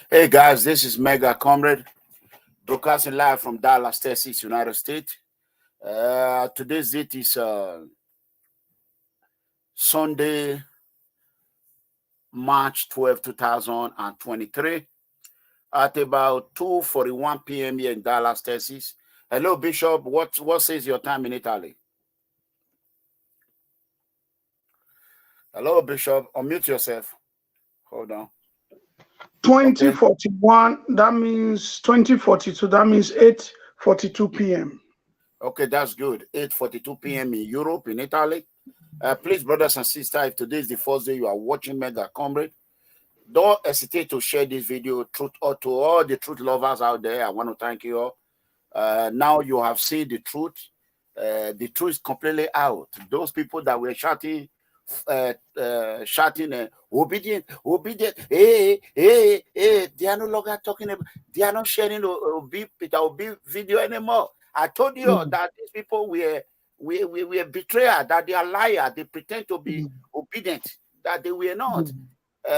Hey guys, this is Mega Comrade, broadcasting live from Dallas, Texas, United States. Today's date is Sunday, March 12, 2023, at about 2:41 p.m. here in Dallas, Texas. Hello, Bishop. What says your time in Italy? Hello, Bishop. Unmute yourself. Hold on. 2041, okay. That means 2042, that means 8:42 p.m. Okay, that's good. 8:42 p.m. in Europe, in Italy. Please, brothers and sisters, if today is the first day you are watching Mega Comrade, don't hesitate to share this video to all the truth lovers out there. I want to thank you all. Now you have seen the truth. The truth is completely out. Those people that were shouting, obedient, hey, they are no longer talking about, they are not sharing Peter Obi video anymore. I told you that these people were betrayers, that they are liars, they pretend to be obedient, that they were not.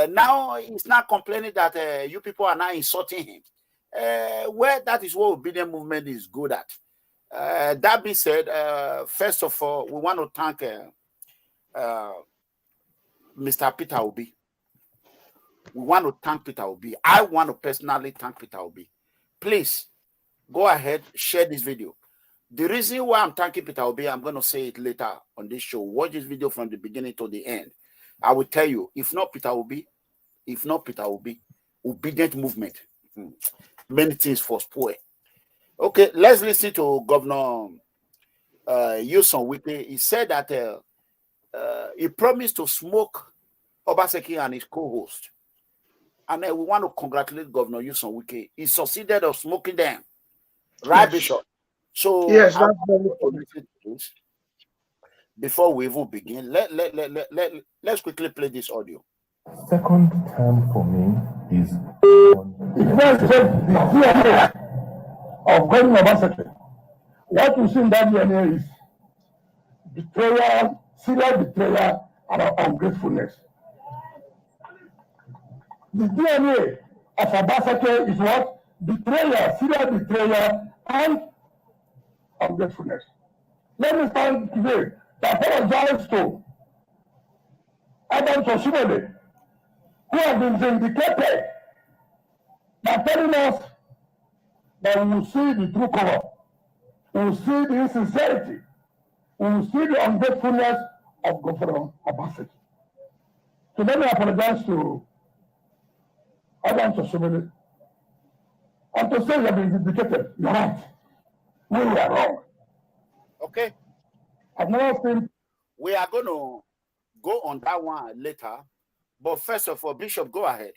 Now he's not complaining that you people are now insulting him. Well, that is what obedient movement is good at. That being said, first of all, we want to thank Mr. Peter Obi. We want to thank Peter Obi. I want to personally thank Peter Obi. Please go ahead, share this video. The reason why I'm thanking Peter Obi, I'm going to say it later on this show. Watch this video from the beginning to the end. I will tell you, if not Peter Obi, obedient movement, many things for spoil. Okay, let's listen to Governor Nyesom Wike. He said that he promised to smoke Obaseki and his co-host. And we want to congratulate Governor Nyesom Wike. He succeeded of smoking them. Right, yes. Bishop? So yes, that's very this. Before we even begin, let's quickly play this audio. Second term for me is of Governor Obaseki. What you see in that DNA is betrayal, serious betrayal, and ungratefulness. The DNA of Obaseki is what? Betrayal, serious betrayal, and ungratefulness. Let me start today to apologize to Adam Toshimole, who has been vindicated by telling us that we will see the true color, we will see the insincerity, we will see the ungratefulness of Governor Obaseki. So let me apologize to Adam Toshimole and to say you have been vindicated. You're right. We were wrong. Okay. I've never seen. We are going to go on that one later. But first of all, Bishop, go ahead.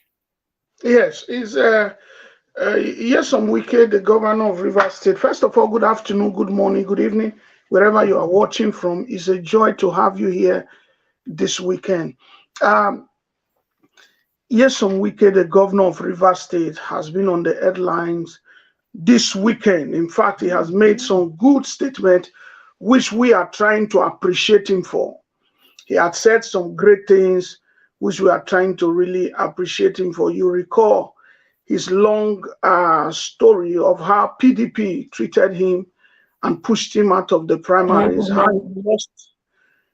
Yes, it's Nyesom Wike, the governor of Rivers State. First of all, good afternoon, good morning, good evening, wherever you are watching from. It's a joy to have you here this weekend. Nyesom Wike, the governor of Rivers State, has been on the headlines this weekend. In fact, he has made some good statements, which we are trying to appreciate him for. He had said some great things, which we are trying to really appreciate him for. You recall his long story of how PDP treated him and pushed him out of the primaries, how he lost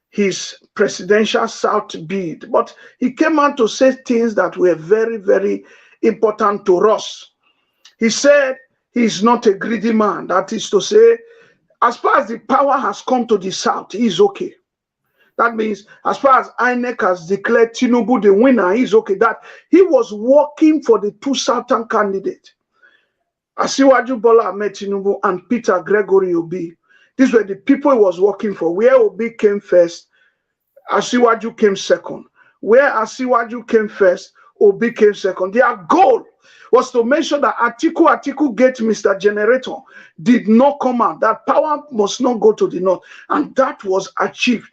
his presidential South bid. But he came out to say things that were very, very important to us. He said he's not a greedy man. That is to say, as far as the power has come to the South, he's okay. That means as far as INEC has declared Tinubu the winner, he's okay. That he was working for the two Southern candidates, Asiwaju Bola Ahmed Tinubu and Peter Gregory Obi. These were the people he was working for. Where Obi came first, Asiwaju came second. Where Asiwaju came first, Obi came second. Their goal was to make sure that Atiku Gate, Mr. Generator, did not come out. That power must not go to the north. And that was achieved.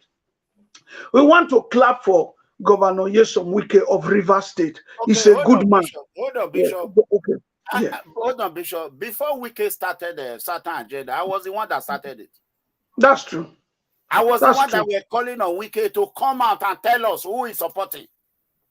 We want to clap for Governor Nyesom Wike of Rivers State. Okay, he's a good man. Hold on, Bishop. Yeah. Okay. Yeah. Hold on, Bishop. Before Wike started the certain agenda, I was the one that started it. That's true. I was the one that were calling on Wike to come out and tell us who is supporting.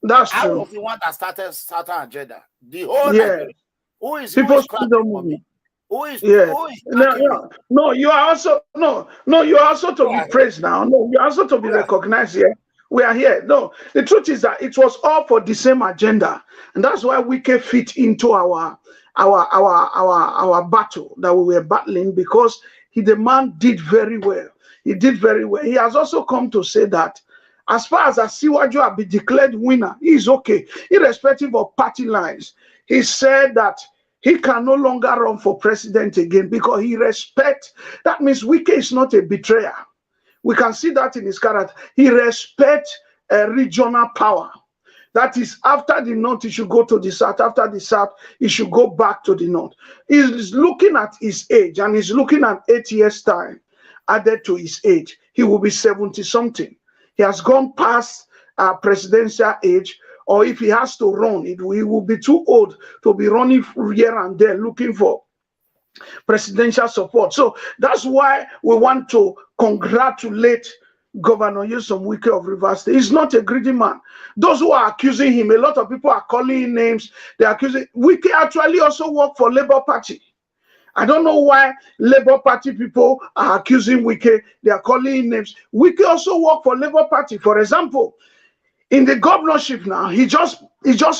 That's I true. was the one that started certain agenda. The whole Yeah. Nigeria. Who is People's clapping freedom for me? movement. Who is Yeah. backing me? No, you are also you are also to be praised now. No, you are also to be recognized here. We are here. No, the truth is that it was all for the same agenda, and that's why Wike fit into our battle that we were battling, because the man did very well. He did very well. He has also come to say that as far as Asiwaju have been declared winner, he is okay, irrespective of party lines. He said that he can no longer run for president again because he respects. That means Wike is not a betrayer. We can see that in his character. He respects regional power. That is, after the north, he should go to the south. After the south, he should go back to the north. He's looking at his age, and he's looking at 8 years' time added to his age. He will be 70-something. He has gone past presidential age, or if he has to run, he will be too old to be running here and there looking for presidential support. So that's why we want to congratulate Governor Nyesom Wike of Rivers State. He's not a greedy man. Those who are accusing him, a lot of people are calling him names. They're accusing. Wike actually also worked for Labour Party. I don't know why Labour Party people are accusing Wike. They are calling him names. Wike also worked for Labour Party. For example, in the governorship now, he just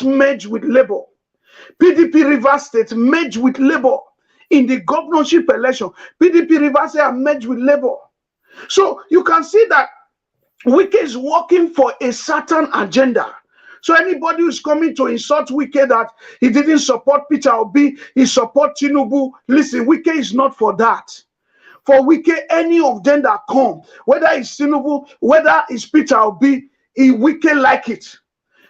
merged with Labour. PDP Rivers State merged with Labour. In the governorship election, PDP Rivers State merged with Labour. So you can see that Wike is working for a certain agenda. So anybody who's coming to insult Wike that he didn't support Peter Obi, he support Tinubu, listen, Wike is not for that. For Wike, any of them that come, whether it's Tinubu, whether it's Peter Obi, Wike like it.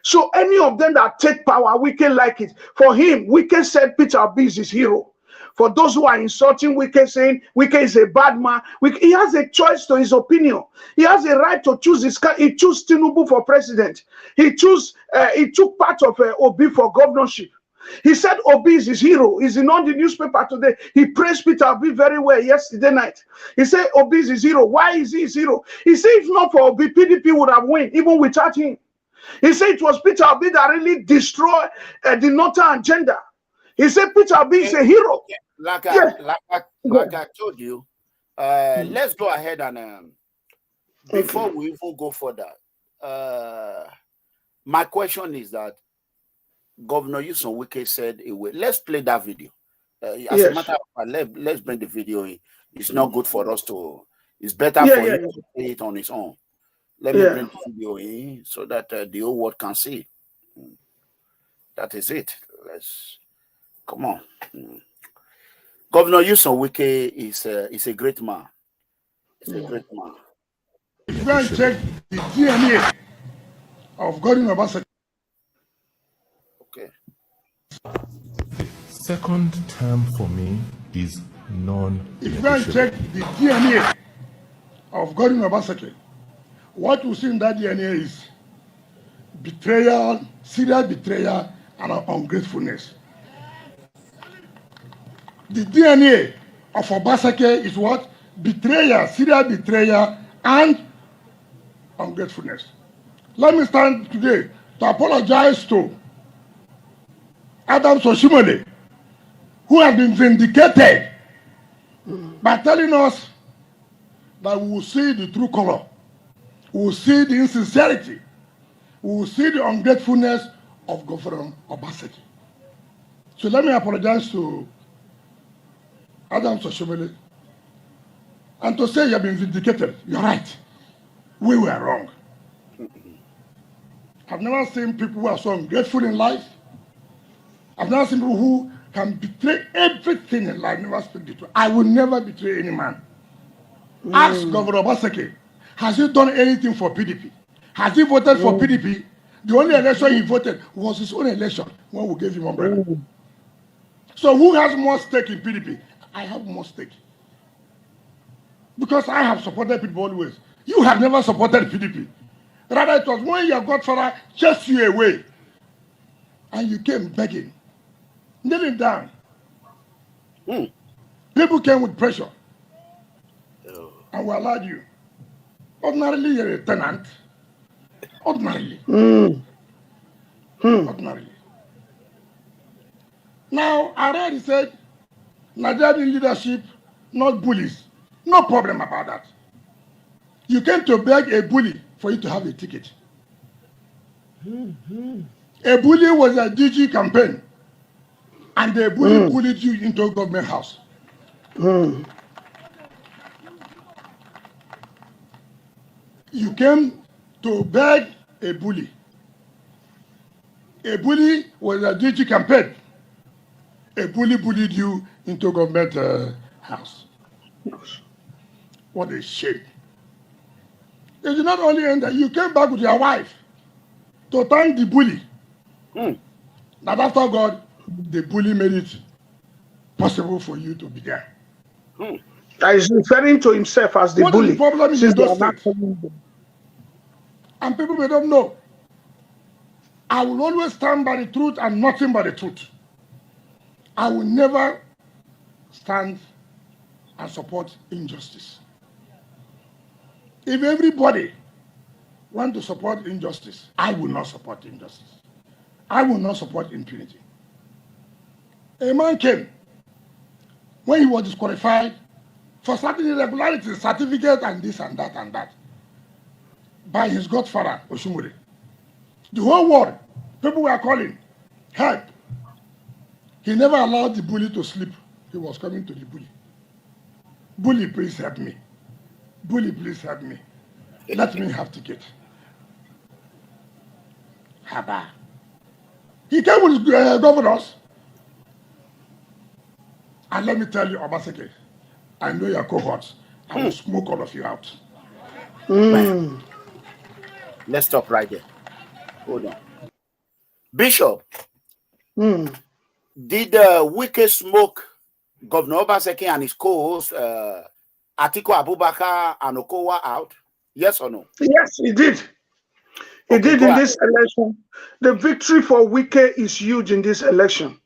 So any of them that take power, Wike like it. For him, Wike said Peter Obi is his hero. For those who are insulting Wike, saying Wike is a bad man, he has a choice to his opinion. He has a right to choose his. He chose Tinubu for president. He took part of Obi for governorship. He said Obi is his hero. He's in all the newspaper today. He praised Peter Obi very well yesterday night. He said Obi is his hero. Why is he his hero? He said if not for Obi, PDP would have won even without him. He said it was Peter Obi that really destroyed the northern agenda. He said Peter Obi is a hero. Like I told you, let's go ahead and before we even go further, my question is that Governor Nyesom Wike said, let's play that video. As a matter of fact, let's bring the video in. It's not good for us to, it's better for him to play it on his own. Let me bring the video in so that the whole world can see. That is it. Come on. Governor Nyesom Wike is a great man. He's a great man. If you go and check the DNA of Godwin Obaseki. Okay. Second term for me is non-negotiable. If you go and check the DNA of Godwin Obaseki, what you see in that DNA is betrayal, serious betrayal, and ungratefulness. The DNA of Obaseki is what? Betrayal, serious betrayal, and ungratefulness. Let me stand today to apologize to Adams Oshimole, who has been vindicated by telling us that we will see the true color, we will see the insincerity, we will see the ungratefulness of Governor Obaseki. So let me apologize to Adams Oshimole and to say you have been vindicated. You're right. We were wrong. I've never seen people who are so ungrateful in life. I've never seen people who can betray everything in life, never speak the truth. I will never betray any man. Ask Governor Obaseki, has he done anything for PDP? Has he voted for PDP? The only election he voted was his own election when we gave him umbrella. So who has more stake in PDP? I have more stake. Because I have supported people always. You have never supported PDP. Rather, it was when your godfather chased you away and you came begging, kneeling down. People came with pressure and we allowed you. Ordinarily, you're a tenant. Ordinarily. Ordinarily. Now, I already said Nigerian leadership, not bullies. No problem about that. You came to beg a bully for you to have a ticket. A bully was a DG campaign, and the bully bullied you into a government house. You came to beg a bully. A bully was a DG campaign. A bully bullied you into a government house. What a shame. It did not only end that, you came back with your wife to thank the bully. That after God, the bully made it possible for you to be there. He's referring to himself as the what bully. What is the problem in those states? And people may not know. I will always stand by the truth and nothing but the truth. I will never stand and support injustice. If everybody wants to support injustice, I will not support injustice. I will not support impunity. A man came when he was disqualified for certain irregularities, certificate and this and that, by his godfather, Oshumure. The whole world, people were calling, help. He never allowed the bully to sleep. He was coming to the bully. Bully, please help me. Bully, please help me. Let me have ticket. Haba. He came with his governors. And let me tell you, Obaseki, I know your cohorts. I will smoke all of you out. Let's stop right there. Hold on. Bishop, did Wike smoke Governor Obaseki and his co-host Atiku Abubakar and Okowa out? Yes or no? Yes, he did. He did in this election. The victory for Wike is huge in this election.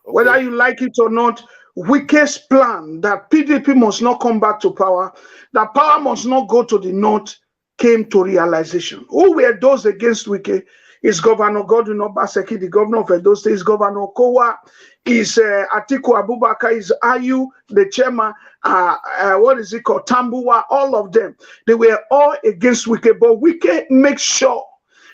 Whether you like it or not, Wike's plan that PDP must not come back to power, that power must not go to the north, came to realization. Who were those against Wike? Is Governor GODWIN Obaseki, the governor of Edo State, is Governor Okowa, is Atiku Abubakar, is Ayu, the chairman, what is it called, Tambuwa, all of them. They were all against Wike, but Wike makes sure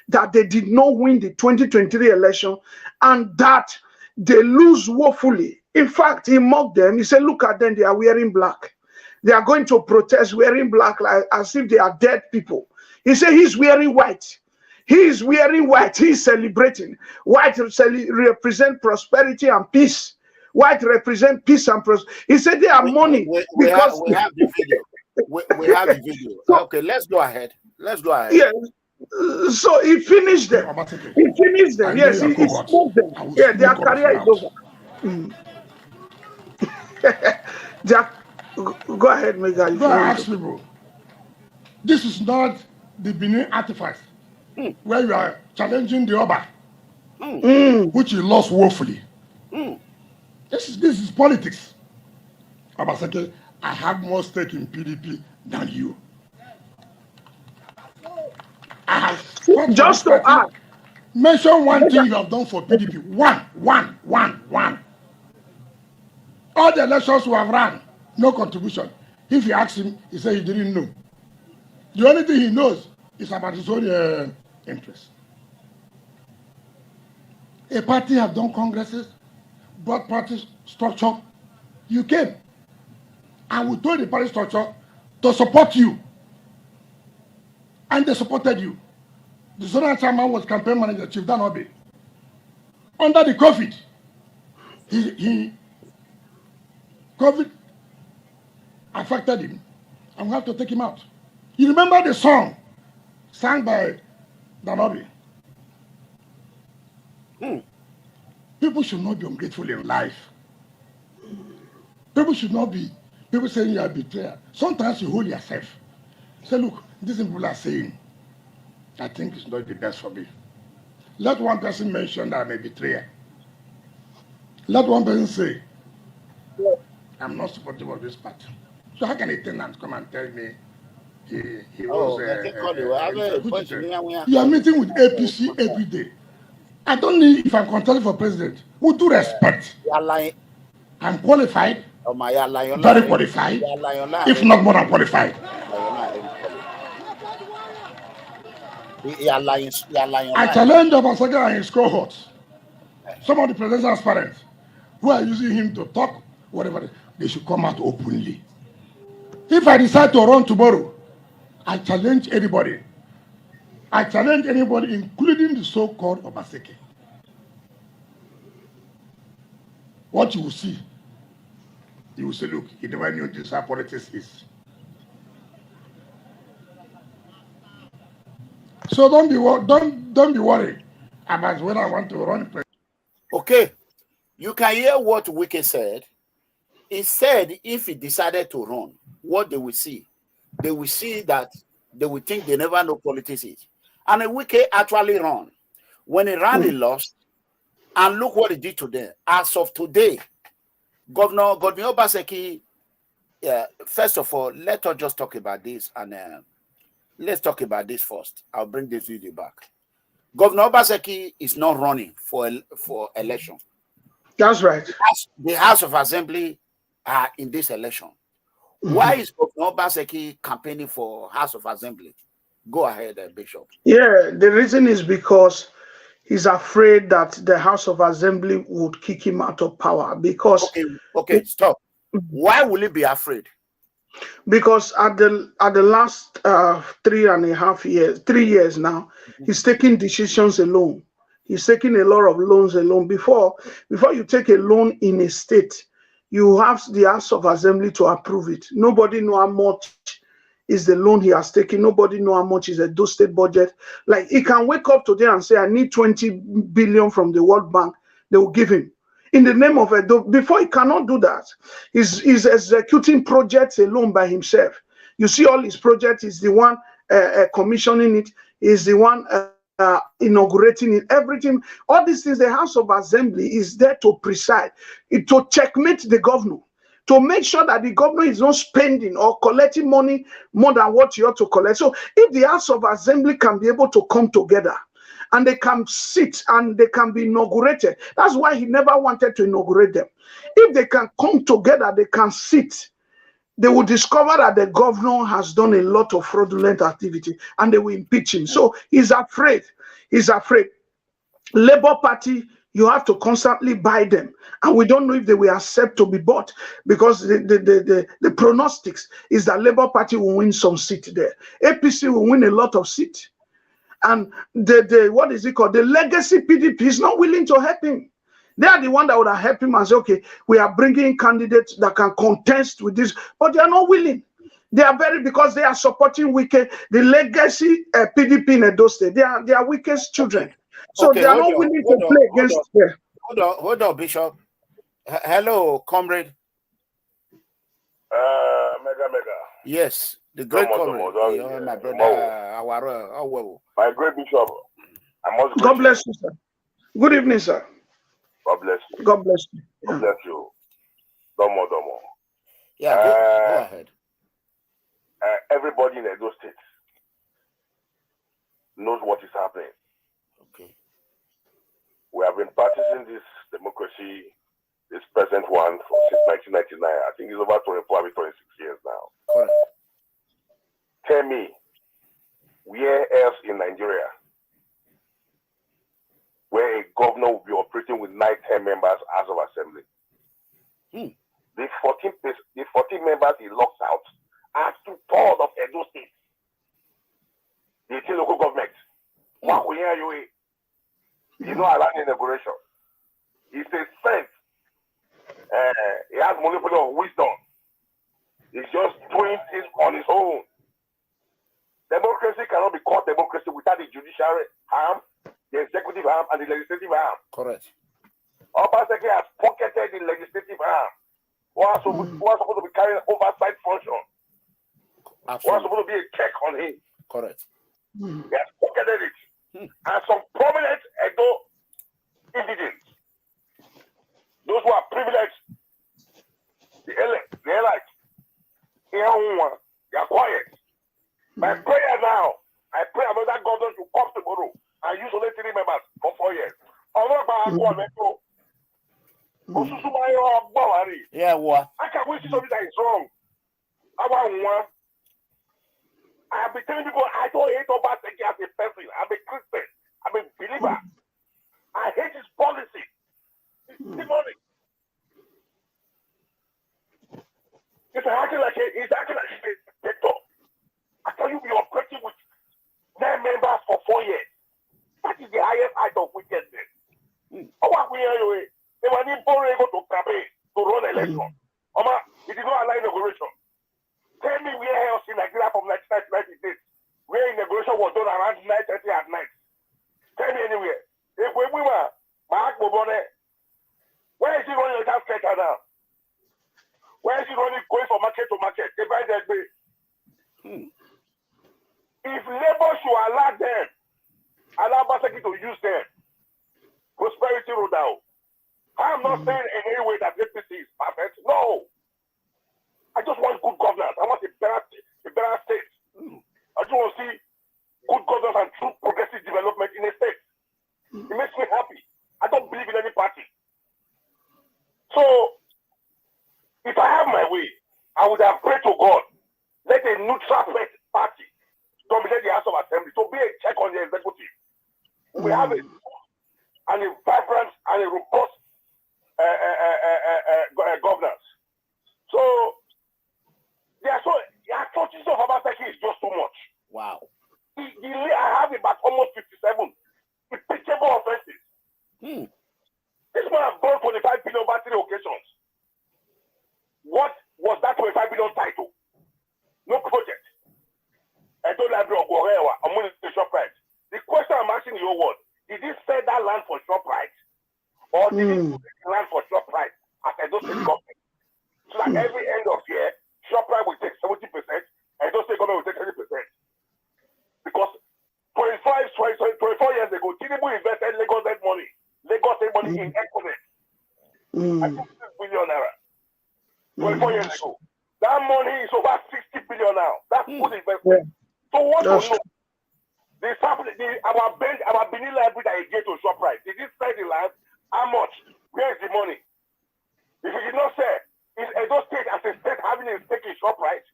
that they did not win the 2023 election and that they lose woefully. In fact, he mocked them. He said, look at them, they are wearing black. They are going to protest wearing black like, as if they are dead people. He said he's wearing white. He is wearing white. He is celebrating. White represent prosperity and peace. White represent peace and prosperity. He said they are money. We have the video. We have the video. Okay, let's go ahead. Let's go ahead. Yeah. So he finished them. He finished them. Yes, he smoked them. Yeah, their career is over. Go ahead, Mega. Go ask people. This is not the Benin artifact where you are challenging the Oba, which you lost woefully. This is politics. Obaseki, I have more stake in PDP than you. I have just to add. Mention one thing you have done for PDP. One. All the elections we have run, no contribution. If you ask him, he said he didn't know. The only thing he knows is about his own interest. A party have done congresses, brought party structure. You came. And we told the party structure to support you. And they supported you. The zonal chairman was campaign manager, Chief Dan Obi. Under the COVID, COVID affected him, and we have to take him out. You remember the song sang by Dan Obi? People should not be ungrateful in life. People should not be, people saying you are a betrayer. Sometimes you hold yourself. Say, look, these people are saying, I think it's not the best for me. Let one person mention that I'm a betrayer. Let one person say, I'm not supportive of this party. So how can a tenant come and tell me he was... You are meeting with APC every day. I don't need if I'm contesting for president. With due respect, I'm qualified, very qualified, if not more than qualified. I challenge Obaseki and his cohorts. Some of the presidential aspirants who are using him to talk, whatever, they should come out openly. If I decide to run tomorrow, I challenge anybody. I challenge anybody, including the so-called Obaseki. What you will see, you will say, look, he never knew this how politics is. So don't be worried about when I want to run. Okay, you can hear what Wike said. He said if he decided to run, what they will see that they will think they never know politics is. And Wike actually ran. When he ran, he lost. And look what he did today. As of today, Governor GODWIN Obaseki, first of all, let us just talk about this. And let's talk about this first. I'll bring this video back. Governor Obaseki is not running for election. That's right. The House of Assembly are in this election. Why is Governor Obaseki campaigning for House of Assembly? Go ahead, Bishop. Yeah, the reason is because he's afraid that the House of Assembly would kick him out of power. Because okay, stop. Why will he be afraid? Because at the last 3 years now, he's taking decisions alone. He's taking a lot of loans alone. Before you take a loan in a state, you have the House of Assembly to approve it. Nobody know how much is the loan he has taken. Nobody know how much is a do state budget. Like, he can wake up today and say, I need 20 billion from the World Bank. They will give him. In the name of it, before he cannot do that, he's executing projects alone by himself. You see all his projects, he's the one commissioning it, he's the one inaugurating it, everything. All these things, the House of Assembly is there to preside, to checkmate the governor, to make sure that the governor is not spending or collecting money more than what you ought to collect. So if the House of Assembly can be able to come together, and they can sit and they can be inaugurated. That's why he never wanted to inaugurate them. If they can come together, they can sit. They will discover that the governor has done a lot of fraudulent activity and they will impeach him. So he's afraid. He's afraid. Labour Party, you have to constantly buy them. And we don't know if they will accept to be bought, because the pronostics is that Labour Party will win some seats there. APC will win a lot of seats. And what is it called? The legacy PDP is not willing to help him. They are the one that would have helped him and say, okay, we are bringing candidates that can contest with this, but they are not willing. They are because they are supporting Wike, the legacy PDP in Edo State. They are Wike's children. So they are not willing to play against them. Hold on, Bishop. Hello, comrade. Mega. Yes. The great comrade, my brother, my great bishop. God bless you, sir. Good evening, sir. God bless you. God bless you. God bless you. Domo. Yeah, go ahead. Everybody in Edo State knows what is happening. Okay. We have been practicing this democracy, this present one, since 1999. I think it's over 24, 26 years now. Correct. Tell me, where else in Nigeria where a governor will be operating with 9-10 members as of assembly? The 14 members he locks out are 2/3 of Edo State. The 18 local government. What we hear you? You know, allowing inauguration. He's a saint. He has monopoly of wisdom. He's just doing things on his own. Democracy cannot be called democracy without the judiciary arm, the executive arm, and the legislative arm. Correct. Obaseki has pocketed the legislative arm, who are supposed to be carrying oversight function. Absolutely. Who are supposed to be a check on him. Correct. He has pocketed it. And some prominent Edo indigents, those who are privileged, the elite, they are quiet. My prayer now, I pray another governor to come tomorrow and use only 3 members for 4 years. Yeah, what? I can wish something that is wrong. I have been telling people I don't hate Obaseki as a person. I'm a Christian. I'm a believer. I hate his policy. It's demonic. He's acting like a dictator. I tell you, we are operating with 9 members for 4 years. That is the highest height of wickedness. How are we anyway? They were in Borrego to campaign to run election. It is not an inauguration. Tell me where else in Nigeria from 1996 where inauguration was done around 9:30 at night. Tell me anywhere. If we were Mark Bobone, where is he running a gas center now? Where is he running going from market to market? Divided by. If Labour should allow them, allow Obaseki to use them, prosperity road out. I'm not saying in any way that APC is perfect. No. I just want good governance. I want a better state. I just want to see good governance and true progressive development in a state. It makes me happy. I don't believe in any party. So, if I have my way, I would have prayed to God, let a neutral party dominate the House of Assembly to be a check on the executive. We have a vibrant and a robust governance. So, the atrocities of Obaseki is just too much. Wow. I have about almost 57 impeachable offenses. This man has brought 25 billion over 3 occasions. What was that 25 billion title? No project. I told Library of Okowa, I'm going to the ShopRite. The question I'm asking you was, did he sell that land for ShopRite? Or did he sell the land for ShopRite as a state government? So that every end of year, ShopRite will take 70%, and those state government will take 30%. Because 24 years ago, Tinubu invested Lagos State money in equipment. I think 6 billion naira. 24 years ago. That money is over 60 billion now. That's good investment. So what do you know? Our Benin library that he gave to ShopRite, did he sell the land? How much? Where is the money? If he did not sell, is Edo State as a state having a stake in ShopRite?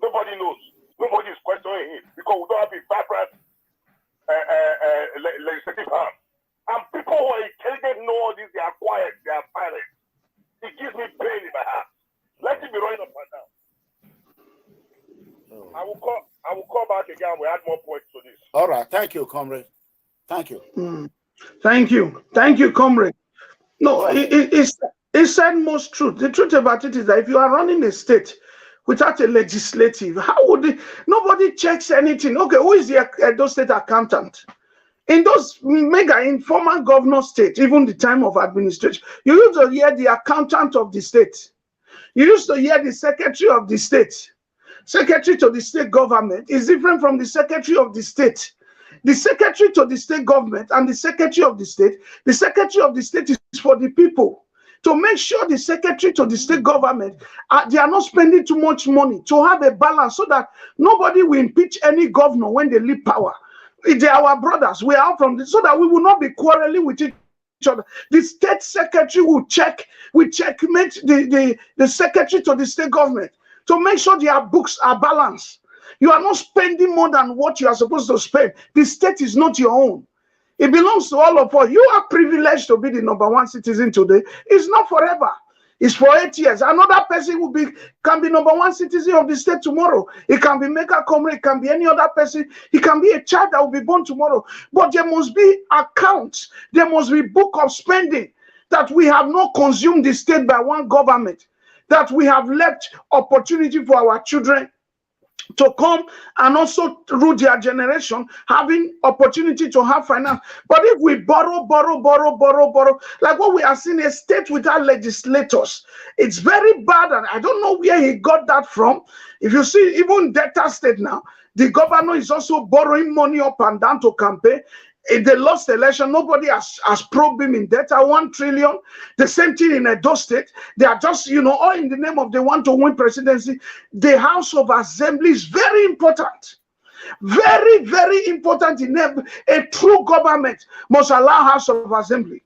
Nobody knows. Nobody is questioning him because we don't have a vibrant legislative arm. And people who are intelligent know all this, they are quiet, they are silent. It gives me pain in my heart. Let him be running up and down. I will call back again. We add more points to this. All right. Thank you, comrade. Thank you. Thank you. Thank you, comrade. No, it said most truth. The truth about it is that if you are running a state without a legislative, how would it? Nobody checks anything. Okay, who is the Edo State accountant? In those mega informal governor state, even the time of administration, you used to hear the accountant of the state. You used to hear the secretary of the state. Secretary to the state government is different from the secretary of the state. The secretary to the state government and the secretary of the state is for the people. To make sure the secretary to the state government, they are not spending too much money, to have a balance so that nobody will impeach any governor when they leave power. They are our brothers. We are from this, so that we will not be quarreling with each other. The state secretary will checkmate the secretary to the state government to make sure their books are balanced. You are not spending more than what you are supposed to spend. The state is not your own. It belongs to all of us. You are privileged to be the #1 citizen today. It's not forever. It's for 8 years. Another person can be #1 citizen of the state tomorrow. It can be Mega Comrade, it can be any other person. It can be a child that will be born tomorrow. But there must be accounts. There must be book of spending, that we have not consumed the state by one government, that we have left opportunity for our children to come and also through their generation having opportunity to have finance. But if we borrow, like what we are seeing, a state without legislators, it's very bad. And I don't know where he got that from. If you see, even Delta State now, the governor is also borrowing money up and down to campaign. If they lost the election, nobody has probed him in debt. 1 trillion. The same thing in Edo State. They are just, all in the name of they want to win presidency. The House of Assembly is very important. Very, very important. In a true government must allow House of Assembly.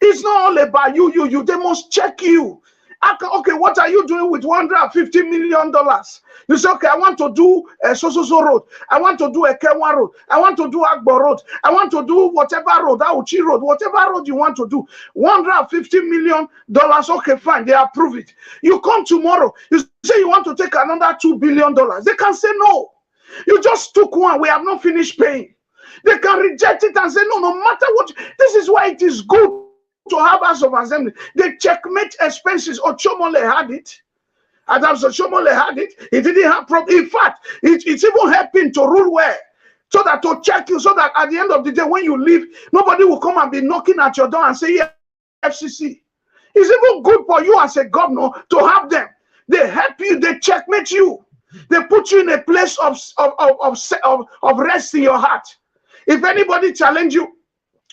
It's not all about you. They must check you. Okay, what are you doing with $150 million? You say, okay, I want to do a so road. I want to do a Kenwa road. I want to do Agbo road. I want to do whatever road, Auchi road, whatever road you want to do. $150 million. Okay, fine. They approve it. You come tomorrow. You say you want to take another $2 billion. They can say no. You just took one. We have not finished paying. They can reject it and say, no matter what. This is why it is good to have House of Assembly. They checkmate expenses. Ochomole had it. Adams Ochomole had it. He didn't have problem. In fact, it's even helping to rule well. So that to check you, so that at the end of the day, when you leave, nobody will come and be knocking at your door and say, yeah, FCC. It's even good for you as a governor to have them. They help you, they checkmate you. They put you in a place of rest in your heart. If anybody challenge you,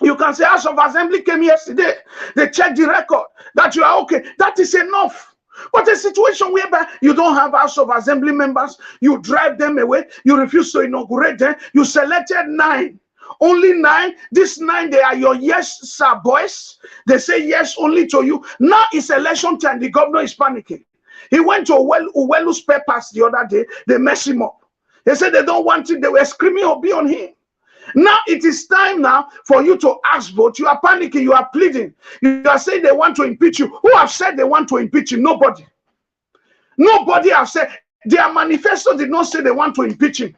you can say, House of Assembly came yesterday. They checked the record that you are okay. That is enough. But a situation whereby you don't have House of Assembly members, you drive them away, you refuse to inaugurate them, you selected 9. Only 9. These 9, they are your yes, sir, boys. They say yes only to you. Now it's election time. The governor is panicking. He went to Uwelu's papers the other day. They messed him up. They said they don't want it. They were screaming Obi on him. Now it is time now for you to ask vote. You are panicking. You are pleading. You are saying they want to impeach you. Who have said they want to impeach you? Nobody. Nobody have said. Their manifesto did not say they want to impeach him.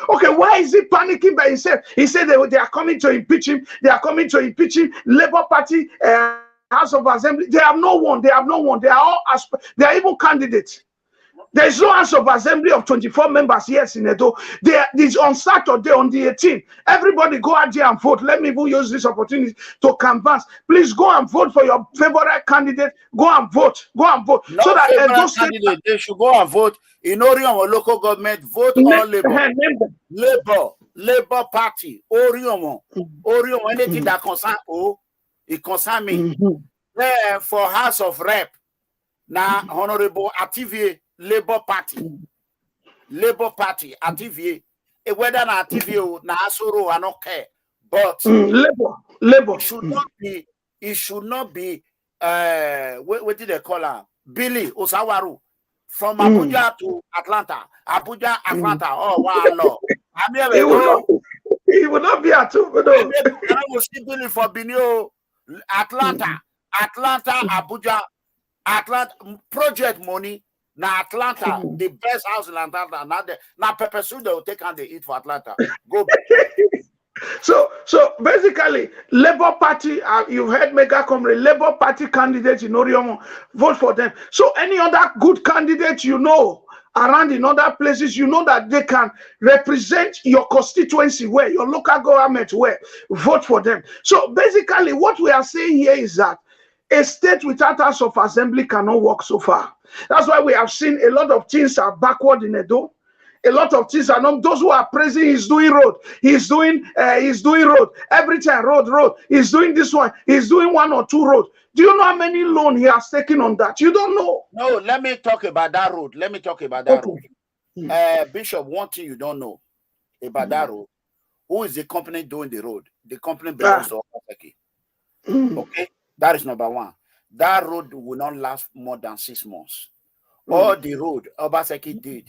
Okay, why is he panicking by himself? He said they are coming to impeach him. They are coming to impeach him. Labour Party, House of Assembly. They have no one. They have no one. They are all. They are even candidates. There is no House of Assembly of 24 members here in Edo. It's on Saturday, on the 18th. Everybody go out there and vote. Let me even use this opportunity to canvass. Please go and vote for your favorite candidate. Go and vote. Go and vote. No, so that Edo candidate, they should go and vote. In Orion or local government, vote on Labour Party. Orion, anything that concern it concern me. There for House of Rep. Now, Honorable Atiku Labour Party, Atiku. Whether na Atiku na Asoro, I don't care. But Labour it should not be. What did they call her? Billy Osawaru from Abuja to Atlanta. Atlanta. Oh wow, no. He will not be at all. I will see Billy for Binio, Atlanta, Abuja. Atlanta project money. Now Atlanta, the best house in Atlanta. Now Pepper Soup they will take and they eat for Atlanta. Go back. So basically, Labour Party, you've heard Mega Comrade, Labour Party candidates in Oriomo, vote for them. So any other good candidate you know around in other places, you know that they can represent your constituency where, your local government where, vote for them. So basically, what we are saying here is that a state without House of Assembly cannot work so far. That's why we have seen a lot of things are backward in Edo. A lot of things are not. Those who are praising he's doing road. He's doing road. Every time road. He's doing this one. He's doing 1 or 2 roads. Do you know how many loan he has taken on that? You don't know. No, let me talk about that road. Road. Bishop, one thing you don't know about that road. Who is the company doing the road? The company belongs to Obaseki. Okay? That is number 1. That road will not last more than 6 months. All the road Obaseki did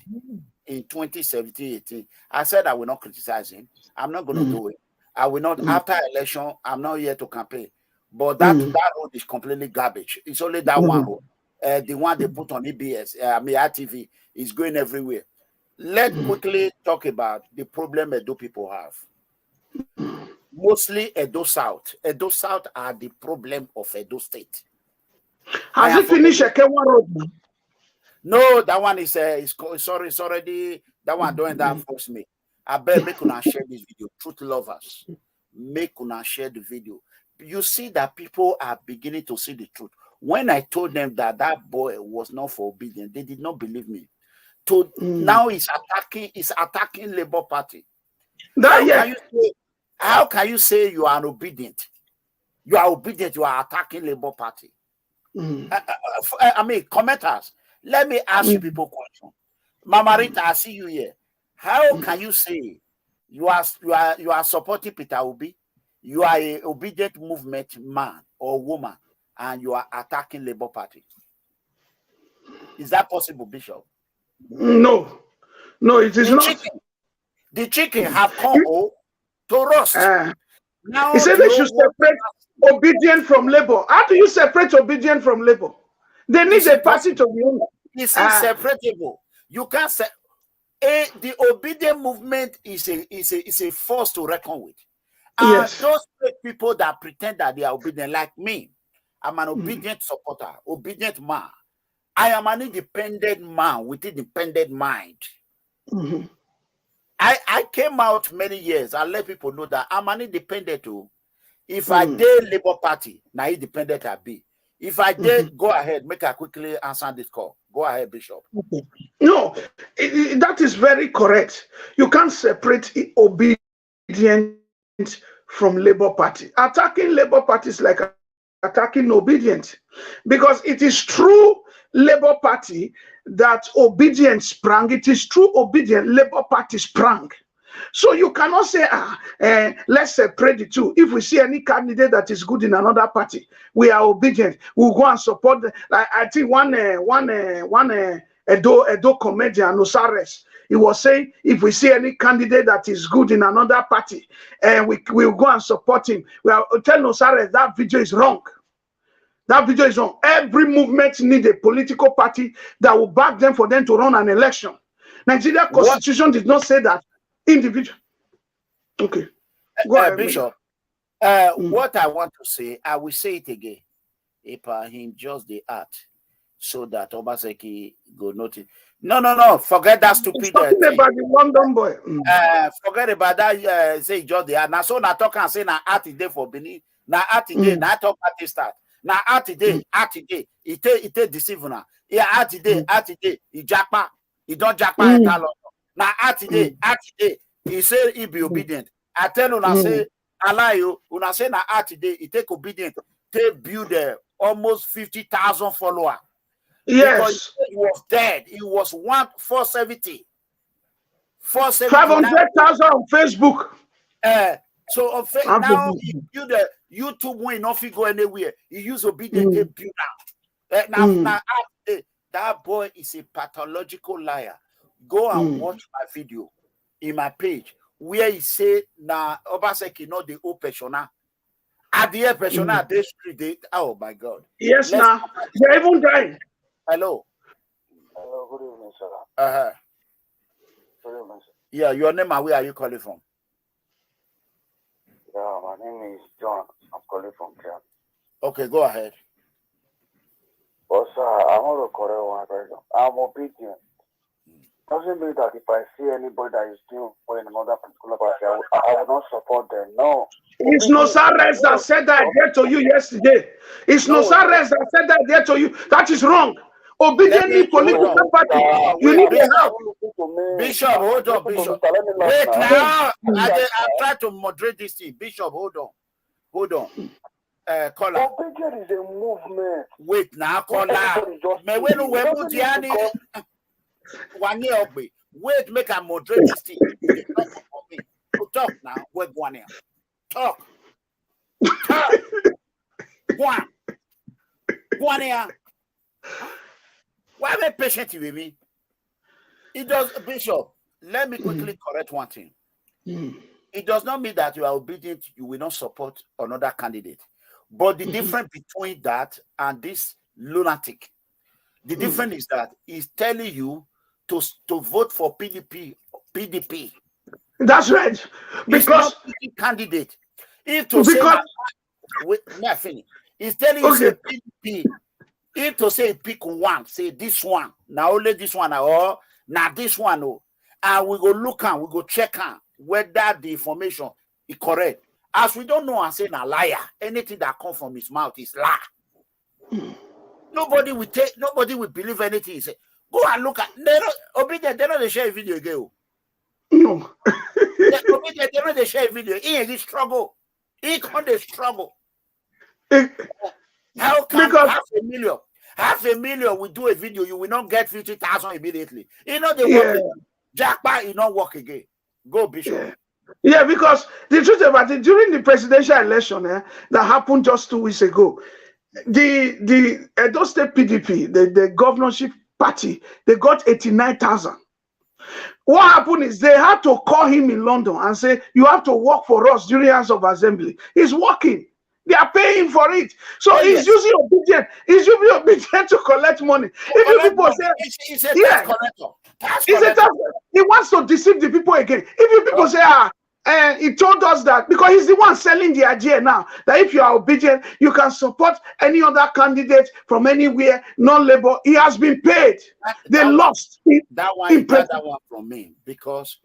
in 2017-18, I said I will not criticize him. I'm not going to do it. I will not, after election, I'm not here to campaign. But that road is completely garbage. It's only that one road. The one they put on EBS, RTV, is going everywhere. Let's quickly talk about the problem Edo people have. Mostly Edo South. Edo South are the problem of Edo State. Has it finished Ekewa Road? No, that one is sorry, it's already that one doing that force me. I bet make una share this video. Truth lovers, make una share the video. You see that people are beginning to see the truth. When I told them that that boy was not for obedience, they did not believe me. Now he's attacking Labour Party. How can you say you are obedient? You are obedient, you are attacking Labour Party. I mean, commenters, let me ask you people a question. Mama Rita, I see you here. How can you say you are supporting Peter Obi? you are a obedient movement man or woman, and you are attacking Labour Party. Is that possible, Bishop? No, it is not. The chicken have come to roast. Now he said they should separate obedient from labor. How do you separate obedient from labor? They need a party to be owned. It's inseparable. You can't say the obedient movement is a force to reckon with. And those people that pretend that they are obedient, like me, I'm an obedient supporter, obedient man. I am an independent man with independent mind. I came out many years. I let people know that I'm an independent too. If I did Labour Party, now independent I be. If I did, go ahead, make I quickly answer this call. Go ahead, Bishop. No, that is very correct. You can't separate obedient from Labour Party. Attacking Labour Party is like attacking obedient, because it is true Labour Party that obedience sprang. It is true obedient Labour Party sprang. So you cannot say, let's separate the two. If we see any candidate that is good in another party, we are obedient. We'll go and support them. Like I think one Edo comedian, Osares, he was saying, if we see any candidate that is good in another party, we'll go and support him. We'll tell Osares that video is wrong. That video is wrong. Every movement needs a political party that will back them for them to run an election. Nigeria Constitution did not say that. Individual. Okay. Go ahead, Bishop. What I want to say, I will say it again. If him just the art, so that Obaseki go notice. No. Forget that stupid. Talking about the London boy. Forget about that. Say just the art. Now so na talk and say na art day for Benin. Na art day. Na talk party start. Na art day. It deceive na. Yeah, art day. He jackpa. He don't jackpa enter London. Now, today, he say he be obedient. I tell una say, I lie you. Una say na today he take obedient. They build almost 50,000 followers. Yes, because he was dead. He was 470. 500,000 on Facebook. So on now he build a YouTube when not go anywhere. He use obedient to build now. Now that boy is a pathological liar. Go and watch my video in my page where he said, "Na Obaseki not the old pensioner. At the pensioner, they street. Oh my God! Yes, now they even dying." Hello. Hello. Good evening, sir. Good evening, sir. Yeah, your name and where are you calling from? Yeah, my name is John. I'm calling from Kenya. Okay, go ahead. Well, sir, I want to correct one person. I'm obedient. Doesn't mean that if I see anybody that is doing for another particular party, I will not support them. No. It's Nosares that said that there to you yesterday. It's Nosares that said that there to you. That is wrong. Obediently political party. You need to help. Bishop, hold on, Bishop. Wait now. I try to moderate this thing. Bishop, hold on. Caller. Obedience is a movement. Wait now, caller. Wait, make a moderate this thing. Talk now. Wait, go on here. Talk. Go on here. Why be patient with me? It does, Bishop. Let me quickly correct one thing. It does not mean that you are obedient, you will not support another candidate. But the difference between that and this lunatic, the difference is that he's telling you to vote for PDP. That's right. Because he's not candidate. If to say nothing, he's telling you say PDP. If to say pick one, say this one, now only this one, or now this one, and we go look and we go check on whether the information is correct. As we don't know and say a liar, anything that comes from his mouth is lie. Nobody will believe anything he say. Go and look at they don't share a video again. No. They don't share a video. He ain't struggle. He can't struggle. How can half a million will do a video, you will not get 50,000 immediately. You know they work. Jackpot, you not work again. Go, Bishop. Yeah, because the truth about it, during the presidential election that happened just 2 weeks ago, the Edo State PDP, the governorship party, they got 89,000. What happened is they had to call him in London and say, you have to work for us during House of Assembly. He's working. They are paying for it. So he's using obedient. He's using obedient to collect money. If you people say, he's a tax collector. He wants to deceive the people again. If you people say, he told us that because he's the one selling the idea now that if you are obedient, you can support any other candidate from anywhere, non-labor. He has been paid. They lost. That one he got that one from me because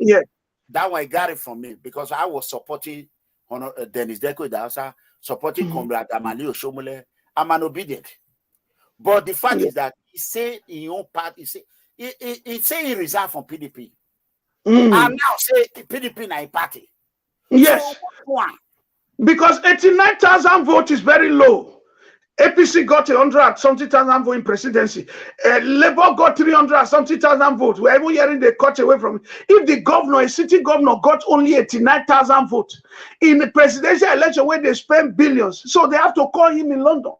that one he got it from me because I was supporting Dennis Deko Dawsa, supporting Comrade Amali Oshomole. I'm an obedient. But the fact is that he said in your part, he said he resigned from PDP. And now say PDP na a party. Yes. So, because 89,000 votes is very low. APC got 100-something thousand votes in presidency. Labour got 300-something thousand votes. We're even hearing they cut away from it. If the governor, a city governor, got only 89,000 votes in the presidential election where they spend billions, so they have to call him in London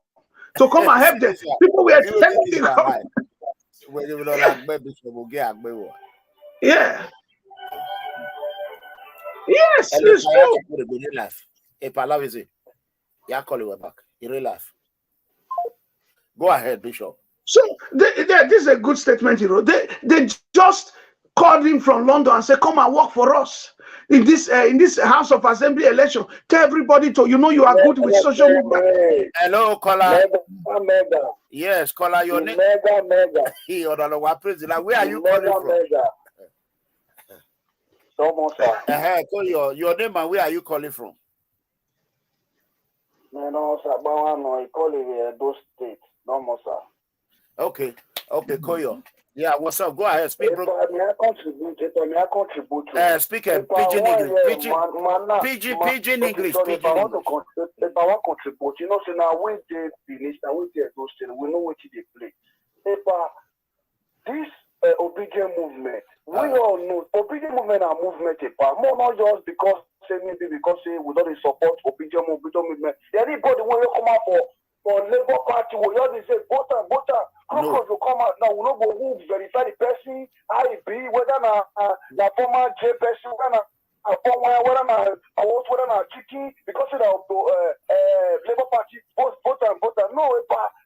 to come and help them. People were telling yeah. Yes, it's true. If I love it, yeah, call you back. In real life. Go ahead, Bishop. So this is a good statement, you know. They just called him from London and said, "Come and work for us in this House of Assembly election. Tell everybody to you are good with social movement." Hello, caller. Yes, caller. Your name. Where are you calling from? Your name and where are you calling from? Okay, Koyo. Yeah, what's up? Go ahead, speak, bro. Speak pidgin English. Pidgin English. If I want to contribute, you know, so now when they finish, now when they those things, we know what they play. This obedient movement, we all know obedient movement and movement more not just because maybe because we don't support obedient movement. Anybody when you come out for Labour Party, we always say voter. Crocos will come out now. We don't go who verify the person, how it be, whether na former J person, whether na chicken, because of the Labour Party voter. No,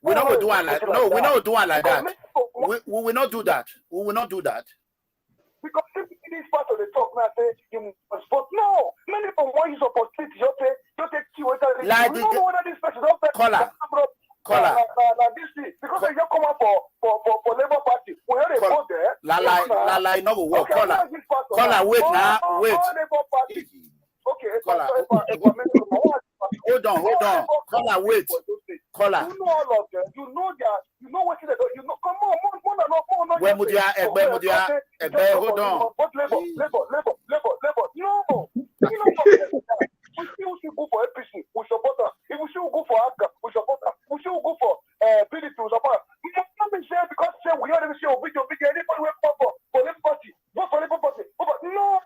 we don't do one like no, we don't do one like that. We will not do that. We will not do that. Because if it is part of the talk now, say you must vote. No, many people want you supposed to take key whether like we don't know whether this person don't caller. This because they just come out for Labour Party. We already vote there. La no go work. Caller, wait now, wait. Okay, caller. Hold on. Caller, wait. Caller. You know all of them. You know that. You know what they do. You know. Come on, more. Where hold on. But Labour. No. You know we still go for APC. We support her. If we still go for ACA, we support her. We still go for PDP. We support her. We can't be saying because we already say anybody will vote for Labour Party. Vote for Labour Party. No.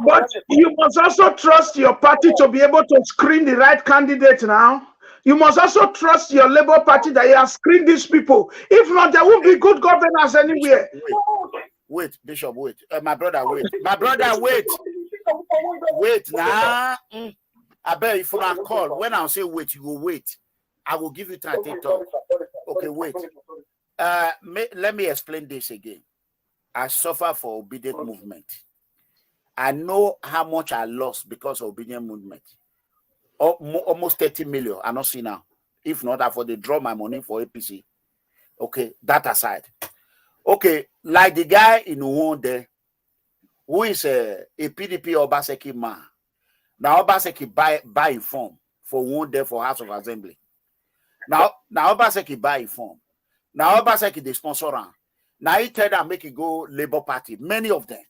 But you must also trust your party to be able to screen the right candidate now. You must also trust your Labour Party that you have screened these people. If not, there won't be good governance anywhere. Wait, Bishop, wait. My brother, wait. Wait, now. I bet if you not call, when I say wait, you will wait. I will give you time to talk. Okay, wait. Let me explain this again. I suffer for obedient movement. I know how much I lost because of obedient movement. Almost 30 million. I not see now. If not, I for they draw my money for APC. Okay, that aside. Okay, like the guy in Uwon there, who is a PDP Obaseki man. Now Obaseki buy a form for one day for House of Assembly. Now Obaseki buy a form. Now Obaseki they sponsor him. Now he tell them make it go Labour Party. Many of them.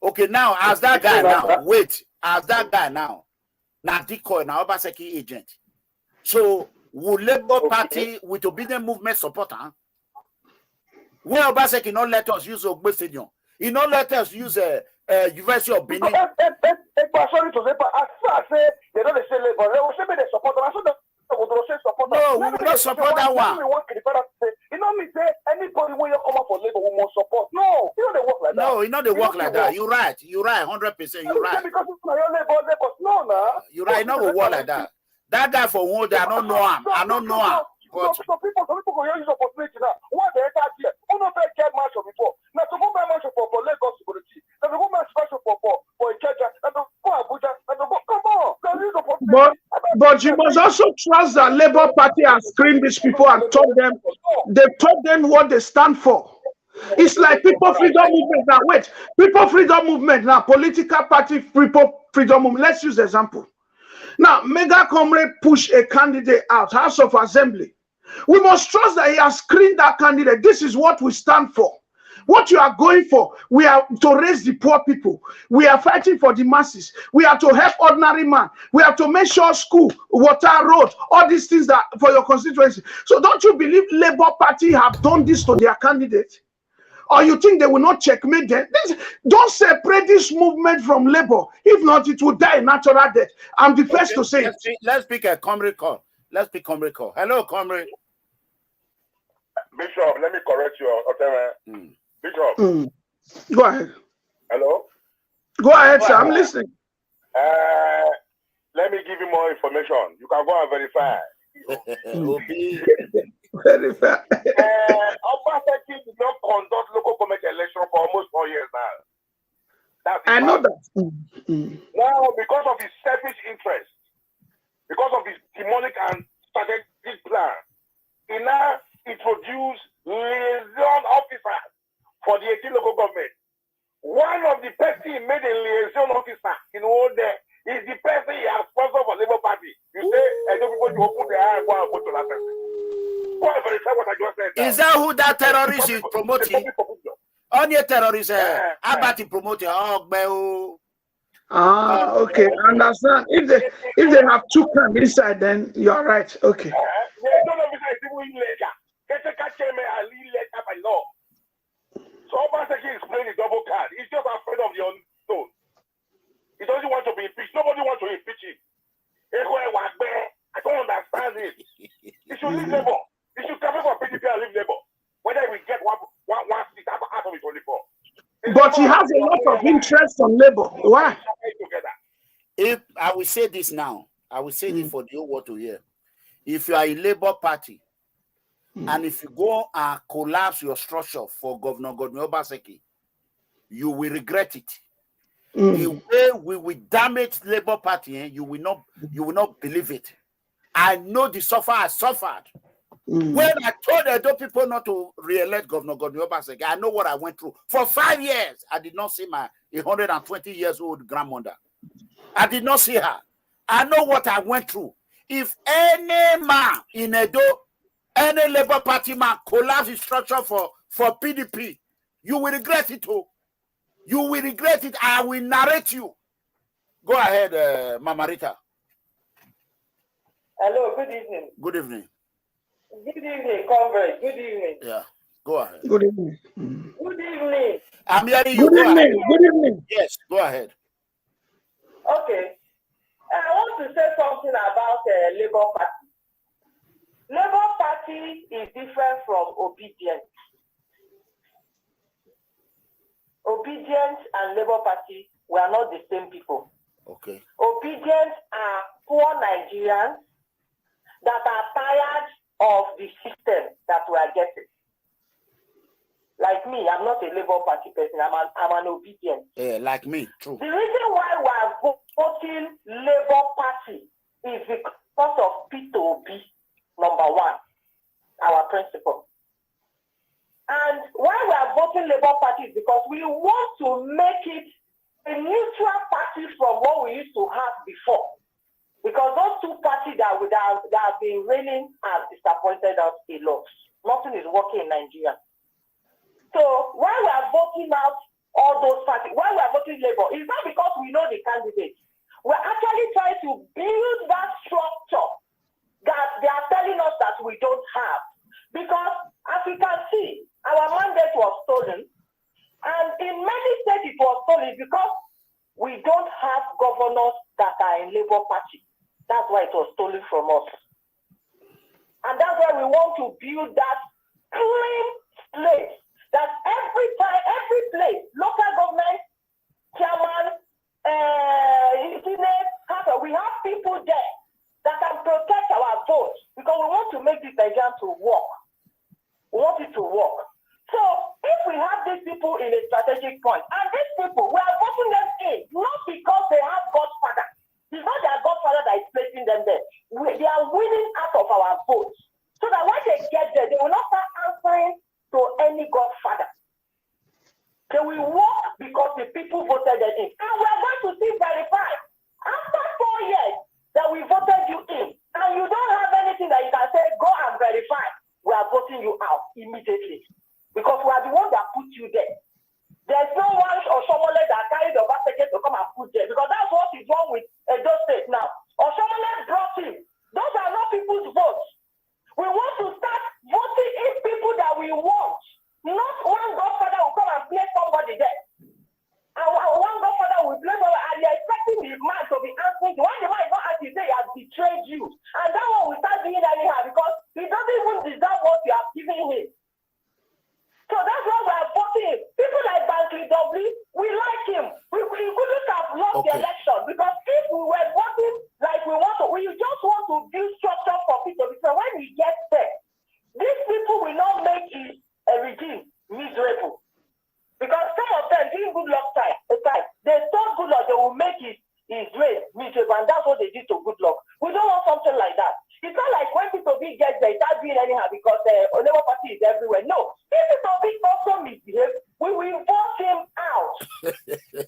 Okay, now as that guy now, wait. As that guy now decoy, now Obaseki agent. So will Labour Party with obedient movement support her? Where Obaseki not let us use Ogbe Stadium? You know, let us use University of Benin. Sorry to say, but as I say, they don't say labor. They will say they support. And I said no, we will not support that one. You know me say anybody when you come up for labor, we must support. No, you know they work like that. No, you know they work like that. You're right. You're right. 100%. You're right. Because it's not your labor. No, no. You're right. No, we work like that. That guy for one day, I don't know him. I don't know him. But some people go use opportunity now. What they enter here? Who not pay care marshal before? Now to go buy marshal for Lagos security. Now to go buy special for Ikeja. Now to go Abuja. Now to go come on. Now use opportunity. But you must also trust that Labour Party has screened these people and taught them. They've taught them what they stand for. It's like People Freedom Movement now. Wait, People Freedom Movement now. Political party People Freedom Movement. Let's use the example. Now, Mega Comrade push a candidate out, House of Assembly. We must trust that he has screened that candidate. This is what we stand for. What you are going for, we are to raise the poor people. We are fighting for the masses. We are to help ordinary man. We are to make sure school, water, road, all these things that for your constituency. So don't you believe Labour Party have done this to their candidate? Or you think they will not checkmate them? Don't separate this movement from Labour. If not, it will die a natural death. I'm the first to say it. Let's pick a comrade call. Let's pick comrade call. Hello, comrade. Bishop, let me correct you. Bishop. Go ahead. Hello? Go ahead, sir. I'm listening. Let me give you more information. You can go and verify. Verify. Obaseki did not conduct local government election for almost 4 years now. I know that. Now, because of his selfish interest, because of his demonic and strategic plan, he now introduced liaison officers for the 18 local government. One of the person he made a liaison officer in all there is the person he has sponsored for Labour Party. You say, I don't want to open the eye and go and vote to that person. Go and verify what I just said. Is that who that terrorist is promoting? Only terrorist, Abati promoting. Okay, I understand. If they have two camps inside, then you are right. Okay. So Obaseki is playing a double card. He's just afraid of the unknown. He doesn't want to be impeached. Nobody wants to impeach him. I don't understand it. He should leave Labour. He should come for PDP and leave Labour. Whether we get one seat out of his 24. But he has a lot of interest on Labour. Why? If I will say this now, I will say this for the whole world to hear. If you are a Labour Party, and if you go and collapse your structure for Governor GODWIN Obaseki, you will regret it. The way we will damage Labour Party, you will not believe it. I know the sufferer has suffered. When I told Edo people not to re-elect Governor GODWIN Obaseki, I know what I went through. For 5 years, I did not see my 120 years old grandmother. I did not see her. I know what I went through. If any man in Edo, any Labour Party man collapse his structure for PDP, you will regret it too. You will regret it. I will narrate you. Go ahead, Mama Rita. Hello, good evening. Good evening. Good evening, comrade. Good evening. Yeah, go ahead. Good evening. Good evening. I'm hearing you. Good evening. Good evening. Yes, go ahead. Okay. I want to say something about Labour Party. Labour Party is different from obedience. Obedience and Labour Party were not the same people. Okay. Obedience are poor Nigerians that are tired of the system that we are getting. Like me, I'm not a Labour Party person. I'm an obedient. Yeah, like me, true. The reason why we are voting Labour Party is because of P2B, number one, our principle. And why we are voting Labour Party is because we want to make it a neutral party from what we used to have before. Because those two parties that have been reigning have disappointed us a lot. Nothing is working in Nigeria. So why we are voting out all those parties, why we are voting Labour, is not because we know the candidates. We're actually trying to build that structure that they are telling us that we don't have. Because as you can see, our mandate was stolen. And in from us. And that's why we want to build that clean slate. That every time, every place, local government, chairman, we have people there that can protect our votes because we want to make this exam to work. We want it to work. So if we have these people in a strategic point, and these people, we are voting them in, not because they have Godfather. It's not their Godfather that is placing them there. They are winning out of our votes. So that when they get there, they will not start answering to any Godfather. They will work because the people voted them in. And we are going to see verified. After 4 years that we voted you in, and you don't have anything that you can say, go and verify, we are voting you out immediately. Because we are the ones that put you there. There's no one or someone that carried the Obaseki to come and put there. Because that's what is wrong with Edo State now. Or someone brought him. Those are not people's votes. We want to start voting in people that we want. Not one Godfather will come and place somebody there. And one Godfather will place somebody, and you're expecting the man to be answering. When the man is not answering, he has betrayed you. And that one will start doing anyhow because he doesn't even deserve what you have given him. So that's why we are voting. People like Bankley W, we like him. We couldn't have lost the election because if we were voting like we want to, we just want to build structure for people. Because when we get there, these people will not make it a regime miserable. Because some of them during good luck time, they thought good luck they will make his reign miserable, and that's what they did to good luck. We don't want something like that. It's not like when people gets there, it's not doing anyhow because the Labour Party is everywhere. No, if people also misbehave, we will vote him out.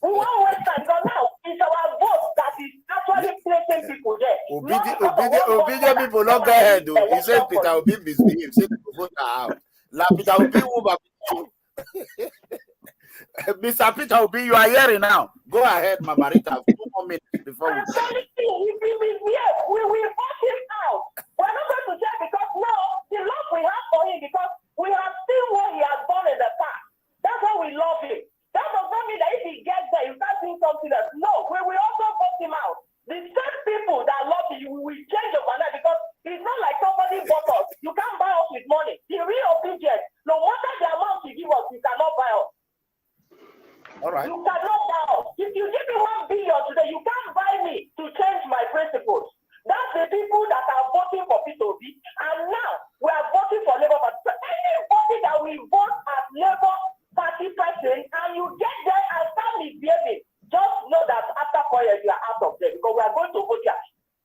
We won't waste time because now it's our vote that is actually placing people there. Obedient people not go ahead though. He said Peter Obi misbehave. Say people vote out. La Peter Obi over. Mr. Peter Obi, you are hearing now. Go ahead, Mama Rita. 2 more minutes before we. We will vote him out. We're not going to say because now the love we have for him because we have seen what he has done in the past. That's why we love him. That does not mean that if he gets there, you start doing something else. No, we will also vote him out. The same people that love you, we will change overnight because it's not like somebody bought us. You can't buy us with money. The real obedience, no matter the amount you give us, you cannot buy us. All right. You cannot buy us. If you give me 1 billion today, you can't buy me to change my principles. That's the people that are voting for P2B, and now we are voting for Labour Party. So anybody that we vote as Labour Party person, and you get there and start misbehaving, just know that after 4 years you are out of there because we are going to vote here.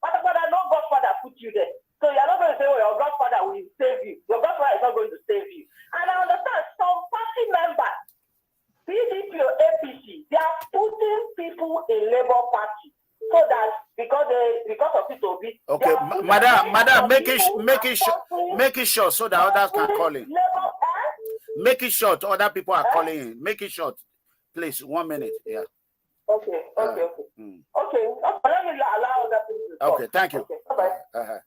Father, no Godfather put you there. So you are not going to say, oh, your Godfather will save you. Your Godfather is not going to save you. And I understand some party members, PDP or APC, they are putting people in Labour Party so that because of P2B. Okay, madam, make it short so that others can call in. Make it short. Other people are calling in. Make it short, please. 1 minute. Yeah. Okay. Okay. Let me allow other people to talk. Okay. Thank you. Okay, bye-bye.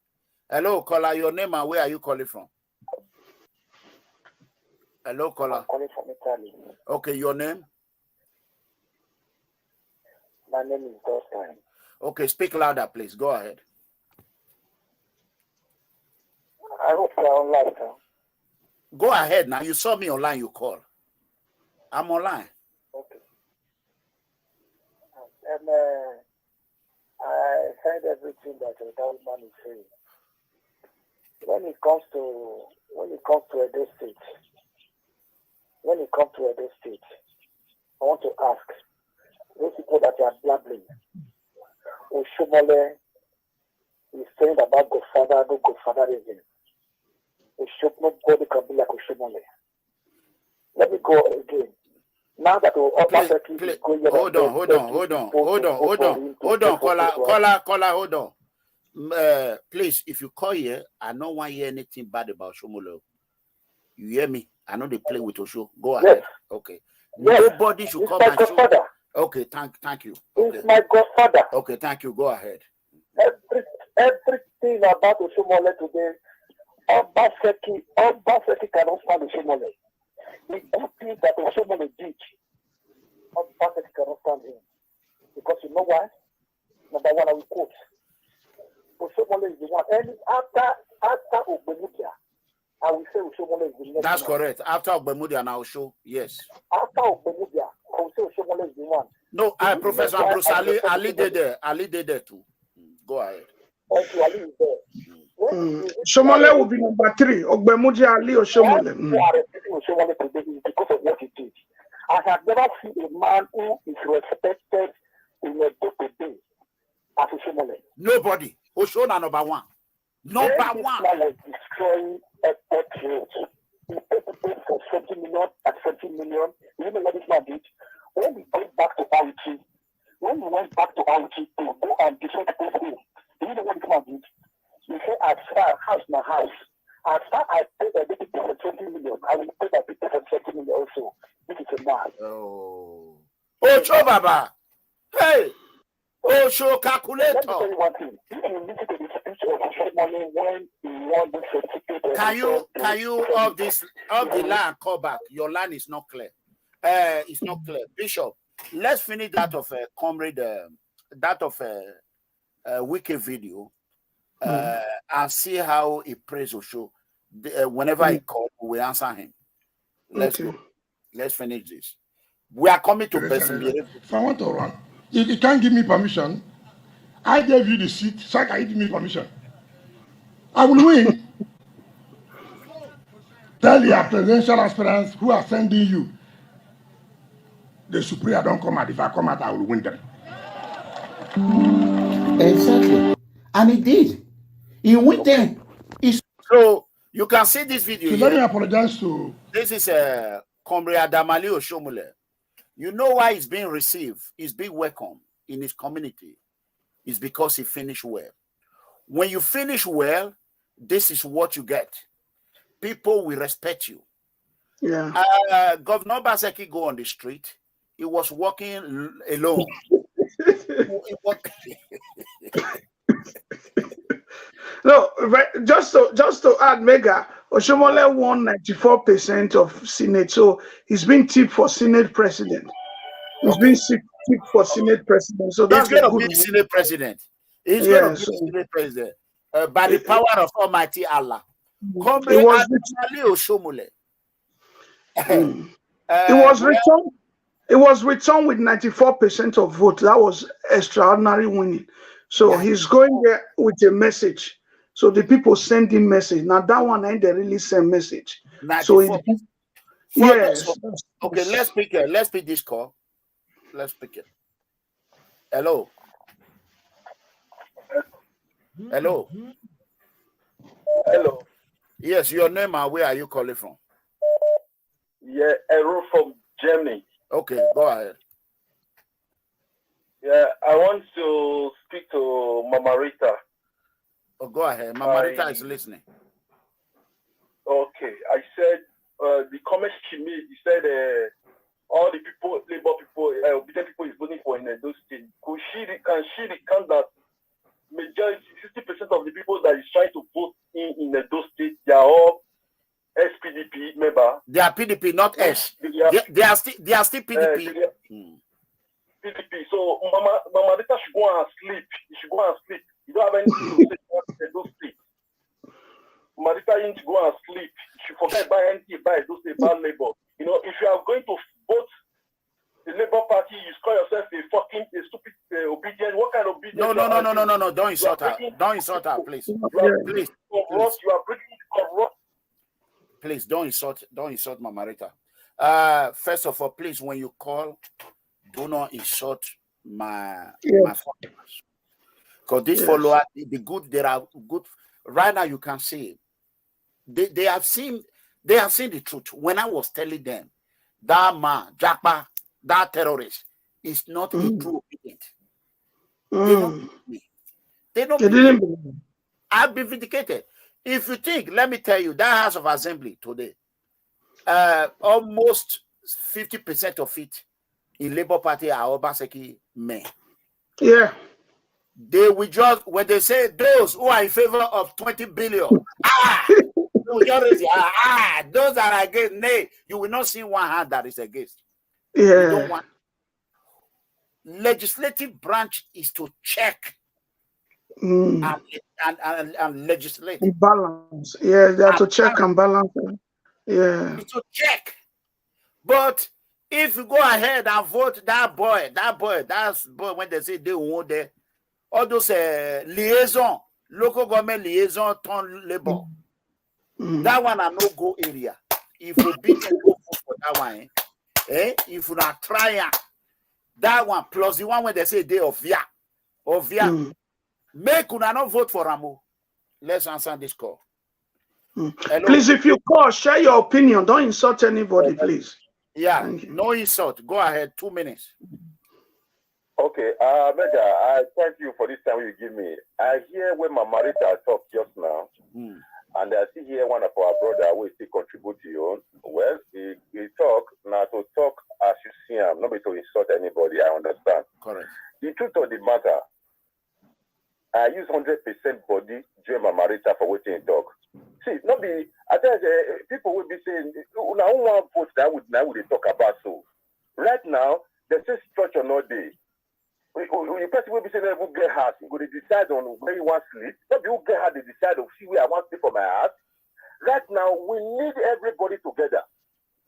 Hello, caller. Your name and where are you calling from? Hello, caller. I'm calling from Italy. Okay, your name? My name is Dustin. Okay, speak louder, please. Go ahead. I hope you're online now. Go ahead now. You saw me online, you call. I'm online. Okay. And I heard everything that the man is saying. When it comes to Edo State, I want to ask those people that are blabbling. Oshomole is saying about Godfather, no Godfatherism. Nobody can be like Oshomole. Let me go again. Now that Obaseki is going hold on, caller, hold on. Please, if you call here, I don't want to hear anything bad about Oshomole. You hear me? I know they play with Osho. Go ahead. Yes. Okay. Yes. Nobody should come and show. Okay, thank you. Okay. He's my godfather. Okay, thank you. Go ahead. Everything about Oshomole today, Obaseki cannot stand Oshomole. The good thing that Oshomole did, Obaseki cannot stand him. Because you know why? Number one, I will quote. Oshomole is the one. And after Ogbemudia, I will say Oshomole is the next. That's correct. After Ogbemudia, now show. Yes. After Ogbemudia, I will say Oshomole is the one. No, Professor Bruce Ali did there. Ali did there too. Go ahead. Thank you, Ali is there. Shomole will be number 3. Ogbemudia, Ali, or Shomole. Who are repeating Oshomole today is because of what he did. I have never seen a man who is respected in a day-to-day as Oshomole. Nobody. Oshona number 1. Number 1. This man was destroying airport roads. He paid people for 20 million at 20 million. You know what this man did? When we went back to Auchi, to go and destroy people's homes, do you know what this man did? He said, as far house my house, as far I paid a people for 20 million, I will pay the people for 20 million also. This is a man. Oh, Cho Baba. Hey. Oh, show calculator. Let me tell you one thing. If you listen to the speech of Oshomole when he won the certificate, can you of the line call back? Your line is not clear. It's not clear. Bishop, let's finish that of comrade Wike video and see how he prays Osho. Whenever he calls, we answer him. Let's go. Let's finish this. We are coming to person. If I want to run, if you can't give me permission, I gave you the seat, so can you give me permission? I will win. Tell your presidential aspirants who are sending you. The Supreme don't come out. If I come out, I will win them. Exactly. And he did. He went there. So you can see this video. So let me apologize to. This is Comrade Adamali Oshomole. You know why he's being received, he's being welcomed in his community. It's because he finished well. When you finish well, this is what you get. People will respect you. Yeah. Governor Obaseki go on the street. He was walking alone. No, just to add, Mega, Oshomole won 94% of Senate, so he's been tipped for Senate president. He's been tipped for Senate president, so that's going to be Senate president. He's going to be Senate president by the power of Almighty Allah. It was returned with 94% of votes. That was extraordinary winning. So he's going there with a message. So the people send him message. Now that one ain't the really same message. 94. So yes. Okay, let's pick it. Let's pick this call. Let's pick it. Hello. Hello. Hello. Yes, your name and where are you calling from? Yeah, Eru from Germany. Okay, go ahead. Yeah, I want to speak to Mama Rita. Oh, go ahead. Mama Rita is listening. Okay, I said the comments she made. He said all the people, labor people, obedient people is voting for in those states. Can she recount that majority, 60% of the people that is trying to vote in those states, they are all SPDP member. They are PDP, not S. They are still PDP. PDP. So Mama Rita should go and sleep. You should go and sleep. You don't have anything to say those states. Mama Rita needs to go and sleep. You should forget buy anything, buy those states, buy labor. You know, if you are going to vote the Labour Party, you call yourself a stupid obedient. What kind of obedience? No. Don't insult her. Don't insult her, please. Please. You are breaking corrupt. Please don't insult Mama Rita. First of all, please, when you call, do not insult my followers. Because these followers, there are good. Right now, you can see they have seen the truth. When I was telling them that man, Jackpa, that terrorist is not a true obedient. They don't believe me. I've been vindicated. If you think, let me tell you, that House of Assembly today, almost 50% of it in Labour Party are Obaseki men. Yeah. They will just, when they say those who are in favor of 20 billion, those are against, nay, you will not see one hand that is against. Yeah. You don't want. Legislative branch is to check and legislate. Balance. Yeah, they have to check and balance. Yeah. It's to check. But if you go ahead and vote that boy, that's boy when they say they want there, all those liaison, local government liaison turn labor. That one are no go area. If you beat and go for that one, if you not try that one plus the one when they say they of via, make you not vote for Ramo. Let's answer this call. Please, if you call, share your opinion. Don't insult anybody, please. Yeah, no insult. Go ahead. 2 minutes. Okay, Mega, I thank you for this time you give me. I hear when my Marita talked just now, and I see here one of our brother who still contribute to you. Well, he talk now to talk as you see him, not to insult anybody. I understand. Correct. The truth of the matter, I use 100% body during my Marita for waiting and talk. See, not be. I tell you, people will be saying, "Now, one vote that would talk about so." Right now, there's just structure all day. The person will be saying, "Who get house?" You go to decide on where you want to sleep. Not be who get house, they decide on see where I want to sleep for my house. Right now, we need everybody together.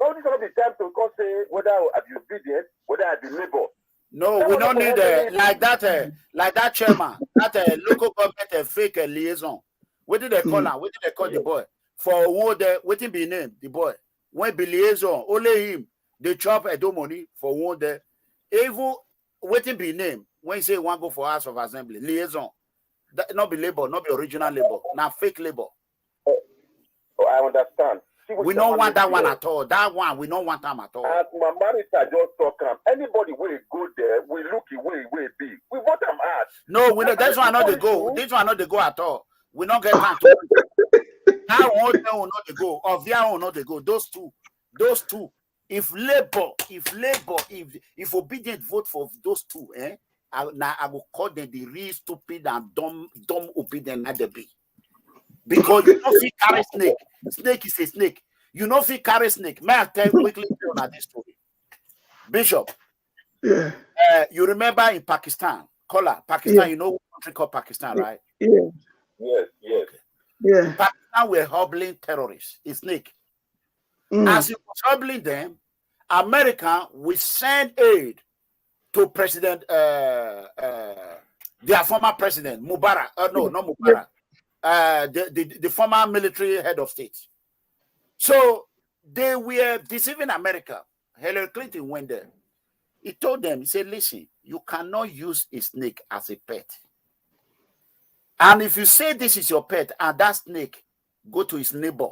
Now, this is not the time to say whether I be obedient, whether I be labor. No, we don't need like that chairman, that local government fake liaison. What did they call him? What did they call the boy? For what did be named the boy? When be liaison, only him. They chop a do money for one day. Even waiting be named when you say one go for House of Assembly liaison. That not be labor, not be original labor, now fake labor. Oh, I understand. We don't want that one at all. That one we don't want them at all. As my Marita just talk, anybody will go there. We look away, be. We want them out. No, we know that's why not they go. This one not they go at all. We don't get time to. That one will not they go. Of their own not they go. Those two. If obedient vote for those two, I will call them the real stupid and dumb obedient not they be. Because you don't feel carry snake. Snake is a snake. You don't feel carry snake. May I tell quickly on this story? Bishop. Yeah. You remember in Pakistan, Pakistan, you know what country called Pakistan, right? Yeah. Yes. Okay. Yeah. Pakistan were hobbling terrorists, a snake. As it was hobbling them, America will send aid to President, their former president, Mubarak. No, not Mubarak. The former military head of state. So they were deceiving America. Hillary Clinton went there. He told them, he said, listen, you cannot use a snake as a pet. And if you say this is your pet and that snake go to his neighbor,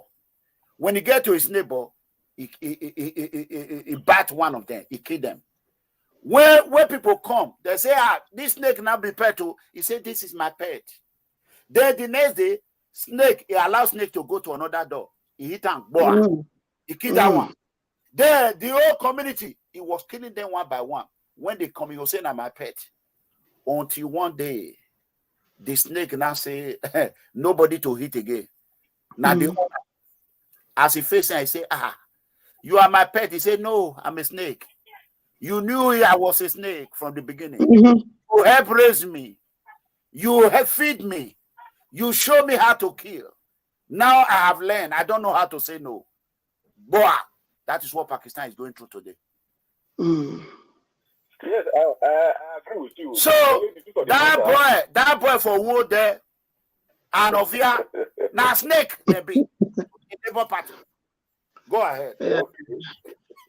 when he get to his neighbor, he bite one of them, he kill them. When people come, they say, this snake now be pet too. He said, this is my pet. Then the next day, he allows snake to go to another door. He hit and boy. He killed that one. Then the whole community, he was killing them one by one. When they come, he was saying, I'm my pet. Until one day, the snake now say, nobody to hit again. Now the owner, as he faced him, he say, you are my pet. He said, no, I'm a snake. You knew I was a snake from the beginning. You help raise me. You help feed me. You show me how to kill. Now I have learned. I don't know how to say no. Boy, that is what Pakistan is going through today. Yes, I agree with you. So that boy for war there, and of here, now snake they be in Labour Party. Go ahead. Yeah.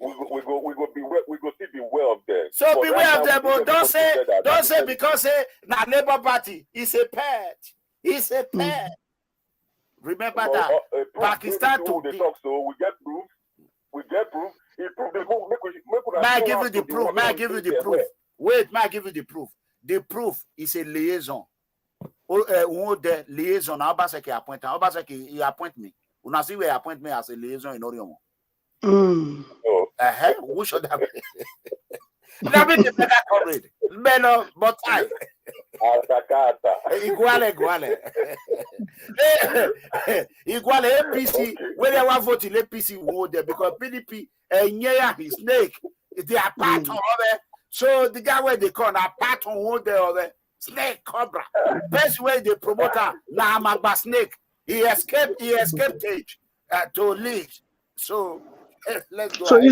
We go still be well of them. So beware of them, but don't say because now Labour Party is a pet. It's a pet. Remember that Pakistan today. So we get proof. May I give you the proof? Wait, may I give you the proof? The proof is a liaison. The liaison. Obaseki appointed. Obaseki he appoint me. When I see where he appoint me as a liaison in Oriomo. Who should have? That be the better comrade. Meno, but I. Iguale. Iguale APC. When they want vote in APC, vote there because PDP and his snake. They are part of it. So the guy where they call a part on one there. snake, cobra. Best way the promoter, nah, Magba snake. He escaped cage to live. So let's go So ahead.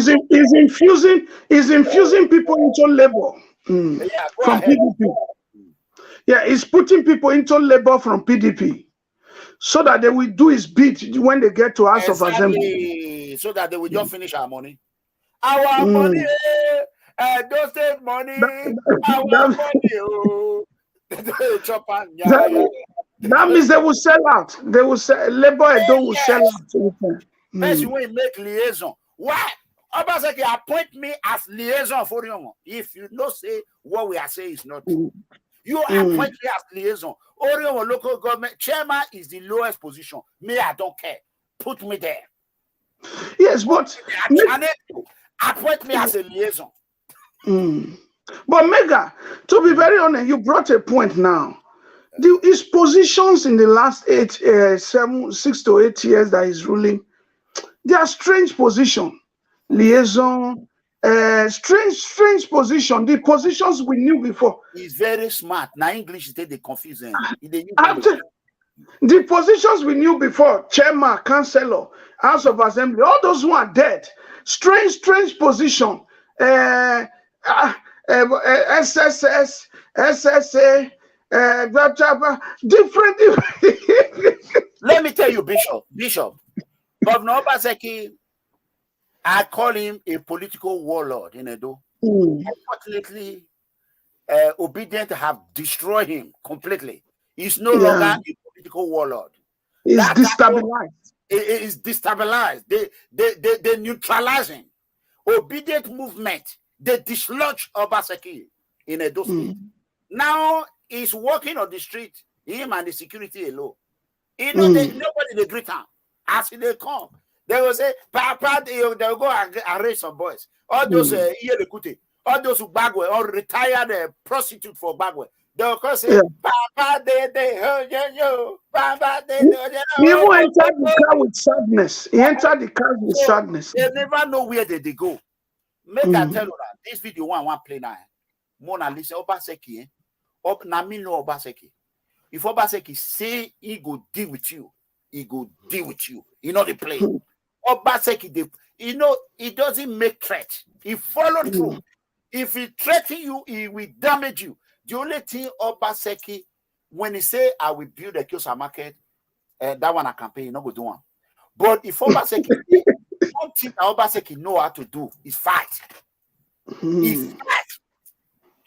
he's infusing people into labor Yeah, go from ahead. PDP. Yeah, he's putting people into labor from PDP so that they will do his bid when they get to House of Assembly. So that they will just finish our money. Our money, those state money, our money. Oh. Chopper, That means they will sell out. They will sell. Labor Edo will sell out. First, we make liaison. Why? Obaseki appoint me as liaison for you. If you know say what we are saying is not true. You appoint me as liaison. Orion local government chairman is the lowest position. Me, I don't care. Put me there. Yes, but appoint me as a liaison. But Mega, to be very honest, you brought a point now. His positions in the last 6 to 8 years that he's ruling, they are strange position. Liaison, strange position. The positions we knew before. He's very smart. Now English they confuse him. The positions we knew before, chairman, councillor, House of Assembly, all those who are dead. Strange position. SSS, SSA, different. Let me tell you, Bishop, Governor Obaseki, I call him a political warlord in Edo. Unfortunately, Obedient have destroyed him completely. He's no longer a political warlord. He's destabilized. It is destabilized. They neutralize him. Obedient movement, they dislodge Obaseki in Edo State. Now he's walking on the street, him and the security alone. You know, nobody they greet him. As they come, they will say, Papa, they'll go and arrange some boys. All those all those who bagwe or retired prostitute for bagwe. They'll come say, Papa, Papa, He even entered the car with sadness. He entered the car with sadness. They never know where they go. Make I tell you that this video one play now. Mona listen, Obaseki, Nami no Obaseki. If Obaseki say he go deal with you, he go deal with you. You know the play. Obaseki, you know, he doesn't make threat. He follow through. If he threaten you, he will damage you. The only thing Obaseki, when he say I will build a Kiosa market, that one I campaign, not go do one. But if Obaseki, one thing Obaseki know how to do is fight. He fight.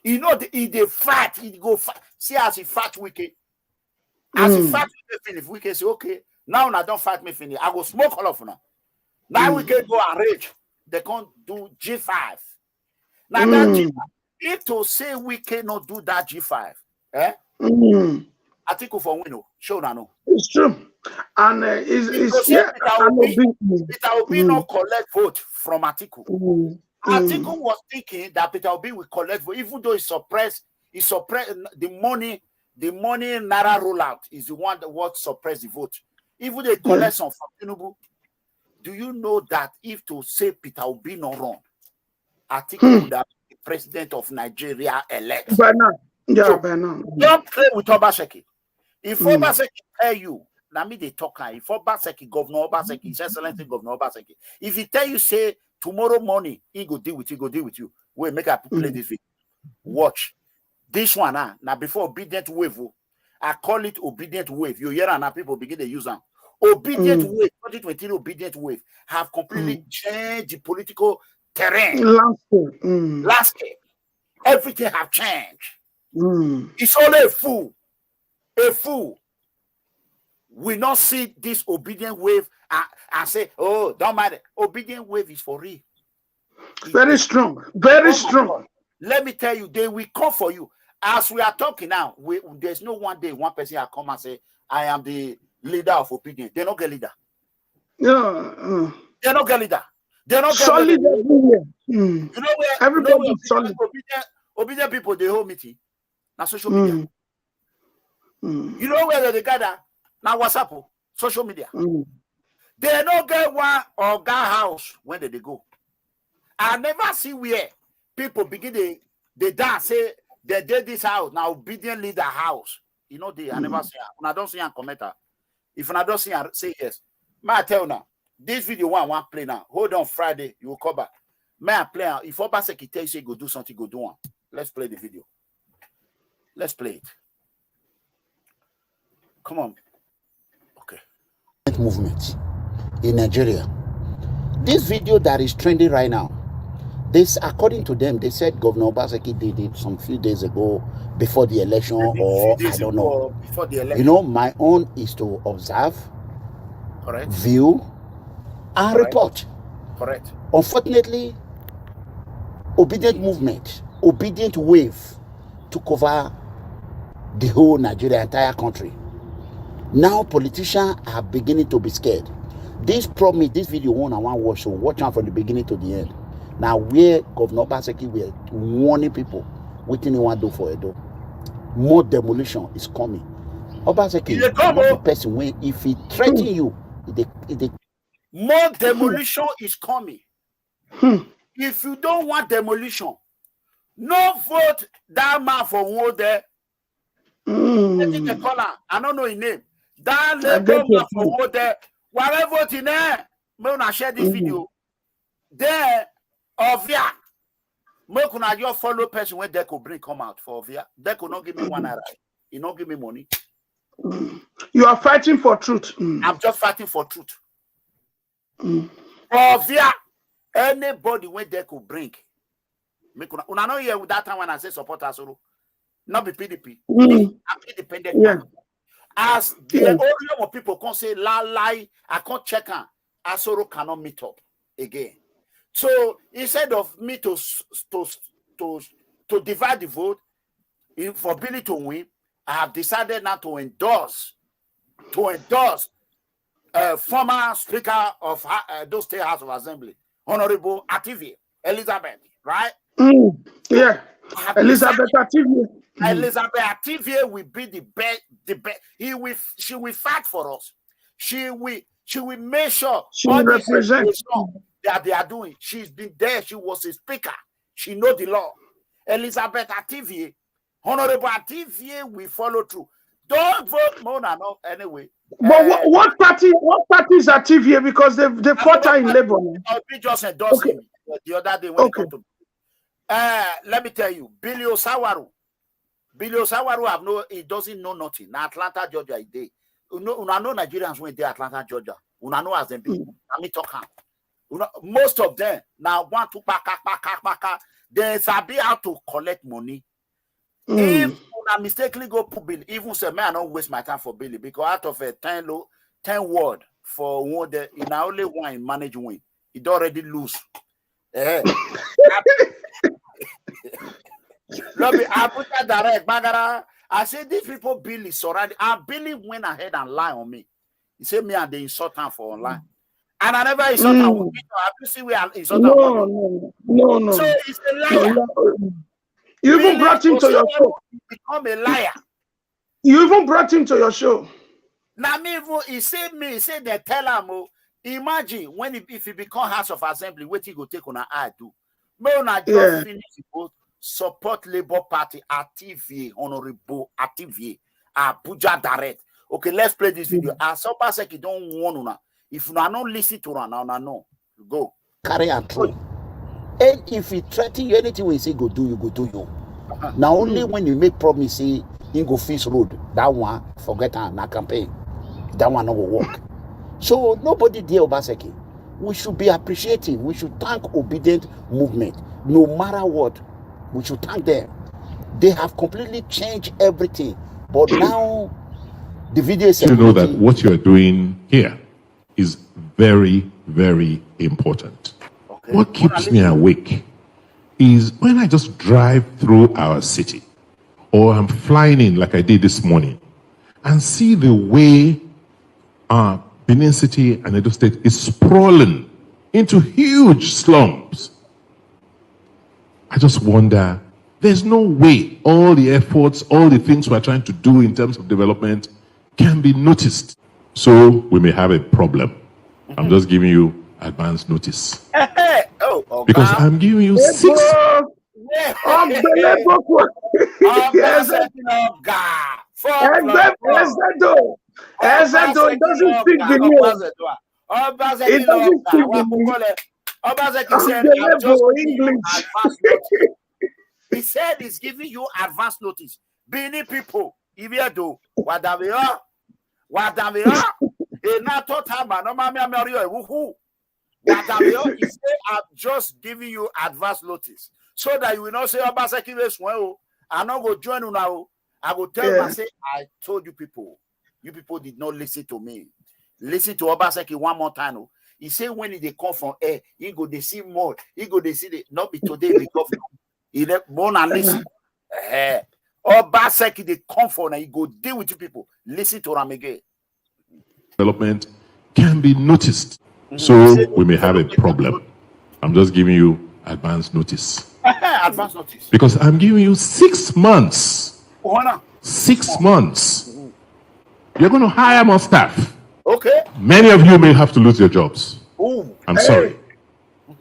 You know, he fight. He go fight. See as he fight Wike. As he fight Wike, if Wike say okay, now I don't fight me finish. I go smoke all of them. Now we can go and rage. They can't do G5. Now that G5, if to say we cannot do that G5, Atiku for window, show no. It's true. And it's Peter Obi not collect vote from Atiku. Atiku was thinking that Peter Obi will collect vote, even though he suppressed the money Naira rollout is the one that what suppress the vote. Even they collect some from Tinubu. Do you know that if to say Peter Obi not run, Atiku would have been the president of Nigeria elect? By now. Don't play with Obaseki. If Obaseki tell you, now me they talk now. If Obaseki, Governor Obaseki, His Excellency Governor Obaseki, if he tell you say tomorrow morning he go deal with you, wait, make I play this video. Watch this one now before obedient wave. I call it obedient wave. You hear now people begin to use them. Obedient wave, 2023 obedient wave have completely changed the political terrain. Landscape. Everything have changed. It's only a fool. A fool will not see this obedient wave and say, oh, don't matter. Obedient wave is for real. Very strong. Very strong. Let me tell you, they will come for you. As we are talking now, there's no one day one person will come and say, I am the leader of obedience. They don't get leader. They don't get leader. They don't get solid leader. Everywhere. You know where Everybody solid. Obedient people, they hold meeting. Now social media. You know where they gather? Now WhatsApp, social media. They don't get one or guy house when they go. I never see where people begin they dance, say they did this house. Now obedient leader house. You know, I never see her. When I don't see her commenter. If I don't see her, say yes. May I tell you now, this video one play now. Hold on, Friday, you will cover. May I play now? If Obaseki tells you go do something, go do one. Let's play the video. Let's play it. Come on. Okay. Movement in Nigeria. This video that is trending right now, this, according to them, they said Governor Obaseki did it some few days ago before the election, or I don't know. Before the election. You know, my own is to observe, correct, view, and correct, report. Correct. Unfortunately, obedient movement, obedient wave took over the whole Nigeria, entire country. Now politicians are beginning to be scared. This promise, this video one I want to watch, so watch out from the beginning to the end. Now where Governor Obaseki were warning people, what do you want to do for Edo? More demolition is coming. Obaseki is not the person when if he threaten you, more demolition is coming. If you don't want demolition, no vote that man for war there. I don't know his name. That labor man for war there. Whatever vote in there, I'm gonna share this video. There, Ovia. I'm gonna just follow person when they could bring come out for Ovia. They could not give me one naira. You not give me money. You are fighting for truth. I'm just fighting for truth. Ovia, anybody when they could bring. Una know here with that time when I say support Asoro, not be PDP. I'm independent. Yeah. As the only of people can say lie, I can't check on Asoro cannot meet up again. So instead of me to divide the vote for Billy to win, I have decided not to endorse former Speaker of those State House of Assembly, Honorable Atiku Elizabeth, right? Yeah, Elizabeth Atiku. Elizabeth Atiku will be the best. She will fight for us. She will make sure she will represent that they are doing. She's been there. She was a speaker. She knows the law. Elizabeth Atiku, Honorable Atiku will follow through. Don't vote Mona no anyway. But what party is Atiku? Because they fought her in Labour. We just endorsed him the other day when he come to. Let me tell you, Billy Osawaru he doesn't know nothing. Now Atlanta, Georgia, is there. Una know Nigerians when they Atlanta, Georgia. Una know as them people. Let me talk. Most of them now want to pack. They sabi how to collect money. If una mistakenly go put Billy, even say, man, I don't waste my time for Billy because out of a 10 word for one day, in only one manage win. It already lose. I put that direct bagara. I said these people Billy surrounded. And Billy went ahead and lied on me. He said me and they insult him for online. And I never insult him. Have you seen we insult him? No. So he's a liar. You even brought him to your show. Become a liar. You even brought him to your show. Now he said they tell him, imagine when if he become House of Assembly, what he go take on I do. But I just finish the vote. Support Labour Party Atiku, Honorable Atiku Abuja direct. Okay, let's play this video. As Obaseki don't want una. If you don't listen to her now, no. Go. Carry and through. And if he threaten you, anything we say go do, you go do you. Now only when you make promise, say you go fix road, that one forget and na campaign. That one not go work. So nobody there Obaseki. We should be appreciative. We should thank obedient movement. No matter what, we should thank them. They have completely changed everything. But now the video is you know that what you're doing here is very, very important. Okay. What keeps me awake is when I just drive through our city, or I'm flying in like I did this morning, and see the way Benin City and Edo State is sprawling into huge slums. I just wonder, there's no way all the efforts, all the things we're trying to do in terms of development can be noticed. So we may have a problem. I'm just giving you advance notice. Because I'm giving you 6 Unbelievable. Obaseki Oga. Ezedo, it doesn't speak the name. It doesn't speak the name. Obaseki said, I'm just giving you English. advance notice. He said he's giving you advance notice. Bini people, if you do, what we are, he not taught him, no mamma, who. He said, I'm just giving you advance notice so that you will not say, Obaseki, well, I'm not going to join you now. I will tell you, I say, I told you people did not listen to me. Listen to Obaseki one more time. He said, when they come from air, he go, they see more. He go, they see the, not be today, because he born and listen. Obaseki, they come from and he go deal with you people. Listen to them again. Development can be noticed. So we may have a problem. I'm just giving you advance notice. Advance notice. Because I'm giving you 6 months. 6 months. You're going to hire more staff. Okay. Many of you may have to lose your jobs. Ooh. I'm sorry.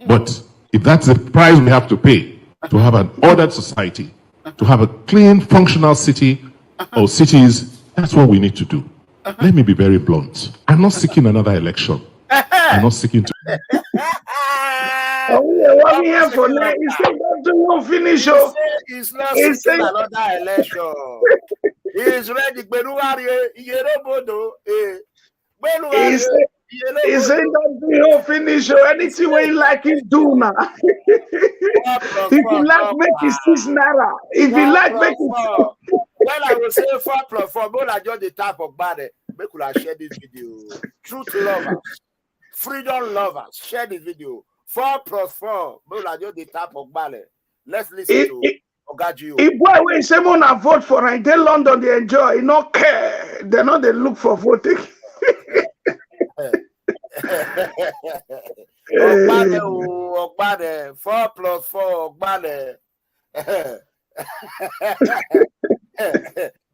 But if that's the price we have to pay to have an ordered society, to have a clean, functional city or cities, that's what we need to do. Let me be very blunt. I'm not seeking another election. I'm not seeking to. What we here for now? He said that don't finish. He's not seeking another election. He's ready. He said that don't finish. Anything we like him do now. If you like, make it 6 naira. If you like, make it. Well, I will say 4+4. But I just the type of body. Make we share this video. Truth lovers, freedom lovers, share this video. 4+4. But I just the type of body. Let's listen to Ogaji. If boy when someone a vote for right, they London they enjoy. No care. They know they look for voting. Ogbade, 4+4. Ogbade.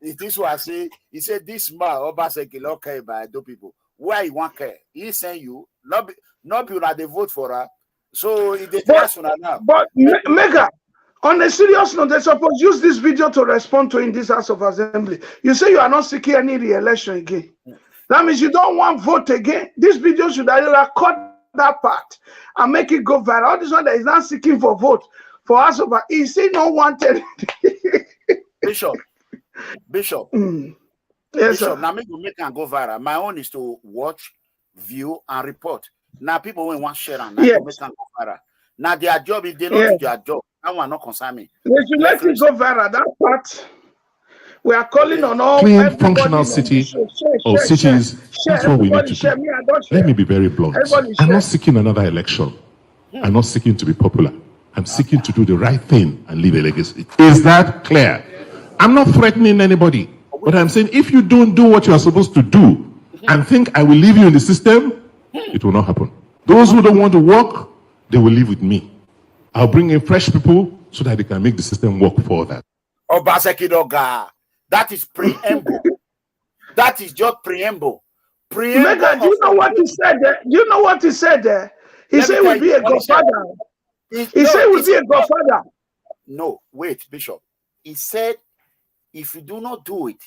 This was I say. He said this man Obaseki not care by those people. Why you want care? He saying you not people that they vote for her. So if they trust on her now. But Mega, on a serious note, they suppose use this video to respond to in this House of Assembly. You say you are not seeking any re-election again. That means you don't want vote again. This video should either cut that part and make it go viral. All this one that is not seeking for vote for House of Assembly, he say no wanted. Bishop. Yes, Bishop, sir. now make and go viral. My own is to watch, view, and report. Now people will want share and make and go viral. Now their job, if they don't do their job, that one not concern me. They should let it go viral. That part. We are calling on all clean, functional city or cities. That's what we need to do. Let me be very blunt. I'm not seeking another election. I'm not seeking to be popular. I'm seeking to do the right thing and leave a legacy. Is that clear? I'm not threatening anybody, but I'm saying if you don't do what you are supposed to do and think I will leave you in the system, it will not happen. Those who don't want to work, they will live with me. I'll bring in fresh people so that they can make the system work for that. Obaseki Doga. That is preamble. That is just preamble. Mega, do you know what he said there? You know what he said there? He said we'll be a godfather. He said we'll be a godfather. No, wait, Bishop. He said if you do not do it,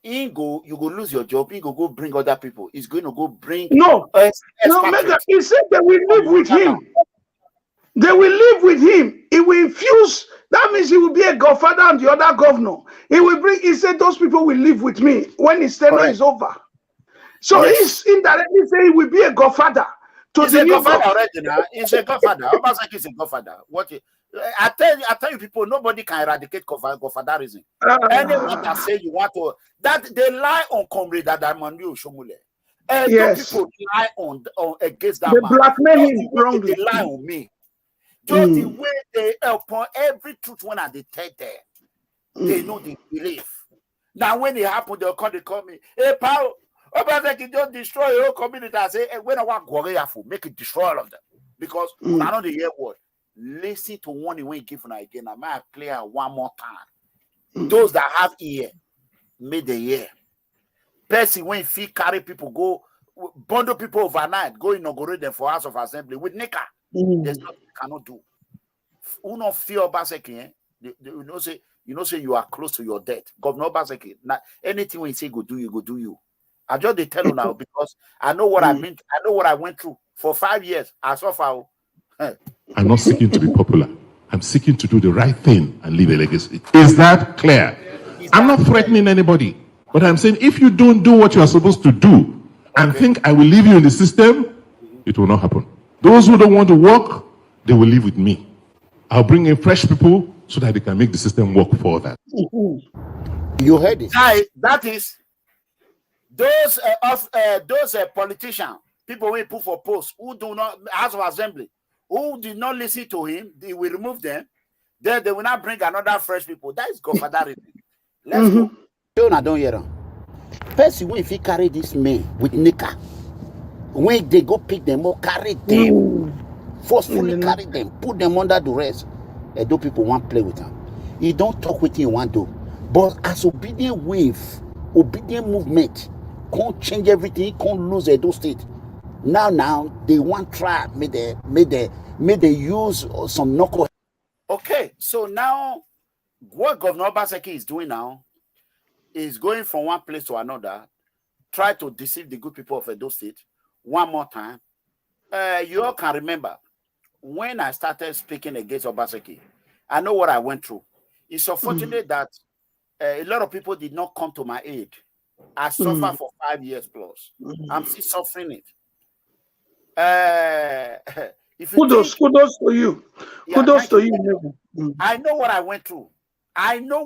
you go lose your job. You go bring other people. He's going to go bring no, Mega. He said they will live with him. They will live with him. He will infuse. That means he will be a godfather and the other governor. He will bring. He said those people will live with me when his tenure is over. So he's indirectly saying he will be a godfather to he's the new godfather already now. He's a godfather. Obaseki is a godfather. I tell you people, nobody can eradicate godfatherism. Anyone that say you want to, that they lie on comrade Adamandu Oshomule. Yes. People lie on against that they man. Blackmail him wrongly. They lie on me. Just the way they upon every truth when they take there, they know they believe. Now when it happen, they'll call me. Hey, Paul, Obaseki just destroy your whole community. I say, hey, when I want Goreafu, make it destroy all of them. Because I know the hear word. Listen to one when you give again. I might clear one more time. Those that have ear, made the ear. Person when fee carry people go bundle people overnight, go inaugurate them for House of Assembly with Nika. There's nothing you cannot do. who not fear Obaseki, you know say you are close to your death. Governor Obaseki, now anything when you say go do you. I just they tell you now because I know what I mean. I know what I went through for 5 years. I suffer. I'm not seeking to be popular. I'm seeking to do the right thing and leave a legacy. Is that clear? I'm not threatening anybody, but I'm saying if you don't do what you are supposed to do and think I will leave you in the system, it will not happen. Those who don't want to work, they will live with me. I'll bring in fresh people so that they can make the system work for that. You heard it. That is those politicians, people who put for posts, who do not House of Assembly, who did not listen to him, they will remove them. Then they will not bring another fresh people. That is godfatherism. Let's go. Don't hear them. Person, if he carry this man with Nika, when they go pick them up, carry them, forcefully carry them, put them under duress, and those people want to play with them. You don't talk with him, want to. But as obedient wave, obedient movement, can't change everything, can't lose Edo State. Now they want try, may they use some knuckle. Okay, so now what Governor Obaseki is doing now is going from one place to another, try to deceive the good people of Edo State one more time. You all can remember when I started speaking against Obaseki, I know what I went through. It's unfortunate that a lot of people did not come to my aid. I suffered for 5 years plus. I'm still suffering it. Kudos to you. Kudos to you. I know what I went through. I know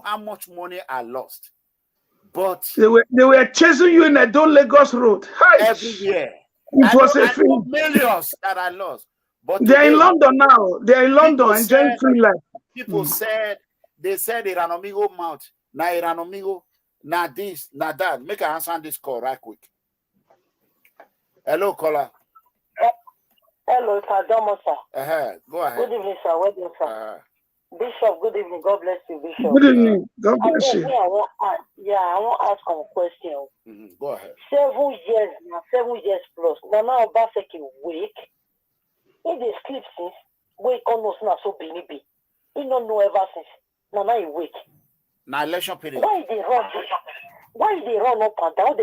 how much money I lost. But they were chasing you in a Don Lagos road. Every year. It was a thing. Millions that I lost. But they're in London now. They're in London enjoying free life. People said Iranomigo mouth. Na Iranomigo. Na this, na that. Make an answer on this call right quick. Hello, caller. Hello, Sir Domo, sir. Go ahead. Good evening, sir. Welcome, sir. Bishop, good evening. God bless you, Bishop. Good evening. God bless you. I want to ask a question. Go ahead. 7 years plus. Nana Obaseki wake. He dey sleep since. Wake almost not so binibi. He don't know ever since. Nana he wake. Now election period. Why they run up and down?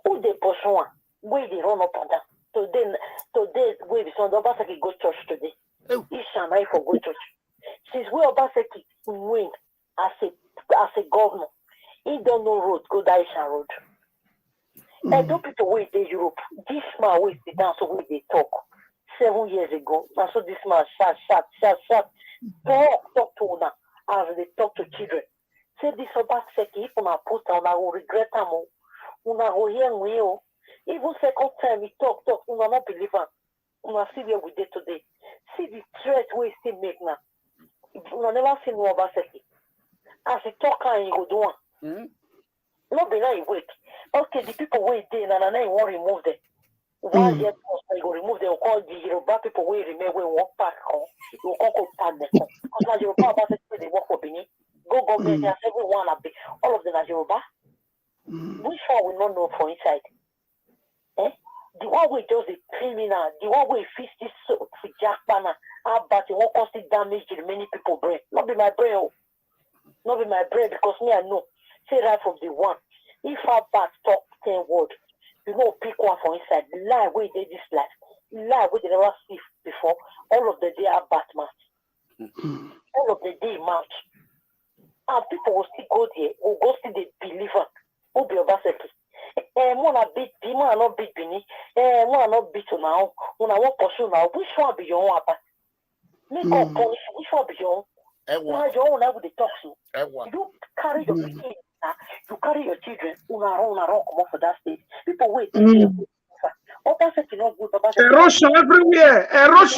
Who they pursue? Why they run up and down? Today, wait, so Obaseki go church today. He shall I for go church. Since we Obaseki win as a governor, he don't know road, go Daisha road. And don't people wait in Europe. This man wait sit down so we they talk 7 years ago. And so this man shut. Talk to una as they talk to children. Say this Obaseki, if una post una will regret them. Una will hear me. Even second time he talk, una not believe him. Una see where we did today. See the threat we still make now. Una never seen no Obaseki. As he talk and he go do one. No be now he wait. Okay, the people wait there and now he won't remove them. 1 year plus, he go remove them. Call the Yoruba people wait remain when walk back home. He will go tag them. Because now Yoruba Obaseki they work for Benin. Go government, everyone all of them are Yoruba. Which one we not know for inside? The one way just the criminal, the one way fist this for Jack Banner, but it won't cause damage to the many people brain. Not be my brain, not be my brain because me I know. Say right from the one. If our bad talk 10 words, you know pick one for inside. Lie where they this life, lie where they never see before. All of the day are Batman. All of the day match. And people will still go there, will go see the believer. Who be Obaseki. Wanna beat Bini, wanna not beat Bini, wanna not beat you now, wanna want pursue now. Which one be your own? Make up punish. Which one be your own? Your own with the talk to. You carry your kids, you carry your children. Una come up for that stage. People wait. Obaseki not good. Erosion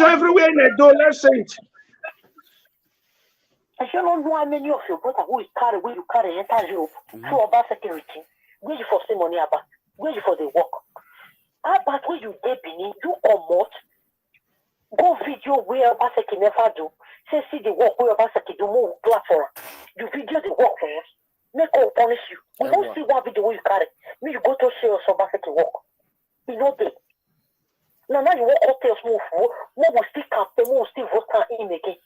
everywhere in a door. Let's say it. I don't know how many of your brother who is carry where you carry enter Europe through Obaseki routine. Where you for see money about? Where you for the work? About where you dey Benin, you come out. Go video where Obaseki never do. Say see the work where Obaseki do more platform. You video the work for us. Make all punish you. We don't see one video where you carry. When you go to see us Obaseki work. You know they. Now you walk out there move, will still campaign, will still vote in again.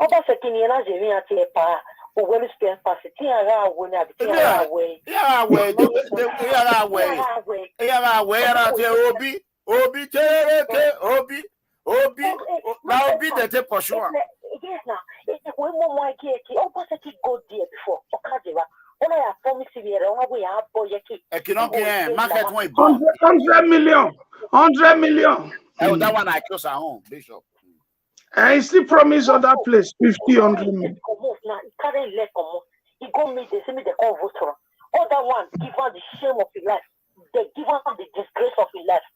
Obaseki ni Nigeria tie pa, o well spare pass ti ara we na bi ti ara we. Yeah, way. Obi now Obi the take for sure. Yes now, we mo mo ki Obaseki go there before Okajira. When I promise you here, we have boy ki. Economic market one 100 million. 100 million. Oh, that one I close at home, Bishop. And he still promised other place 50, 100 million. He go meet, they say me the call voter. Other one give her the shame of his life. They give her the disgrace of his life.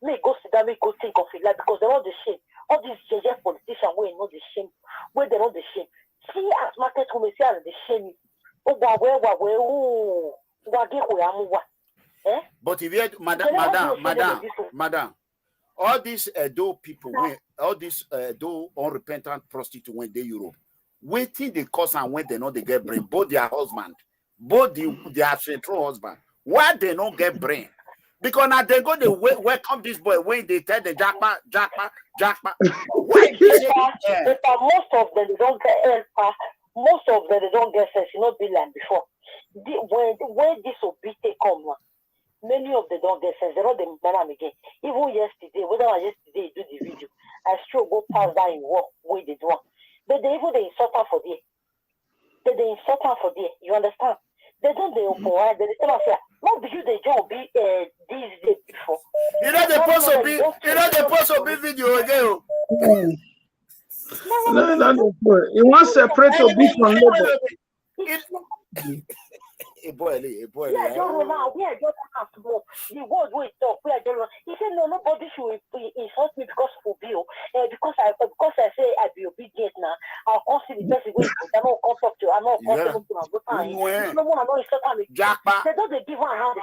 May go sit down, may go think of his life because they're not the shame. All these JJ politicians where know the shame, where they're not the shame. See as market women see as the shame. But if you madam, all these Edo people, all these Edo unrepentant prostitutes when they Europe, waiting the cause and when they know they get brain, both their husband, both their central husband, why they don't get brain? Because now they go to welcome this boy when they tell the jackpot. Why most of them don't get help. Most of them they don't get sense. You know, be like before. When this obite come, many of them don't get sense. They don't them again. Even yesterday, whether yesterday do the video, I still go past that in work where they do. But they insult her for there. They insult her for there. You understand? They don't they open. They tell us, not because they don't be these days before. You know the post will be video again. No. He wants to separate a bit from labor. A boy. Yeah, don't know. We are just comfortable. The word we talk, we are just. He said no, nobody should insult me because of bill. Because I say I be obedient now. I'll consider the person going to. I'm not comfortable to. I'm not comfortable to my good time. No more. I'm not insulting me. They don't give her hand.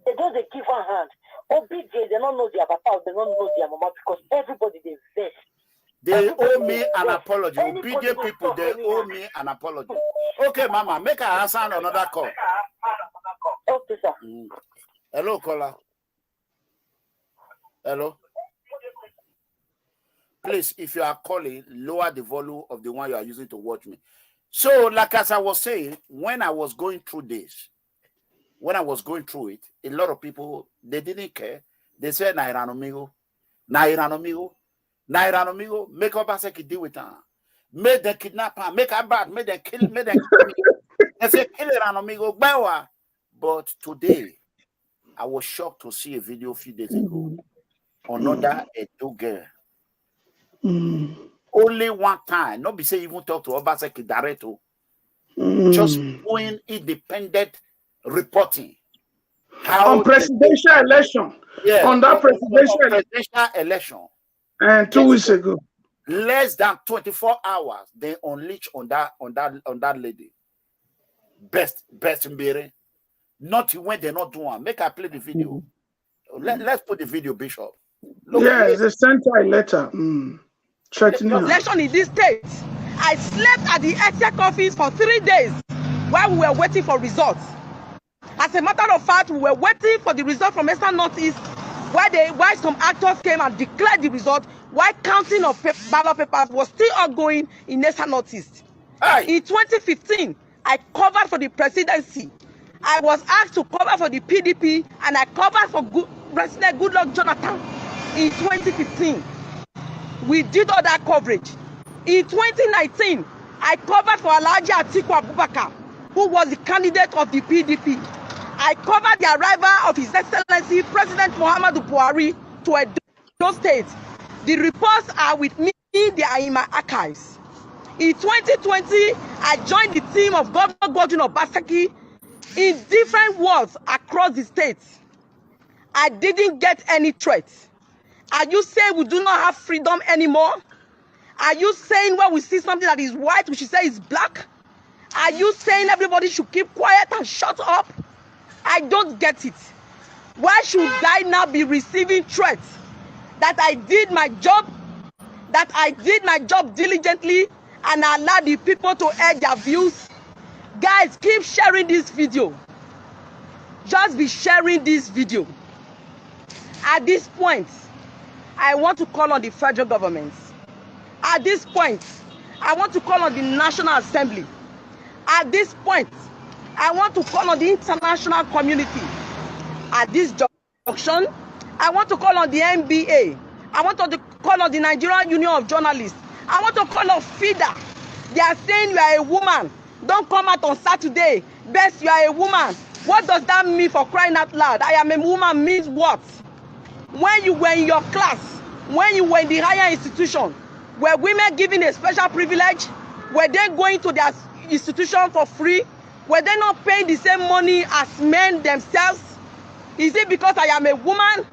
They don't give her hand. Obedient. They don't know their papa. They don't know their mama because everybody they vex. They owe me an apology. Obedient people, they owe me an apology. Okay, Mama, make her answer another call. Okay, sir. Hello, caller. Hello. Please, if you are calling, lower the volume of the one you are using to watch me. So, like as I was saying, when I was going through this, when I was going through it, a lot of people, they didn't care. They said, Nairanomigo, make Obaseki deal with her. Make them kidnap her, make her bad, make them kill me. They say, kill Nairanomigo, Bawa. But today, I was shocked to see a video a few days ago. Another Edo girl. Only one time, not be say even talk to Obaseki directly. Just doing independent reporting. On presidential election. Yeah, on that presidential election. And 2 weeks ago. Less than 24 hours, they unleash on that lady. Best Mbere. Not when they're not doing. Make her play the video. Let's put the video, Bishop. Yes, they sent her a letter. Threatening election in this state. I slept at the exec office for 3 days while we were waiting for results. As a matter of fact, we were waiting for the result from Eastern Northeast, why some actors came and declared the result, while counting of ballot papers was still ongoing in Eastern Northeast. In 2015, I covered for the presidency. I was asked to cover for the PDP, and I covered for President Goodluck Jonathan in 2015. We did all that coverage. In 2019, I covered for Okowa Atiku Abubakar, who was the candidate of the PDP. I covered the arrival of His Excellency President Muhammadu Buhari to Edo State. The reports are with me, they are in my archives. In 2020, I joined the team of Governor GODWIN Obaseki in different wards across the states. I didn't get any threats. Are you saying we do not have freedom anymore? Are you saying when we see something that is white, we should say it's black? Are you saying everybody should keep quiet and shut up? I don't get it. Why should I now be receiving threats that I did my job, diligently and allow the people to air their views? Guys, keep sharing this video. Just be sharing this video. At this point, I want to call on the federal government. At this point, I want to call on the National Assembly. At this point, I want to call on the international community. At this junction, I want to call on the NBA. I want to call on the Nigerian Union of Journalists. I want to call on FIDA. They are saying you are a woman. Don't come out on Saturday. Best, you are a woman. What does that mean, for crying out loud? I am a woman means what? When you were in your class, when you were in the higher institution, were women given a special privilege? Were they going to their institution for free? Were they not paying the same money as men themselves? Is it because I am a woman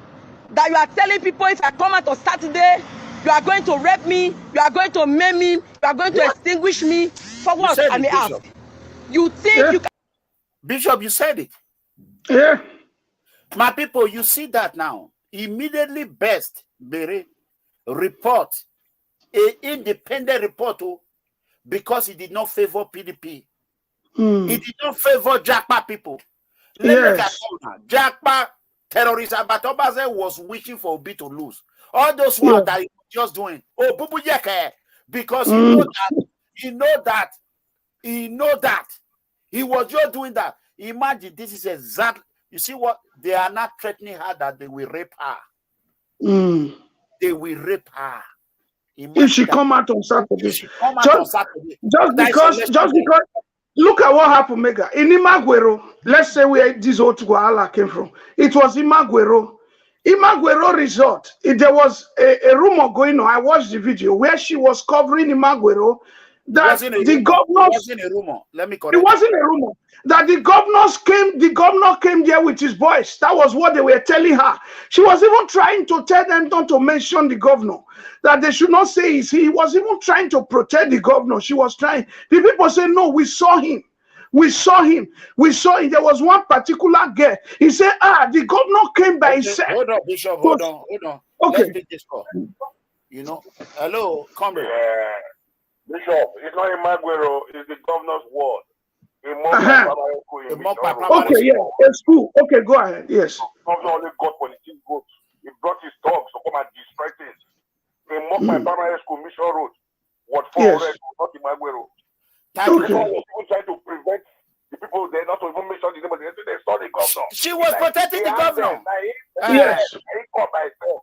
that you are telling people if I come out on Saturday, you are going to rape me, you are going to maim me, you are going to extinguish me? For what, I may ask? You think you can... Bishop, you said it. Yeah. My people, you see that now. Immediately best, Bere, report, an independent report, because he did not favor PDP. He did not favor Jackpa people. Yes. Jackpa terrorists, but Obaze was wishing for Obi to lose. All those ones that he was just doing. Oh, Bubu Yeke, because he know that he was just doing that. Imagine this is exactly. You see what? They are not threatening her that they will rape her. They will rape her. If she come out on Saturday. If she come out on Saturday. Just because, look at what happened, Mega. In Imagüero, let's say where this old Guala came from. It was Imagüero. Imagüero Resort. There was a rumor going on. I watched the video where she was covering Imagüero. That the governor. It wasn't a rumor. Let me correct. It wasn't a rumor. That the governor came there with his boys. That was what they were telling her. She was even trying to tell them not to mention the governor. That they should not say he was even trying to protect the governor. She was trying. The people say, no, we saw him. We saw him. We saw him. There was one particular girl. He said, the governor came by himself. Hold on, Bishop. Hold on. Okay. Let's take this call. You know, hello, comrade. Bishop, it's not Imagüero, it's the governor's ward. Okay, yeah, it's cool. Okay, go ahead. Yes. The governor only got politics votes. He brought his dogs to come and destroy things. In Mokpa Primary School, Mission Road, what 400, not Imagüero. Okay. Was even trying to prevent the people there not to even mention the name of the they saw the governor. She was protecting the governor. Yes. He caught by himself.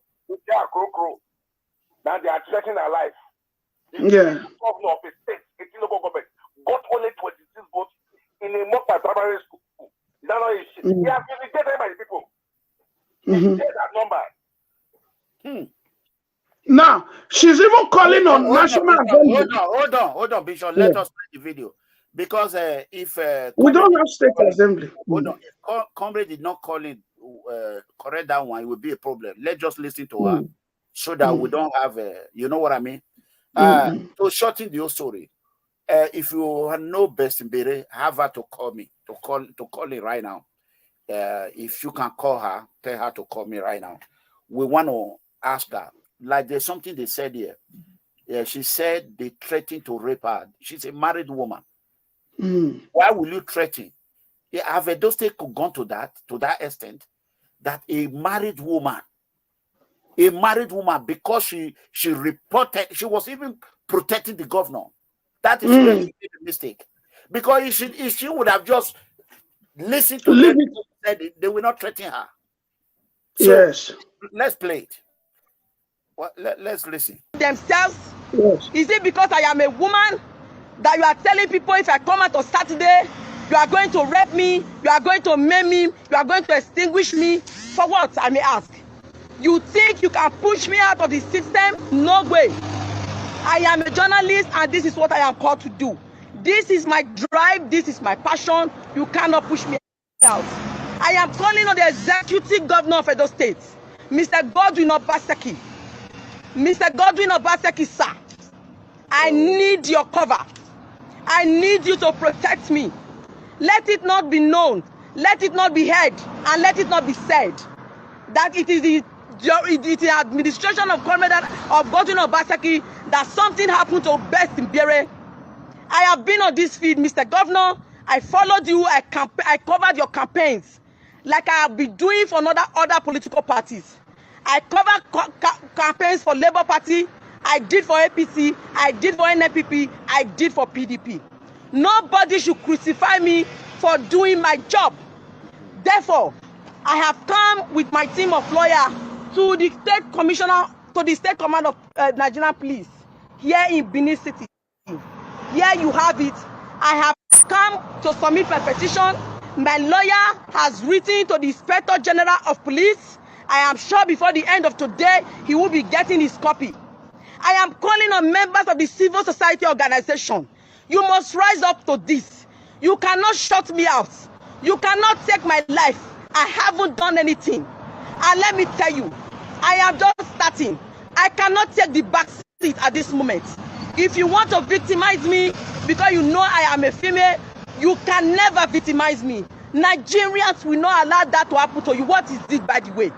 Now they are threatening her life. Yeah. The governor of a state, a local government, got only 26 votes in a Mokpa Primary School. Is that not a shit? He has been rejected by the people. He said that number. Now, she's even calling on National Assembly. Hold on, Bishop. Let us play the video. Because if... we don't have state assembly. Hold on. If comrade did not call in, correct that one, it would be a problem. Let's just listen to her so that we don't have... you know what I mean? To shorten the whole story, if you know Best in Bere, have her to call me, to call it right now. If you can call her, tell her to call me right now. We want to ask her, like there's something they said here. Yeah, she said they threatened to rape her. She's a married woman. Why will you threaten? Yeah, have those state gone to that extent that a married woman, because she reported, she was even protecting the governor. That is where she made a mistake. Because if she would have just listened to them, they will not threaten her. So yes. Let's play it. Well, let's listen. Themselves. Yes. Is it because I am a woman that you are telling people if I come out on Saturday, you are going to rape me, you are going to maim me, you are going to extinguish me? For what, I may ask? You think you can push me out of the system? No way. I am a journalist and this is what I am called to do. This is my drive, this is my passion. You cannot push me out. I am calling on the executive governor of Edo State, Mr. GODWIN Obaseki. Mr. GODWIN Obaseki, sir, I need your cover. I need you to protect me. Let it not be known, let it not be heard, and let it not be said that it is the administration of GODWIN Obaseki that something happened to Best in Bere. I have been on this field, Mr. Governor. I followed you. I covered your campaigns like I have been doing for other political parties. I cover campaigns for Labour Party. I did for APC. I did for NPP. I did for PDP. Nobody should crucify me for doing my job. Therefore, I have come with my team of lawyers to the state commissioner, to the state command of Nigerian police here in Benin City. Here you have it. I have come to submit my petition. My lawyer has written to the Inspector General of Police. I am sure before the end of today, he will be getting his copy. I am calling on members of the civil society organization. You must rise up to this. You cannot shut me out. You cannot take my life. I haven't done anything. And let me tell you, I am just starting. I cannot take the back seat at this moment. If you want to victimize me because you know I am a female, you can never victimize me. Nigerians will not allow that to happen to you. What is it, by the way?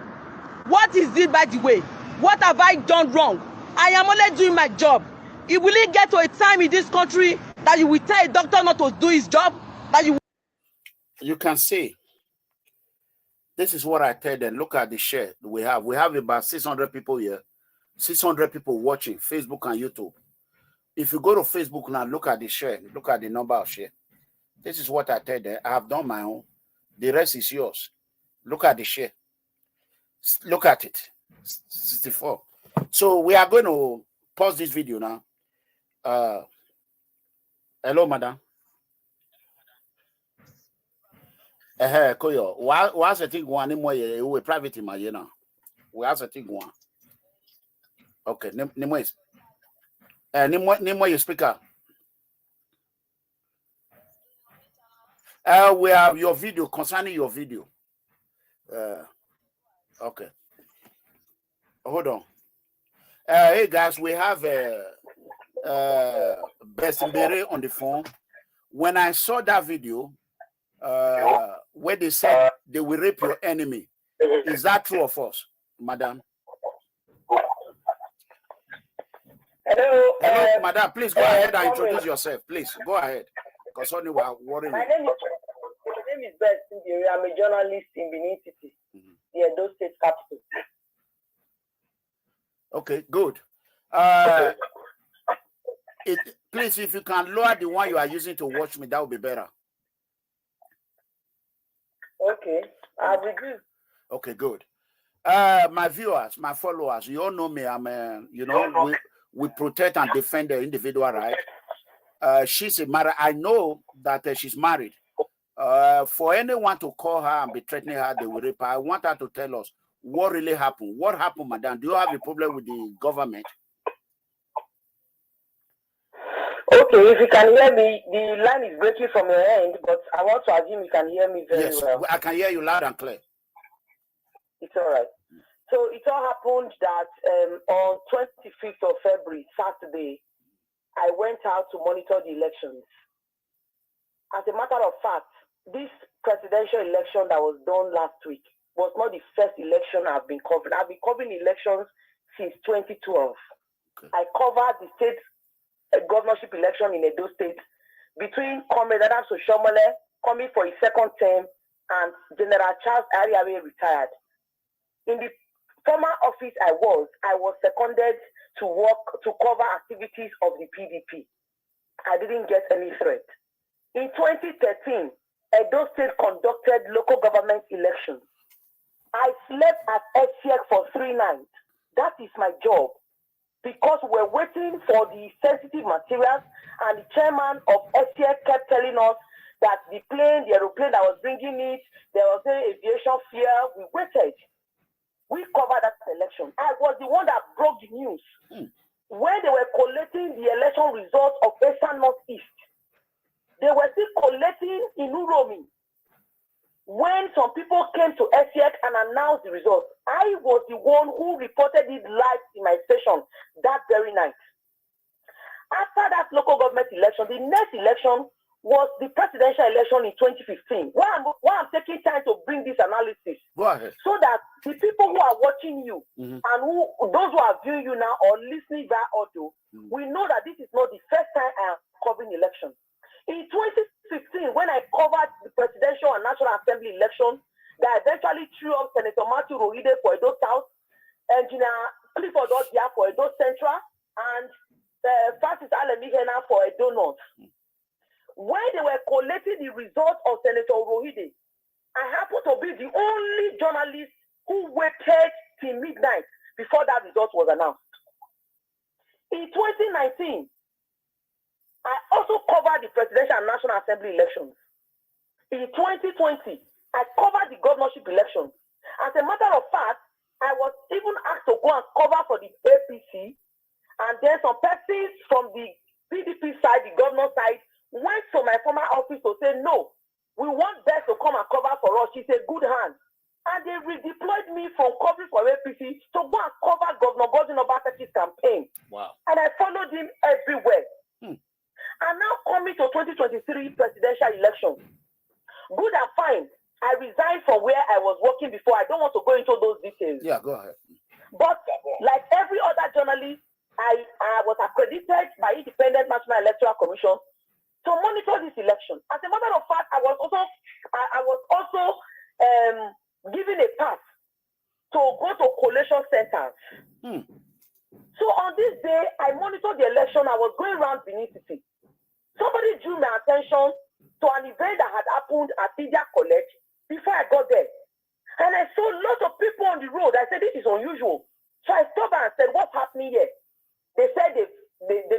What is it, by the way? What have I done wrong? I am only doing my job. It will it get to a time in this country that you will tell a doctor not to do his job? That you can see. This is what I tell them. Look at the share we have. We have about 600 people here. 600 people watching Facebook and YouTube. If you go to Facebook now, look at the share. Look at the number of share. This is what I tell them. I have done my own. The rest is yours. Look at the share. Look at it. 64. So we are going to pause this video now. Hello, madam. Koyo. What's the thing one more? We private in my now. What's the thing one? Okay. Name your speaker. We have your video concerning your video. Okay. Hold on. Hey guys, we have Besimbere on the phone. When I saw that video, where they said they will rape your enemy, is that true or false, madam? Hello, madam. Please go ahead and introduce yourself. Please go ahead, because only we are worrying. My name is Besimbere. I'm a journalist in Benin City, the Edo State capital. Okay, good. Please, if you can lower the one you are using to watch me, that would be better. Okay, I'll reduce. Okay, good. My viewers, my followers, you all know me. I'm, we protect and defend the individual right. She's a married. I know that she's married. For anyone to call her and be threatening her, they will rape her. I want her to tell us what really happened. What happened, madam? Do you have a problem with the government? Okay, if you can hear me, the line is breaking from your end, but I want to assume you can hear me very well. I can hear you loud and clear. It's all right. So it all happened that on 25th of February, Saturday, I went out to monitor the elections. As a matter of fact, this presidential election that was done last week was not the first election I've been covering. I've been covering elections since 2012. Okay. I covered the state governorship election in Edo State between Comrade Adams Oshomole coming for his second term and General Charles Ariawe retired. In the former office I was seconded to cover activities of the PDP. I didn't get any threat. In 2013, Edo State conducted local government elections. I slept at SCX for 3 nights. That is my job. Because we're waiting for the sensitive materials, and the chairman of SCX kept telling us that the aeroplane that was bringing it, there was no aviation fear. We waited. We covered that election. I was the one that broke the news. When they were collecting the election results of Eastern Northeast, they were still collecting in Uromi. When some people came to SCX and announced the results, I was the one who reported it live in my station that very night. After that local government election, the next election was the presidential election in 2015. Why I'm taking time to bring this analysis? Go ahead. So that the people who are watching you and those who are viewing you now or listening via audio, we know that this is not the first time I am covering elections. In 2015, when I covered the presidential and national assembly election that eventually threw up Senator Matthew Rohide for Edo South, Engineer Clifford Odia for Edo Central, and Francis Alemihena for Edo North. When they were collating the results of Senator Rohide, I happened to be the only journalist who waited till midnight before that result was announced. In 2019, I also covered the Presidential and National Assembly elections. In 2020, I covered the governorship elections. As a matter of fact, I was even asked to go and cover for the APC, and then some persons from the PDP side, the governor side, went to my former office to say, no, we want Beth to come and cover for us. She's a good hand. And they redeployed me from covering for APC to go and cover Governor GODWIN Obaseki's campaign. Wow. And I followed him everywhere. And now coming to 2023 presidential elections. Good and fine. I resigned from where I was working before. I don't want to go into those details. Yeah, go ahead. But like every other journalist, I was accredited by Independent National Electoral Commission to monitor this election. As a matter of fact, I was also given a pass to go to collation centers. So on this day, I monitored the election. I was going around Benin City. Somebody drew my attention to an event that had happened at Media College before I got there. And I saw lots of people on the road. I said, this is unusual. So I stopped and said, what's happening here? They said they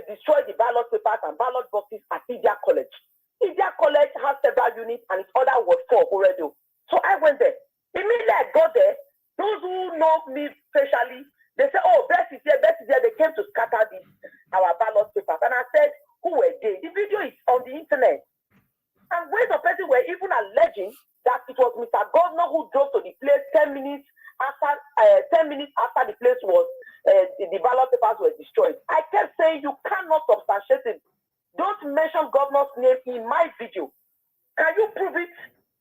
destroyed the ballot papers and ballot boxes at Media College. Media College has several units and its other was 4 already. So I went there. Immediately I got there, those who know me facially, they said, oh, Beth is here. They came to scatter our ballot papers. And I said, who were they? The video is on the internet. And when the person were even alleging that it was Mr. Governor who drove to the place 10 minutes after the place was, the ballot papers were destroyed. I kept saying, you cannot substantiate it. Don't mention Governor's name in my video. Can you prove it?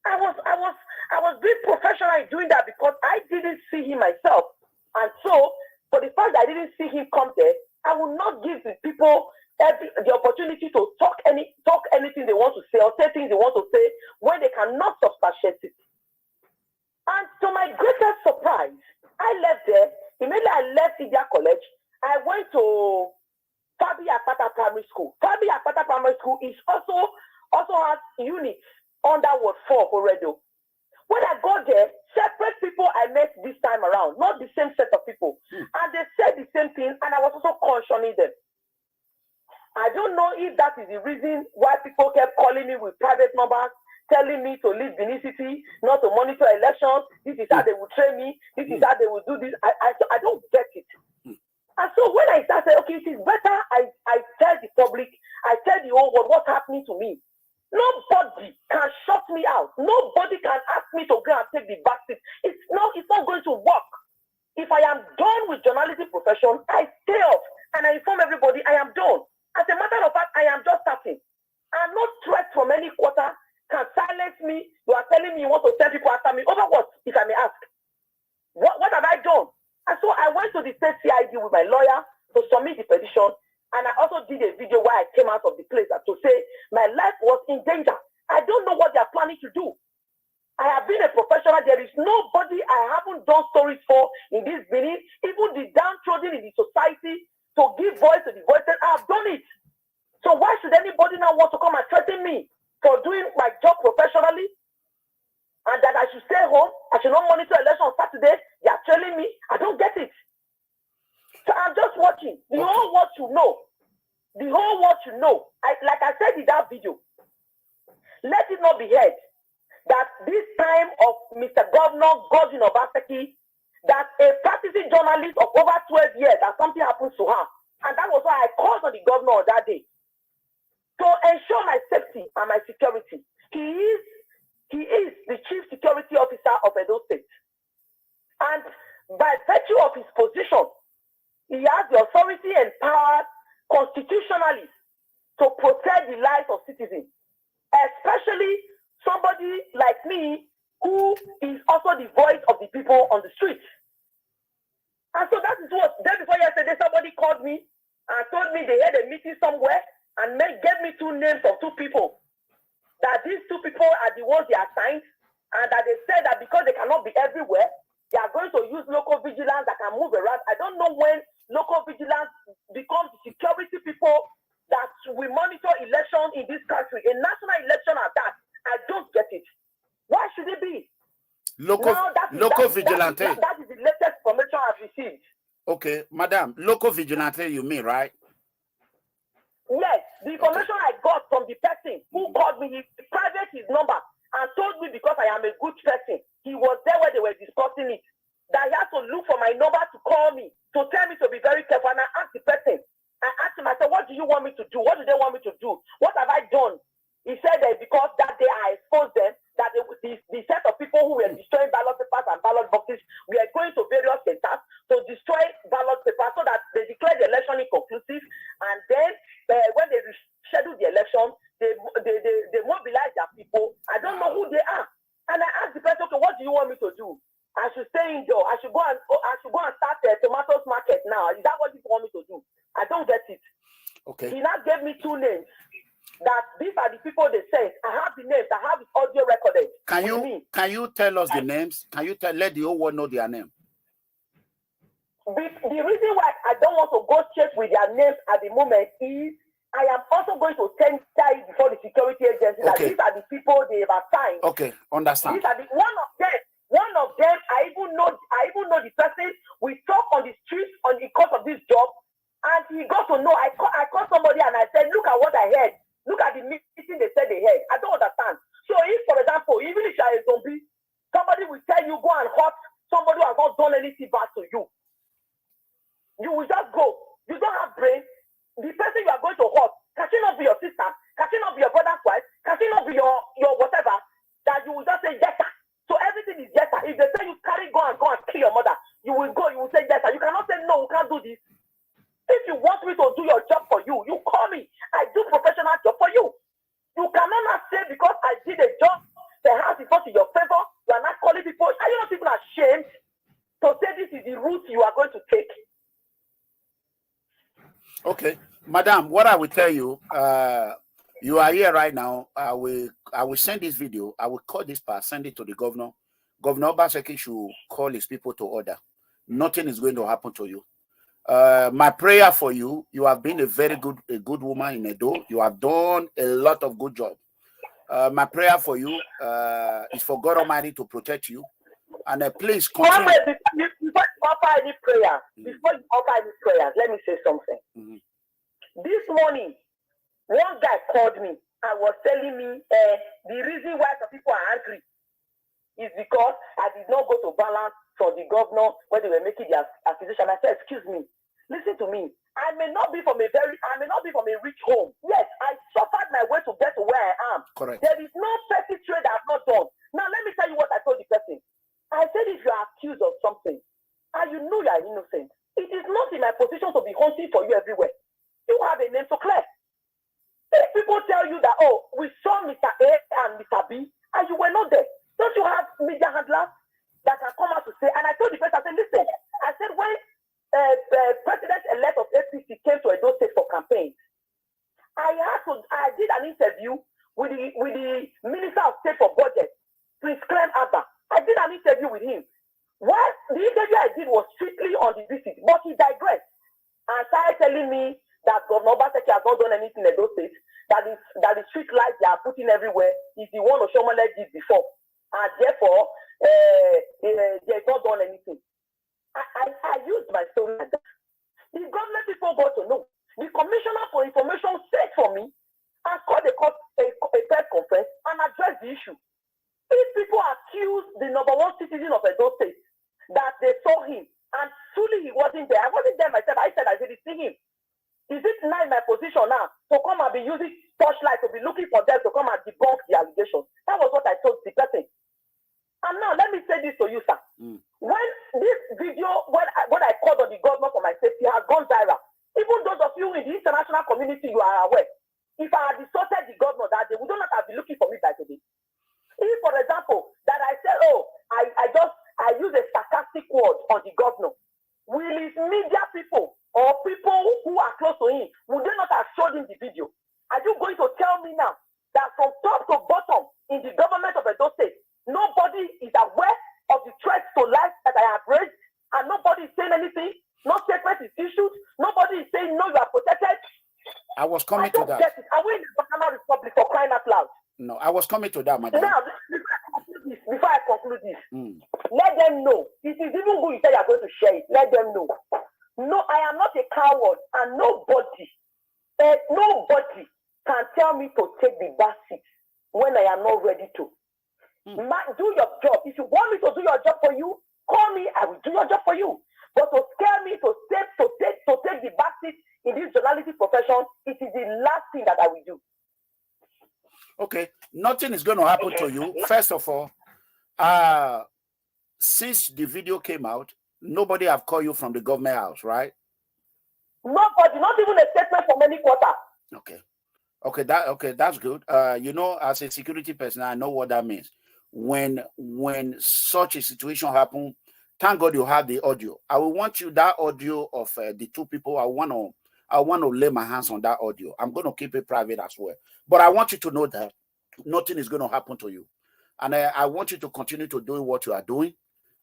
I was being professional in doing that because I didn't see him myself. And so, for the fact that I didn't see him come there, I will not give the people the opportunity to talk anything they want to say or say things they want to say when they cannot substantiate it. And to my greatest surprise, I left there. Immediately I left Media College. I went to Fabi Akpata Primary School. Fabi Akpata Primary School is also has units under Ward 4 already. When I got there, separate people I met this time around, not the same set of people. And they said the same thing, and I was also cautioning them. I don't know if that is the reason why people kept calling me with private numbers, telling me to leave Benin City, not to monitor elections. This is how they will train me. This is how they will do this. I don't get it. And so when I started, okay, it is better I tell the public, I tell the whole world what's happening to me. Nobody can shut me out. Nobody can ask me to go and take the back seat. It's not going to work. If I am done with journalism profession, I stay off and I inform everybody I am done. As a matter of fact, I am just starting. And no threat from any quarter can silence me. You are telling me you want to send people after me. Over what, if I may ask? What have I done? And so I went to the state CID with my lawyer to submit the petition. And I also did a video where I came out of the place to say my life was in danger. I don't know what they are planning to do. I have been a professional. There is nobody I haven't done stories for in this Benin, even the downtrodden in the society, to give voice to the voiceless. I have done it. So why should anybody now want to come and threaten me for doing my job professionally? And that I should stay home, I should not monitor election on Saturday. They are telling me, I don't get it. So I'm just watching. The whole world should know. The whole world should know. Like I said in that video, let it not be heard that this time of Mr. Governor GODWIN Obaseki, that a practicing journalist of over 12 years, that something happens to her. And that was why I called on the governor on that day to ensure my safety and my security. He is the chief security officer of Edo State. And by virtue of his position, he has the authority and power constitutionally to protect the lives of citizens, especially somebody like me who is also the voice of the people on the street. And so that is what, day before yesterday, somebody called me and told me they had a meeting somewhere and gave me 2 names of 2 people. That these 2 people are the ones they assigned, and that they said that because they cannot be everywhere, they are going going to use local vigilance that can move around. I don't know when local vigilance becomes security people that will monitor election in this country. A national election at that. I don't get it. Why should it be? Local vigilante. That is the latest information I've received. Okay, madam, local vigilante, you mean, right? Yes, the information I got from the person who called me, he private his number and told me because I am a good person. He was there when they were discussing it. That he had to look for my number to call me, to tell me to be very careful. And I asked the person, I asked him, I said, what do you want me to do? What do they want me to do? What have I done? He said that because that day I exposed them, that the set of people who were destroying ballot papers and ballot boxes, we are going to various centers to destroy ballot papers so that they declare the election inconclusive. And then when they schedule the election, they mobilize their people. I don't know who they are. And I asked the person, okay, what do you want me to do? I should stay indoors. I should go and start a tomatoes market now. Is that what you want me to do? I don't get it. Okay. He now gave me 2 names. That these are the people they sent. I have the names. I have the audio recorded. Can you tell us the names? Can you let the whole world know their name? The reason why I don't want to go straight with their names at the moment is I am also going to tender it before the security agency. Okay. That these are the people they have assigned. Okay, understand. These are one of them. I even know the person. We talk on the street on the course of this job, and he got to know. I called somebody and I said, look at what I heard. Look at the meeting they said they had. I don't understand. So if, for example, even if you are a zombie, somebody will tell you go and hurt somebody who has not done anything bad to you. You will just go. You don't have brain. The person you are going to hurt, can she not be your sister? Can she not be your brother's wife? Can she not be your whatever? That you will just say yes, sir. So everything is yes, sir. If they say you go and kill your mother, you will go, you will say yes, sir. You cannot say no, we can't do this. If you want me to do your job for you, you call me. I do professional job for you. You cannot not say because I did a job, the house is not in your favor, you are not calling people. Are you not even ashamed to say this is the route you are going to take? Okay. Madam, what I will tell you, you are here right now. I will send this video. I will call this part, send it to the governor. Governor Obaseki should call his people to order. Nothing is going to happen to you. My prayer for you, you have been a good woman in Edo. You have done a lot of good job. My prayer for you is for God Almighty to protect you. And please continue. Before you offer any prayer, let me say something. This morning, one guy called me and was telling me the reason why some people are angry is because I did not go to balance for the governor when they were making their acquisition. I said, excuse me, listen to me. I may not be from a rich home. Yes, I suffered my way to get to where I am. Correct. There is no petty trade I have not done. Now let me tell you what I told the person. I said if you are accused of something and you know you are innocent, it is not in my position to be hunting for you everywhere. You have a name to clear. If people tell you that, oh, we saw Mr. A and Mr. B and you were not there, don't you have media handlers that can come out to say? And I told the person, I said, listen, I said when President-elect of APC came to Edo State for campaign, I did an interview with the Minister of State for Budget, Prince Clem Abba. I did an interview with him. What the interview I did was strictly on the visit, but he digressed and started telling me that Governor Obaseki has not done anything in Edo State, that the street lights they are putting everywhere is the one Oshomole did before. And therefore, they have not done anything. I used my story like that. The government people got to know. The Commissioner for Information said for me and called a press conference and addressed the issue. If people accuse the number one citizen of Edo State that they saw him and truly he wasn't there, I wasn't there myself. I didn't see him. Is it now in my position now to come and be using torchlight to be looking for them to come and debunk the allegations? That was what I told the person. And now let me say this to you, sir. When this video, when I called on the governor for my safety, has gone viral, even those of you in the international community, you are aware. If I had insulted the governor that day, we don't have to be looking for me by today. If, for example, that I said, oh, I use a sarcastic word on the governor, will his media people or people who are close to him, would they not have showed him the video? Are you going to tell me now that from top to bottom in the government of Edo State, nobody is aware of the threats to life that I have raised, and nobody is saying anything. No statement is issued. Nobody is saying no, you are protected. I was coming to that. Get it. Are we in the Banana Republic for crying out loud? No, I was coming to that, madam. Now, before I conclude this, let them know. It is even good you say you are going to share it. Let them know. No, I am not a coward, and nobody can tell me to take the back seat when I am not ready to. Do your job. If you want me to do your job for you, call me. I will do your job for you. But to scare me to take the back seat in this journalistic profession, it is the last thing that I will do. Okay, nothing is going to happen to you. First of all, since the video came out, nobody have called you from the government house, right? Nobody, not even a statement from any quarter. Okay, that's good. You know, as a security person, I know what that means. When such a situation happens, thank God you have the audio. I will want you that audio of the two people. I want to lay my hands on that audio. I'm going to keep it private as well. But I want you to know that nothing is going to happen to you. And I want you to continue to do what you are doing.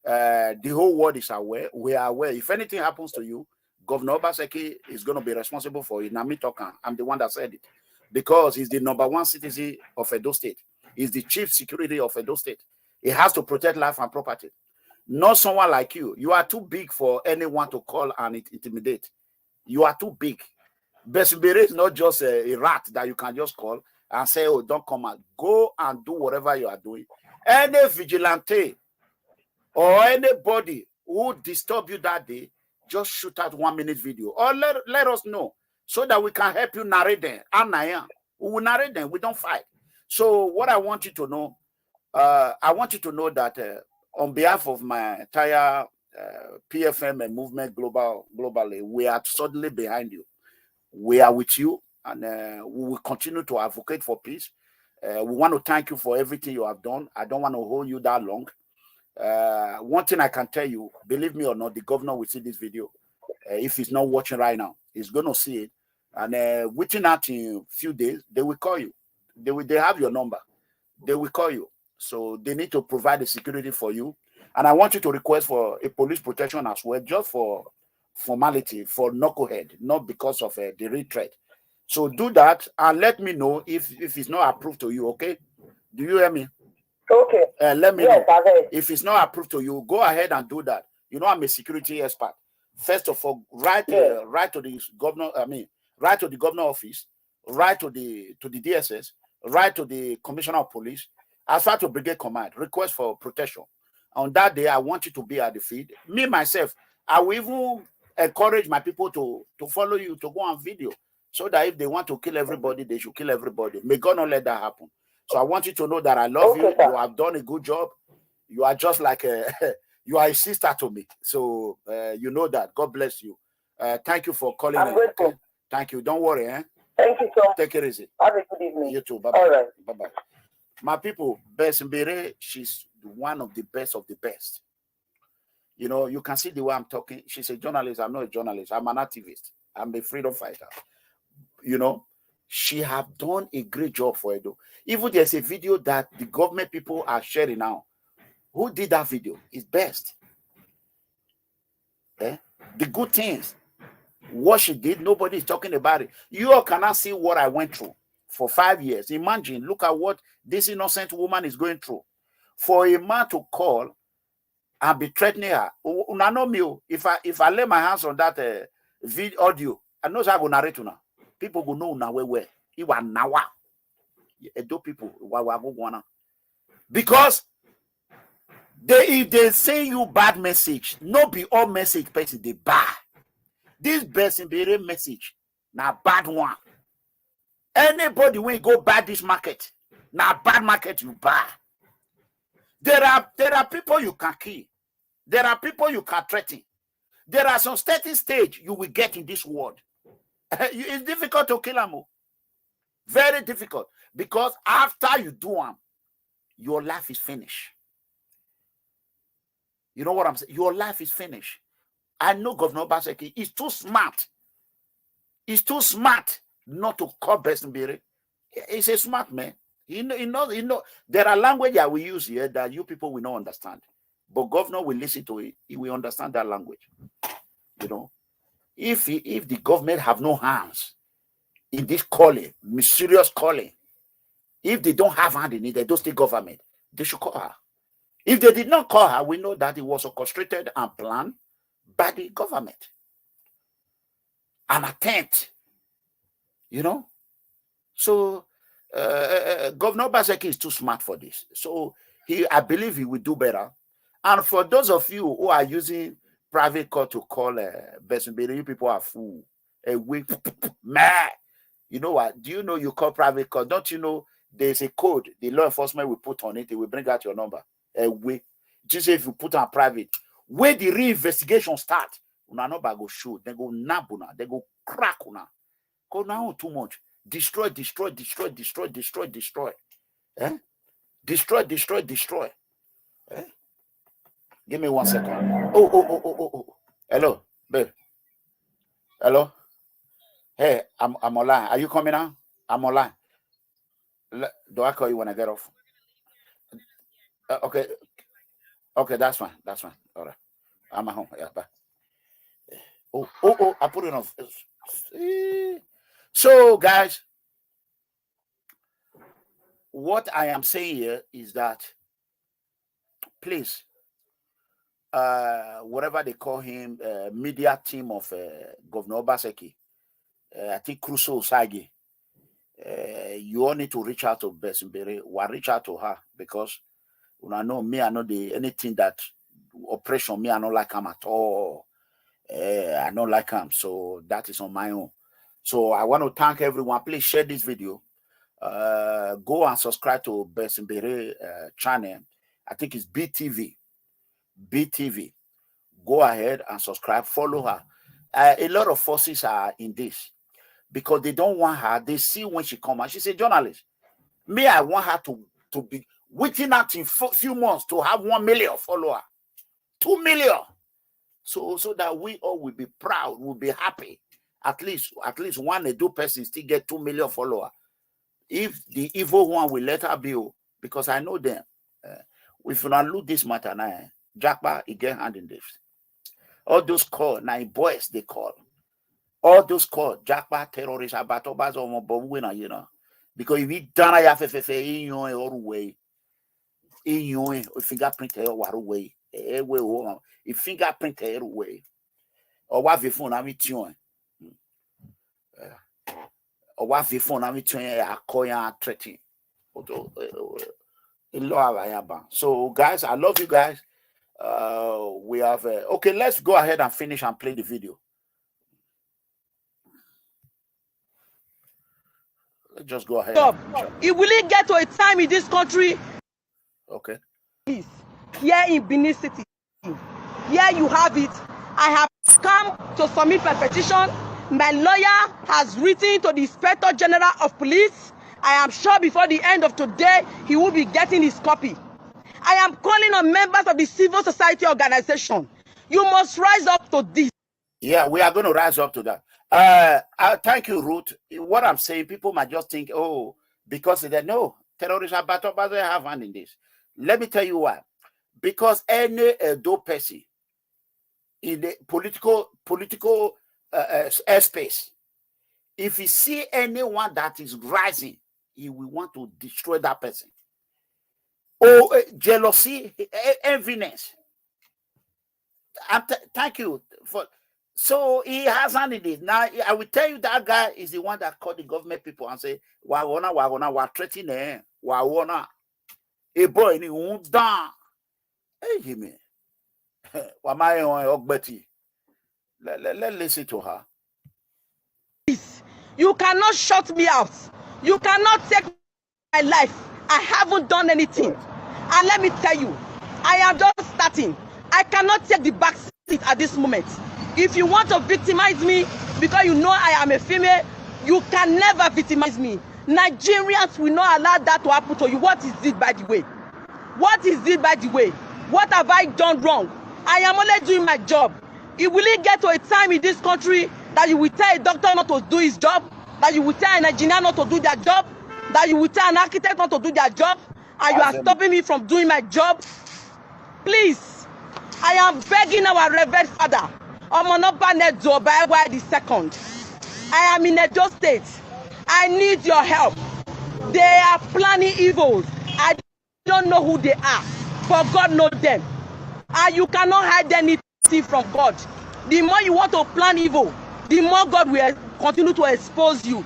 The whole world is aware. We are aware. If anything happens to you, Governor Obaseki is going to be responsible for it. Nami Tokan, I'm the one that said it. Because he's the #1 citizen of Edo State. He's the chief security of Edo State. He has to protect life and property. Not someone like you. You are too big for anyone to call and intimidate. You are too big. Besibere is not just a rat that you can just call and say, oh, don't come out. Go and do whatever you are doing. Any vigilante or anybody who disturb you that day, just shoot out 1 minute video. Or let us know so that we can help you narrate them. We will narrate them. We don't fight. So what I want you to know, that on behalf of my entire PFM and movement globally, we are suddenly behind you. We are with you, and we will continue to advocate for peace. We want to thank you for everything you have done. I don't want to hold you that long. One thing I can tell you, believe me or not, the governor will see this video. If he's not watching right now, he's going to see it. And within that in a few days, they will call you. They have your number. They will call you. So they need to provide the security for you. And I want you to request for a police protection as well, just for formality, for knucklehead, not because of the retreat. So do that and let me know if it's not approved to you, okay? Do you hear me? Okay. Let me know. If it's not approved to you, go ahead and do that. You know, I'm a security expert. First of all, write to the governor, write to the governor office, write to the DSS, write to the commissioner of police, as far to brigade command, request for protection. On that day, I want you to be at the field. Me, myself, I will even encourage my people to follow you, to go on video, so that if they want to kill everybody, they should kill everybody. May God not let that happen. So I want you to know that I love you. You have done a good job. You are just like you are a sister to me. So you know that. God bless you. Thank you for calling. I'm grateful. Okay? Thank you. Don't worry. Thank you, sir. Take it easy. Have a good evening. You too. Bye-bye. All right. Bye-bye. My people, Besimbere, she's one of the best of the best. You know, you can see the way I'm talking. She's a journalist. I'm not a journalist. I'm an activist. I'm a freedom fighter. You know, she have done a great job for Edo. Even there's a video that the government people are sharing now. Who did that video? It's best. The good things. What she did, nobody is talking about it. You all cannot see what I went through for 5 years. Imagine, look at what this innocent woman is going through. For a man to call and be threatening her. If I lay my hands on that video audio, I know I go narrate now. People will know now where you are now. Edo people, because if they say you bad message, no be all message person they bad. This Besimbere message, now bad one. Anybody when go bad this market, now bad market you buy. There are people you can kill. There are people you can threaten. There are some certain stage you will get in this world. It's difficult to kill them. Very difficult. Because after you do them, your life is finished. You know what I'm saying? Your life is finished. I know Governor Obaseki is too smart. He's too smart not to call Besimbere. He's a smart man. He knows. There are language that we use here that you people will not understand. but governor will listen to it. He will understand that language. You know, if the government have no hands in this calling, mysterious calling, if they don't have hand in it, they don't state government, they should call her. If they did not call her, we know that it was orchestrated and planned by the government. An attempt, you know. So Governor Obaseki is too smart for this. So I believe he will do better. And for those of you who are using private call to call Besubiri, you people are fool. Mad. You know what? Do you know you call private call? Don't you know there's a code the law enforcement will put on it? It will bring out your number. Just if you put on private, where the reinvestigation start, una number go show. They go nabuna. They go crack una. Go now too much. Destroy. Eh? Destroy. Eh? Give me 1 second. Oh. Hello, babe. Hello. Hey, I'm online. Are you coming now? I'm online. Do I call you when I get off? Okay, that's fine. All right. I'm at home. Yeah, bye. Oh, I put it on. So, guys, what I am saying here is that, please, whatever they call him, media team of Governor Obaseki, I think Crusoe Sagi, you all need to reach out to Besimbere, or reach out to her, because when I know me, I know anything that operation me, I don't like him at all. I don't like him, so that is on my own. So I want to thank everyone. Please share this video. Go and subscribe to Besimbere channel. I think it's BTV. Go ahead and subscribe. Follow her. A lot of forces are in this because they don't want her. They see when she come out. She's a journalist. Me, I want her to be waiting out in few months to have 1 million followers, 2 million. So that we all will be proud, will be happy. At least one Edo person still get 2 million followers. If the evil one will let her be, because I know them. If you not look this matter now, Jackpa, he get hand in this. All those call, now boys they call. All those call, Jackpa, terrorist, abatobas, or bomb winner, you know. Because if he done a in your way, in your fingerprint away, if fingerprint away, or what the phone I'm with you. Or what the phone I'm with you, a coin threatening. So, guys, I love you guys. We have okay. Let's go ahead and finish and play the video. Let's just go ahead. It will get to a time in this country. Okay. Please, here in Benin City, here you have it. I have come to submit my petition. My lawyer has written to the Inspector General of Police. I am sure before the end of today, he will be getting his copy. I am calling on members of the civil society organization. You must rise up to this. Yeah, we are going to rise up to that. Thank you, Ruth. What I'm saying, people might just think, oh, because they know terrorists are bad, but they have hand in this. Let me tell you why. Because any dope person in the political airspace, if he see anyone that is rising, he will want to destroy that person. Oh, jealousy, enviness. Thank you for. So he has handed it. Now I will tell you that guy is the one that called the government people and say, "Wa threatening, wa a boy ni down." Hey, Jimmy, wa my ogbeti. Let's listen to her. You cannot shut me out. You cannot take my life. I haven't done anything. And let me tell you, I am just starting. I cannot take the back seat at this moment. If you want to victimize me because you know I am a female, you can never victimize me. Nigerians will not allow that to happen to you. What is it, by the way? What is it, by the way? What have I done wrong? I am only doing my job. It will get to a time in this country that you will tell a doctor not to do his job, that you will tell an engineer not to do their job, that you will tell an architect not to do their job, and you are stopping me from doing my job. Please, I am begging our Reverend Father, Omonobane Zobaewa II. I am in Edo State. I need your help. They are planning evils. I don't know who they are, but God knows them. And you cannot hide anything from God. The more you want to plan evil, the more God will continue to expose you.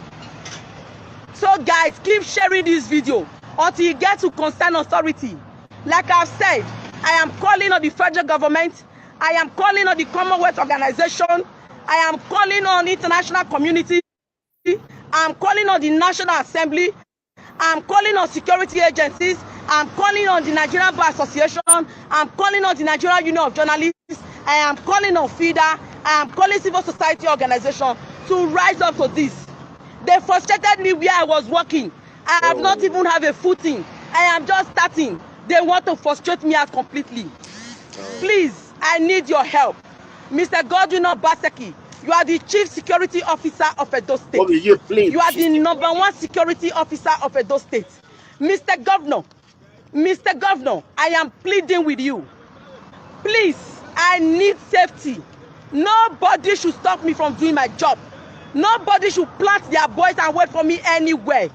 So guys, keep sharing this video until you get to concerned authority. Like I've said, I am calling on the federal government. I am calling on the Commonwealth Organization. I am calling on international community. I'm calling on the National Assembly. I'm calling on security agencies. I'm calling on the Nigerian Bar Association. I'm calling on the Nigerian Union of Journalists. I am calling on FIDA. I am calling civil society organization to rise up to this. They frustrated me where I was working. I have not even have a footing. I am just starting. They want to frustrate me out completely. Please, I need your help. Mr. GODWIN Obaseki, you are the Chief Security Officer of Edo State. You are the #1 security officer of Edo State. Mr. Governor, I am pleading with you. Please, I need safety. Nobody should stop me from doing my job. Nobody should plant their boys and wait for me anywhere.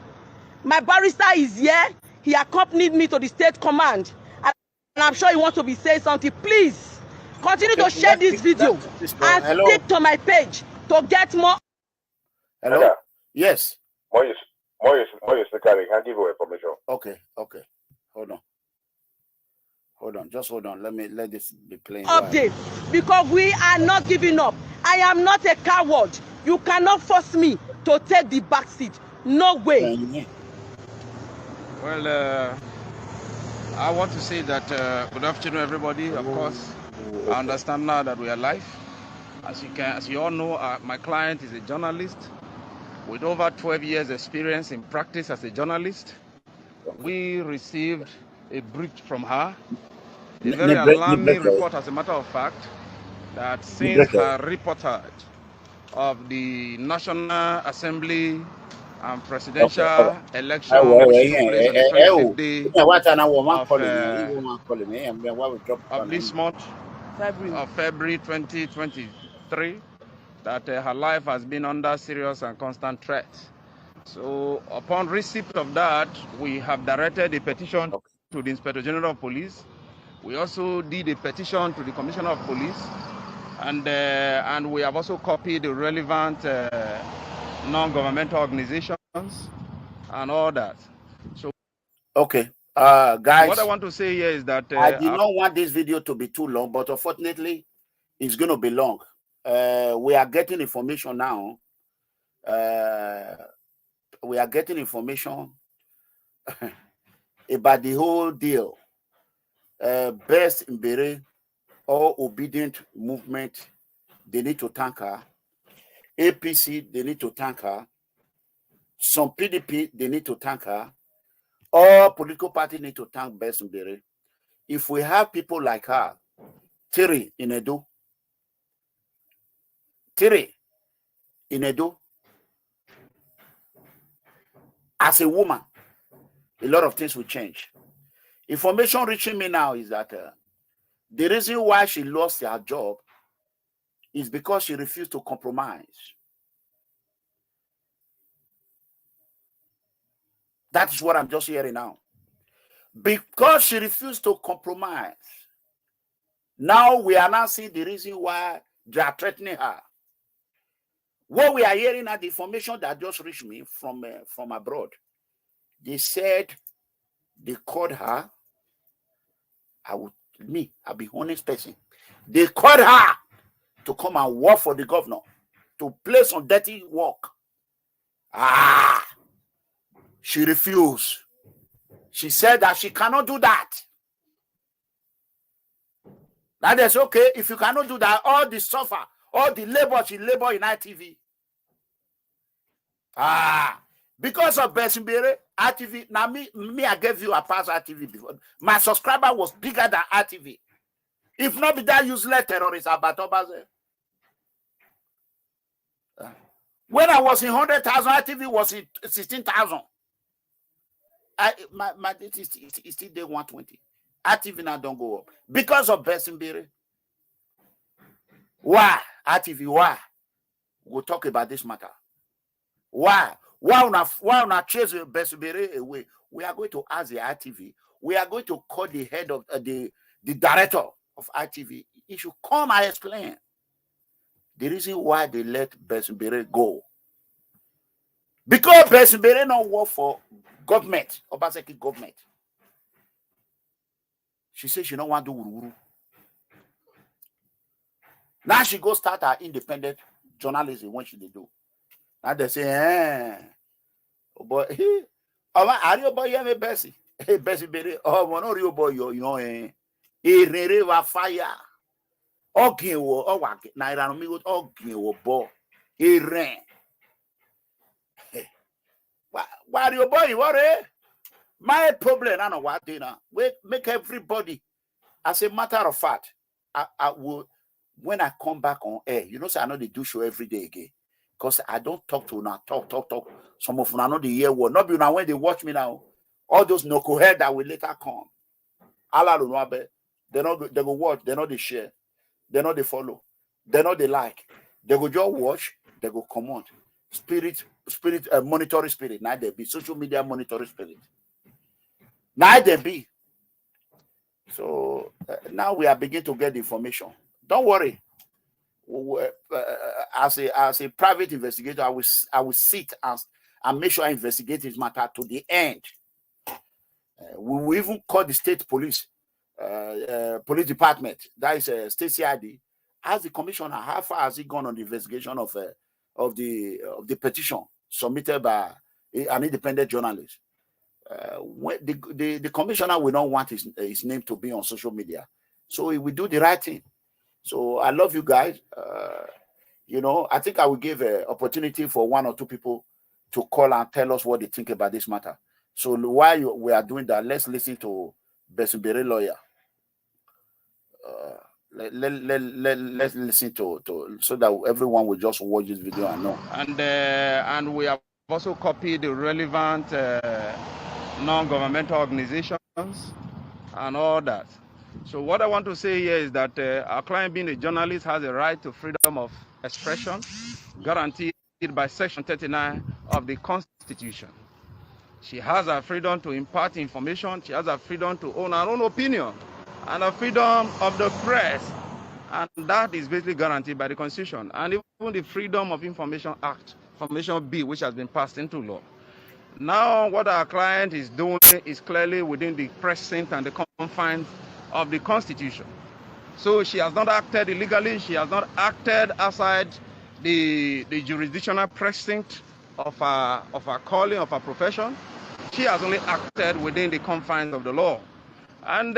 My barrister is here. He accompanied me to the state command. And I'm sure he wants to be saying something. Please, continue to share this video and stick to my page to get more. Hello? Okay. Yes. More I can give you information. Okay. Hold on. Just hold on. Let this be playing. Update. Because we are not giving up. I am not a coward. You cannot force me to take the back seat. No way. Well, I want to say that good afternoon, everybody. Of course, I understand now that we are live. As you all know, my client is a journalist with over 12 years experience in practice as a journalist. We received a brief from her, a very alarming report, as a matter of fact, that since her reportage of the National Assembly and presidential election, which took place on the 25th day of this month of February 2023, that her life has been under serious and constant threat. So upon receipt of that, we have directed a petition to the Inspector General of Police. We also did a petition to the Commissioner of Police, and we have also copied the relevant non-governmental organizations and all that. So, okay, guys, what I want to say here is that I did not want this video to be too long, but unfortunately, it's going to be long. We are getting information now. We are getting information about the whole deal. Best in Bere, all obedient movement, they need to thank her. APC, they need to thank her. Some PDP, they need to thank her. All political parties need to thank Best in Bere. If we have people like her, Terry in Edo, as a woman, a lot of things will change. Information reaching me now is that the reason why she lost her job is because she refused to compromise. That is what I'm just hearing now. Because she refused to compromise. Now we are now seeing the reason why they are threatening her. What we are hearing at the information that just reached me from abroad, they said they called her. I'll be honest person. They called her to come and work for the governor, to play some dirty work. She refused. She said that she cannot do that. That is okay. If you cannot do that, all the suffer, all the labor she labor in ITV. Because of Besimbere, ITV, now me, I gave you a pass ITV before. My subscriber was bigger than ITV. If not be that useless terrorist about Obaseki. When I was in 100,000, ITV was in 16,000. My it's still day 120. ITV now don't go up because of Besimbere. Why? RTV, why? We'll talk about this matter. Why? Why una chase Besubere away? We are going to ask the RTV. We are going to call the head of the director of RTV. He should come and explain the reason why they let Besubere go. Because Besubere don't work for government, Obaseki government. She says she don't want to do wuru. Now she go start her independent journalism when she do. And they say, but are you boy me Bessie? Hey Bessie Bere, no real boy yo rere wa fire. Okay, wo wa na ira mi go okay wo bo. Rain. Why you boy worry? My problem I know what dinner. We make everybody, as a matter of fact, I will when I come back on air, you know, say I know they do show every day again. Because I don't talk to now, talk. Some of them I know the year word. Not be now when they watch me now. All those knucklehead that will later come. Allah don't know, they go watch, they know they share, they know they follow, they know they like. They go just watch, they go comment. Spirit, monitoring spirit. Now they be social media monitoring spirit. Now they be. So now we are beginning to get the information. Don't worry. As a private investigator, I will sit and make sure I investigate this matter to the end. We will even call the state police department, that is state CID, as the commissioner. How far has he gone on the investigation of the petition submitted by an independent journalist? When the commissioner will not want his name to be on social media, so he will do the right thing. So I love you guys. You know, I think I will give an opportunity for one or two people to call and tell us what they think about this matter. So while we are doing that, let's listen to Besubere lawyer. Let's listen to so that everyone will just watch this video and know. And we have also copied the relevant non-governmental organizations and all that. So what I want to say here is that our client, being a journalist, has a right to freedom of expression guaranteed by Section 39 of the Constitution. She has a freedom to impart information. She has a freedom to own her own opinion and a freedom of the press. And that is basically guaranteed by the Constitution. And even the Freedom of Information Act, Information Bill, which has been passed into law. Now, what our client is doing is clearly within the precinct and the confines of the Constitution. So she has not acted illegally. She has not acted outside the jurisdictional precinct of our calling, of our profession. She has only acted within the confines of the law. And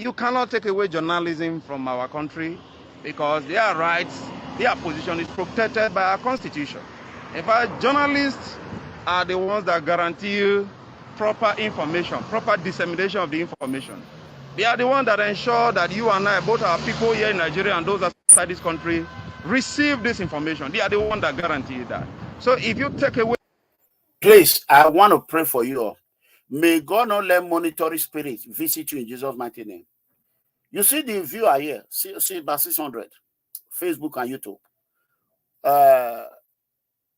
you cannot take away journalism from our country because their rights, their position is protected by our Constitution. In fact, journalists are the ones that guarantee proper information, proper dissemination of the information. They are the ones that ensure that you and I, both our people here in Nigeria and those outside this country, receive this information. They are the ones that guarantee that. So if you take away... Please, I want to pray for you all. May God not let monitoring spirits visit you in Jesus' mighty name. You see the viewer here, see about 600, Facebook and YouTube.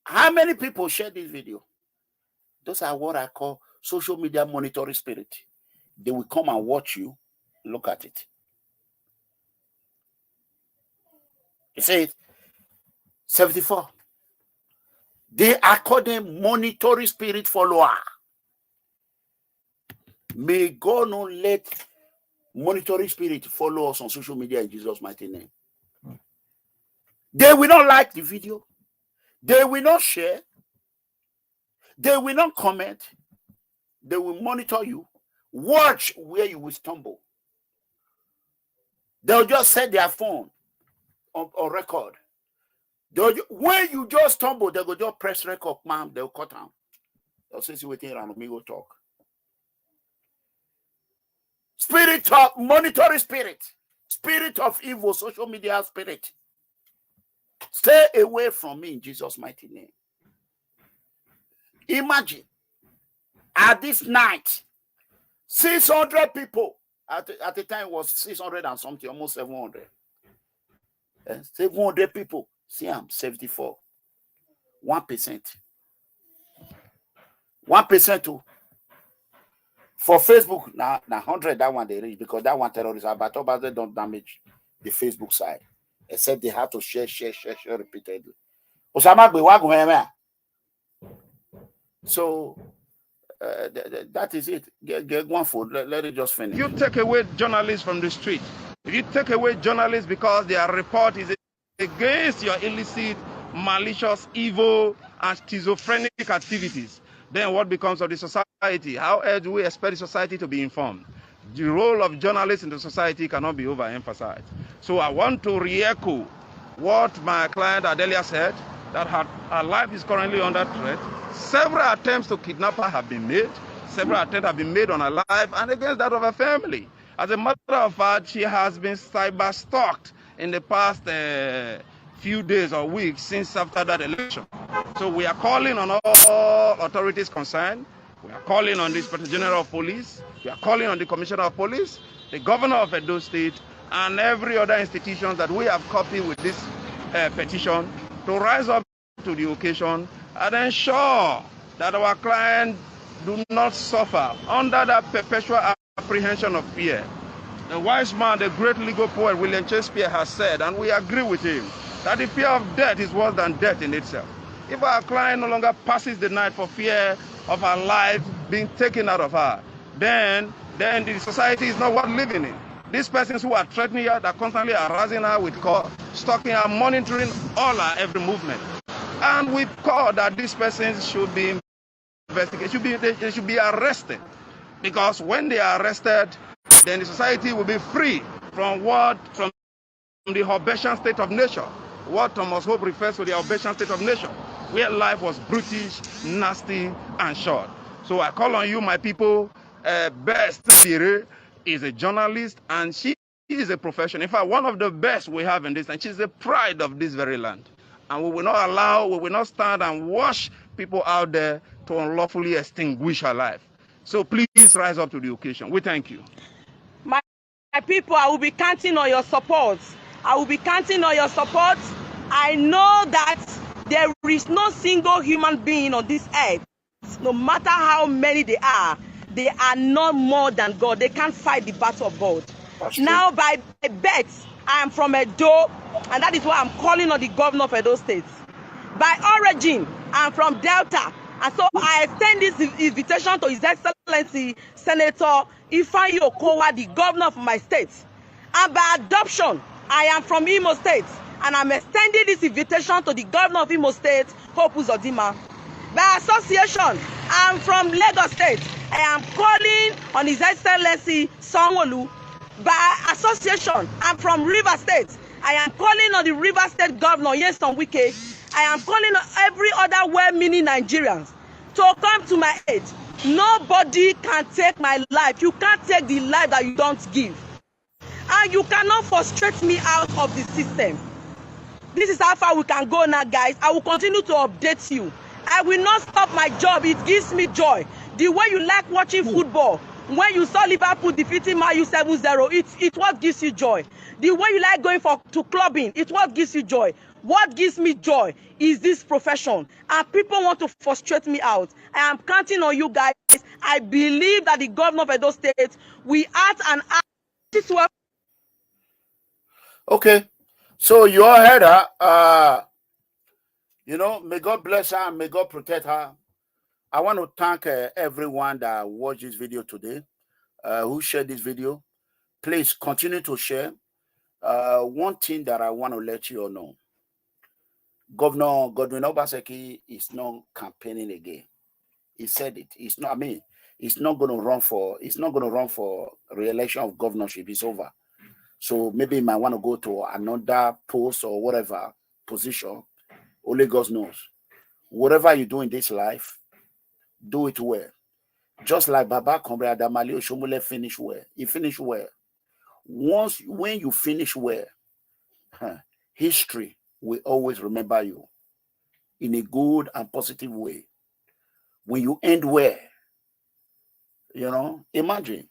How many people share this video? Those are what I call social media monitoring spirit. They will come and watch you. Look at it. It says 74. They are called them monitoring spirit follower. May God not let monitoring spirit follow us on social media in Jesus' mighty name. They will not like the video. They will not share. They will not comment. They will monitor you. Watch where you will stumble. They'll just set their phone on record. When you just stumble, they will just press record, ma'am. They'll cut down. They'll say, see, waiting around me, go talk. Spirit of monitoring spirit. Spirit of evil, social media spirit. Stay away from me in Jesus' mighty name. Imagine, at this night, 600 people, at the time it was 600 and something, almost 700. 700 people. See, I'm 74. 1%. 1% too. For Facebook, now 100 that one they reach because that one terrorists are, but they don't damage the Facebook side, except they have to share repeatedly. So that is it. Get one food. Let it just finish. You take away journalists from the street. If you take away journalists because their report is against your illicit, malicious, evil, and schizophrenic activities, then what becomes of the society? How else do we expect the society to be informed? The role of journalists in the society cannot be overemphasized. So I want to re-echo what my client Adelia said, that her life is currently under threat. Several attempts to kidnap her have been made. Several attempts have been made on her life and against that of her family. As a matter of fact, she has been cyber-stalked in the past few days or weeks since after that election. So we are calling on all authorities concerned. We are calling on the Inspector General of Police. We are calling on the Commissioner of Police, the Governor of Edo State, and every other institution that we have copied with this petition to rise up to the occasion and ensure that our clients do not suffer under that perpetual apprehension of fear. The wise man, the great legal poet William Shakespeare has said, and we agree with him, that the fear of death is worse than death in itself. If our client no longer passes the night for fear of her life being taken out of her, then the society is not worth living in. These persons who are threatening her, that constantly harassing her with call, stalking her, monitoring all her every movement. And we call that these persons should be investigated, they should be arrested. Because when they are arrested, then the society will be free from the Obaseki state of nature. What Thomas Hope refers to the Obaseki state of nature, where life was brutish, nasty, and short. So I call on you, my people. Best is a journalist, and she is a professional. In fact, one of the best we have in this, and she's the pride of this very land. And we will not stand and watch people out there to unlawfully extinguish her life. So please rise up to the occasion. We thank you. My people, I will be counting on your support. I will be counting on your support. I know that there is no single human being on this earth, no matter how many they are not more than God. They can't fight the battle of God. Now, by bet, I am from Edo, and that is why I'm calling on the governor of Edo State. By origin, I'm from Delta, and so I extend this invitation to His Excellency Senator Ifeanyi Okowa, the governor of my state. And by adoption, I am from Imo State, and I'm extending this invitation to the governor of Imo State, Hope Uzodinma. By association, I'm from Lagos State. I am calling on His Excellency Sanwo-Olu. By association, I'm from River State. I am calling on the River State Governor, Nyesom Wike. I am calling on every other well-meaning Nigerians to come to my aid. Nobody can take my life. You can't take the life that you don't give. And you cannot frustrate me out of the system. This is how far we can go now, guys. I will continue to update you. I will not stop my job. It gives me joy. The way you like watching football, when you saw Liverpool defeating Man U 7-0, it's what gives you joy. The way you like going to clubbing, it's what gives you joy. What gives me joy is this profession. And people want to frustrate me out. I am counting on you guys. I believe that the governor of Edo State, we act and act. Okay. So you all heard her. May God bless her and may God protect her. I want to thank everyone that watched this video today, who shared this video. Please continue to share. One thing that I want to let you all know, Governor GODWIN Obaseki is not campaigning again. He said it. It's not going to run for re-election of governorship. It's over. So maybe he might want to go to another post or whatever position. Only God knows. Whatever you do in this life, do it well. Just like Baba Kombre Adamali Oshomole finished well. He finished well. When you finish well, history will always remember you in a good and positive way. When you end well, imagine,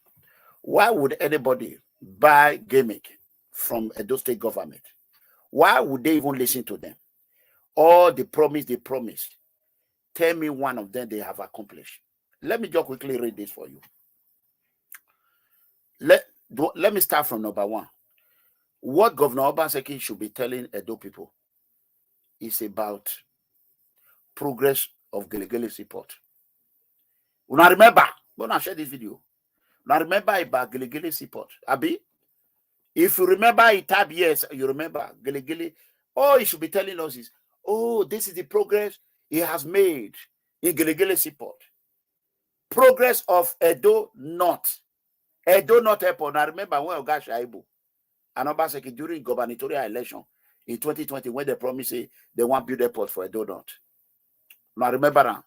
why would anybody buy gimmick from Edo State government? Why would they even listen to them? All the promise they promised. Tell me one of them they have accomplished. Let me just quickly read this for you. Let me start from number one. What Governor Obaseki should be telling Edo people is about progress of Gelegele support. Now remember, when I share this video, now remember about Gelegele support. Abi, if you remember it, type yes, you remember Gelegele. All he should be telling us is, oh, this is the progress he has made in Gelegele support. Progress of Edo North. Edo North Airport. Now remember when Oga Shaibu and Obaseki during gubernatorial election in 2020 when they promised they want to build airport for Edo North. Now remember that.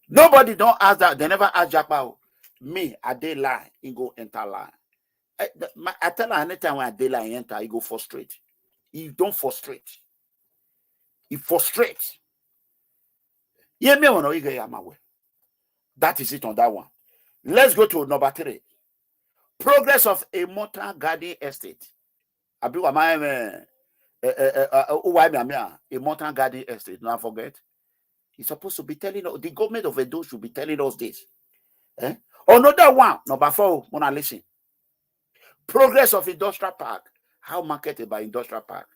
Nobody don't ask that. They never ask Japa. Me, I dey lie, he go enter lie. I tell her anytime when I dey lie, he enter, he go frustrate. He don't frustrate. He frustrates. That is it on that one. Let's go to number 3. Progress of a motor garden estate. A motor garden estate. Don't forget. He's supposed to be telling us, the government of Edo should be telling us this. Another one, number 4, wanna listen. Progress of industrial park. How marketed by industrial park?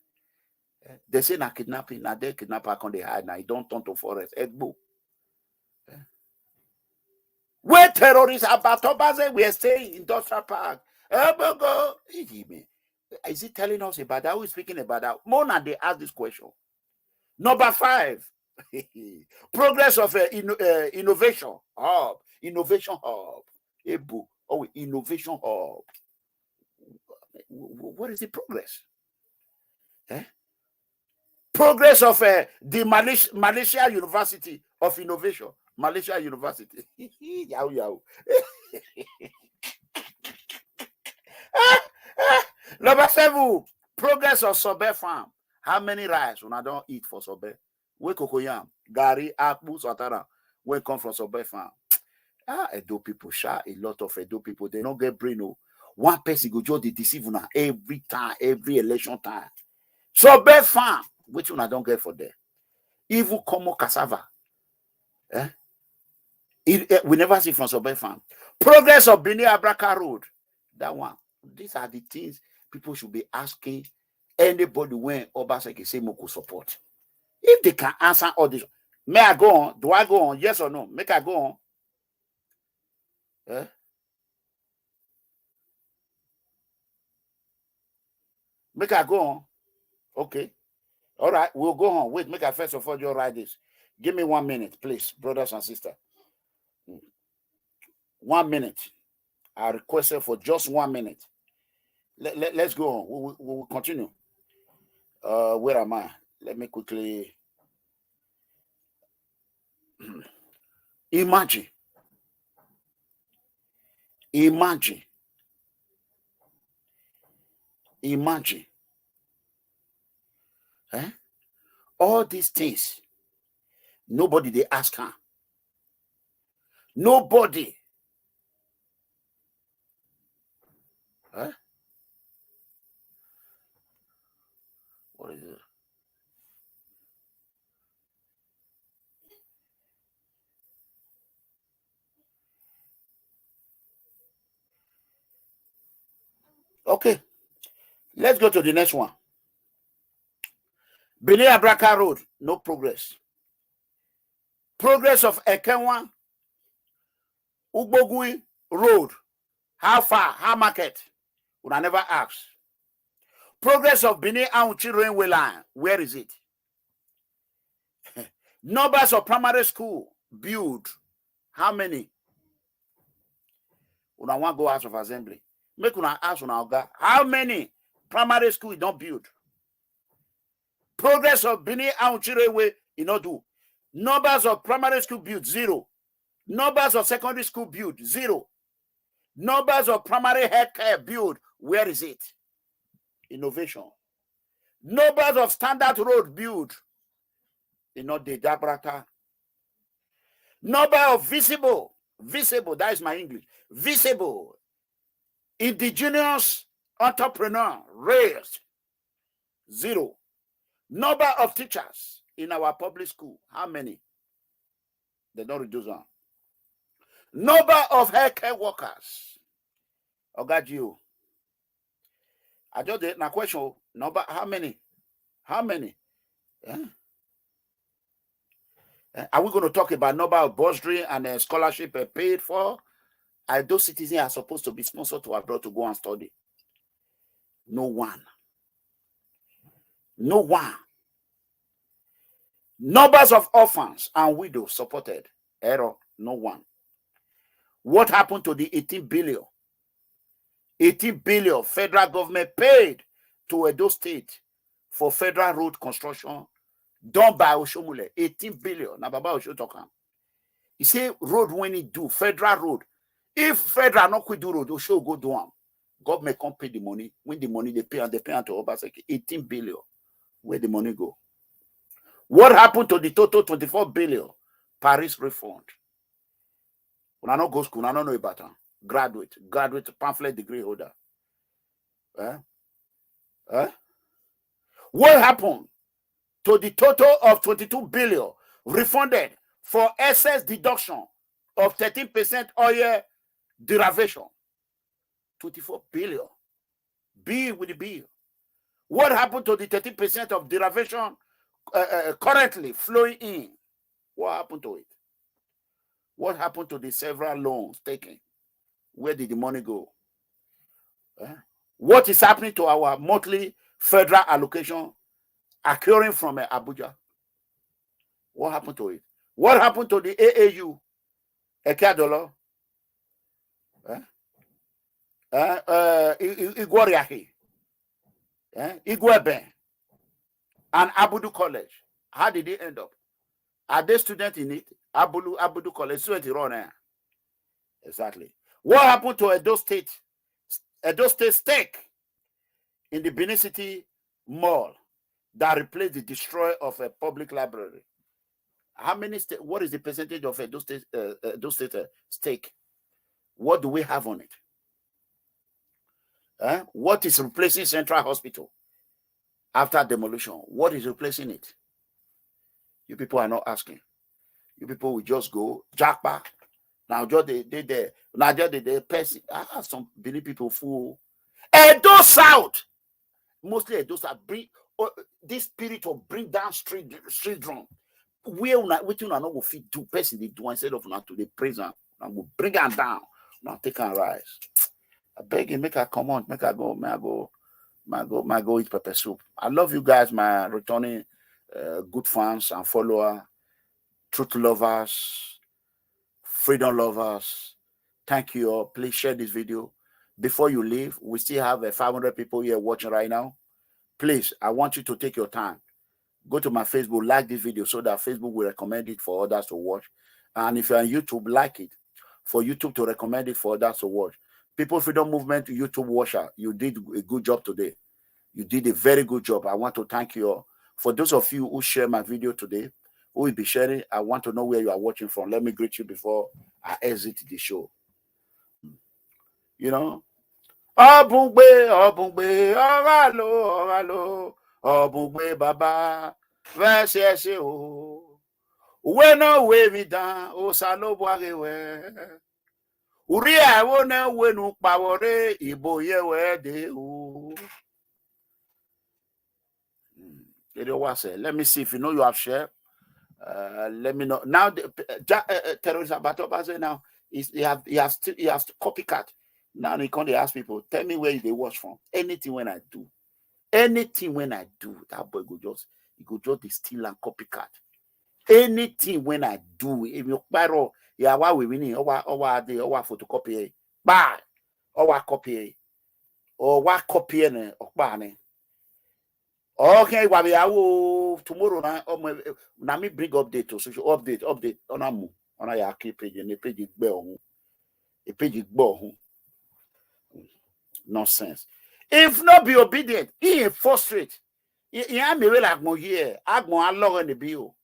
They say na kidnapping, na they kidnapper on the hide, now you don't turn to forest. Where terrorists about Tobaze, we are staying in industrial park. Is he telling us about that? Who is speaking about that? Mona, they ask this question. Number 5. Progress of innovation hub. Innovation hub. Innovation hub. What is the progress? Progress of the Malaysia University of Innovation. Malaysia University. Yow. Number 7. Progress of Sobe farm. How many rice when I don't eat for Sobe? Where cocoyam, Gary, Akbu, Satara, where come from Sobe farm? Edo people, a lot of Edo people, they don't get brain. No. One person go just deceive now every time, every election time. Sobe farm, which one I don't get for there. Even Como cassava. We never see from Sobe farm. Progress of Bini Abraka Road. That one. These are the things people should be asking anybody when Obaseki say Moko support. If they can answer all this, may I go on? Do I go on? Yes or no? Make I go on? Make I go on? Okay. All right, we'll go on. Wait, make I first of all just write this. Give me 1 minute, please, brothers and sisters. 1 minute. I requested for just 1 minute. Let's go on. We'll continue. Where am I? Let me quickly imagine. All these things. Nobody they ask her. Nobody. What is it? Okay. Let's go to the next one. Bini Abraka Road, no progress. Progress of Ekenwa Ugbogui Road. How far? How market? Would I never ask. Progress of Bini Auchi Railway Line. Where is it? Numbers of primary school build. How many? Would I want to go House of Assembly? Make una ask una oga. How many primary school don't build? Progress of Bini Auchi Railway, you know do. Numbers of primary school build 0. Numbers of secondary school build 0. Numbers of primary healthcare build. Where is it? Innovation. Numbers of standard road build. You know the Dabrata. Number of visible, that is my English. Visible indigenous entrepreneur raised. Zero. Number of teachers in our public school, how many? They don't reduce them. Number of healthcare workers. I got you. I just did my question. Number, how many? How many? Are we going to talk about number of bursary and scholarship paid for? Those citizens are supposed to be sponsored to abroad to go and study. No one. No one. Numbers of orphans and widows supported. Error. No one. What happened to the 18 billion? 18 billion federal government paid to Edo State for federal road construction done by Oshomule. 18 billion. Now, Baba Oshotokan. He say road when he do, federal road. If federal not quit do road, Osho go do them. Government can't pay the money. When the money they pay to Obaseki. 18 billion. Where the money go? What happened to the total 24 billion Paris refund? When I not go school, I don't know about it. Graduate, pamphlet degree holder. What happened to the total of 22 billion refunded for excess deduction of 13% oil derivation? 24 billion. B with the bill. What happened to the 13% of derivation currently flowing in? What happened to it? What happened to the several loans taken? Where did the money go? What is happening to our monthly federal allocation occurring from Abuja? What happened to it? What happened to the AAU? Ekadolo? Igwariahi? Igwebe? And Abudu College? How did it end up? Are they students in it? Abudu College, students run there. Exactly. What happened to Edo State? Edo State stake in the Benin City Mall that replaced the destroy of a public library. How many? What is the percentage of Edo State stake? What do we have on it? What is replacing Central Hospital after demolition? What is replacing it? You people are not asking. You people will just go jackpot. Now just they now just the person. I have some Benin people fool. Edo South, mostly Edo South bring this spirit of bring down street drum. Where which you know fit do person they do instead of not to the prison and will bring them down. Now take and rise. I beg you, make her come on, make her go, go eat pepper soup. I love you guys, my returning good fans and followers, truth lovers, freedom lovers. Thank you all. Please share this video. Before you leave, we still have 500 people here watching right now. Please, I want you to take your time. Go to my Facebook, like this video so that Facebook will recommend it for others to watch. And if you're on YouTube, like it for YouTube to recommend it for others to watch. People Freedom Movement YouTube watcher, you did a good job today. You did a very good job. I want to thank you all. For those of you who share my video today, who will be sharing, I want to know where you are watching from. Let me greet you before I exit the show. You know, Obungbe, Obungbe, Baba, Veshe o. We no we mi dan, o salo boarewe. Uri awo na we nu pawore iboye we de o. Let me see if you know you have shared. Let me know. Now terrorism battle now is he has copycat. Now they can't ask people, tell me where they watch from. Anything when I do, that boy go just steal and copycat. Anything when I do, if you borrow, yeah, why we winning? Or photocopy, buy, or copy, or what copy or banning. Okay, tomorrow now me bring update to social update on a page and a page bell. A page ball. Nonsense. If not be obedient, he frustrate. He am me like more here. I go along in the bill.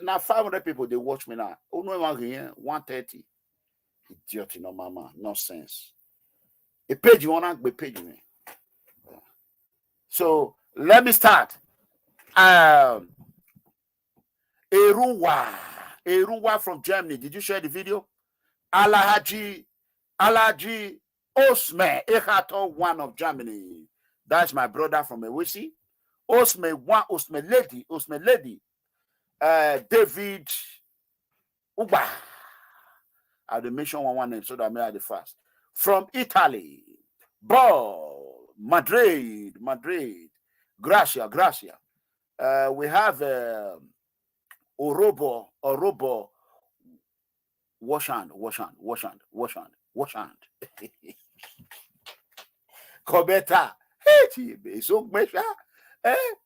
Now 500 people they watch me now. Oh no, 130. Idiot, no mama, nonsense. A page you wanna be page me. So let me start. Erunwa from Germany. Did you share the video? Alahaji Osme Echato, one of Germany. That's my brother from Ewisi. Osme lady. David Uba. I'll mention one name so that I may have the first. From Italy. Madrid. Gracia. We have Orobo. Washand. Kobeta. Hey, so mesha.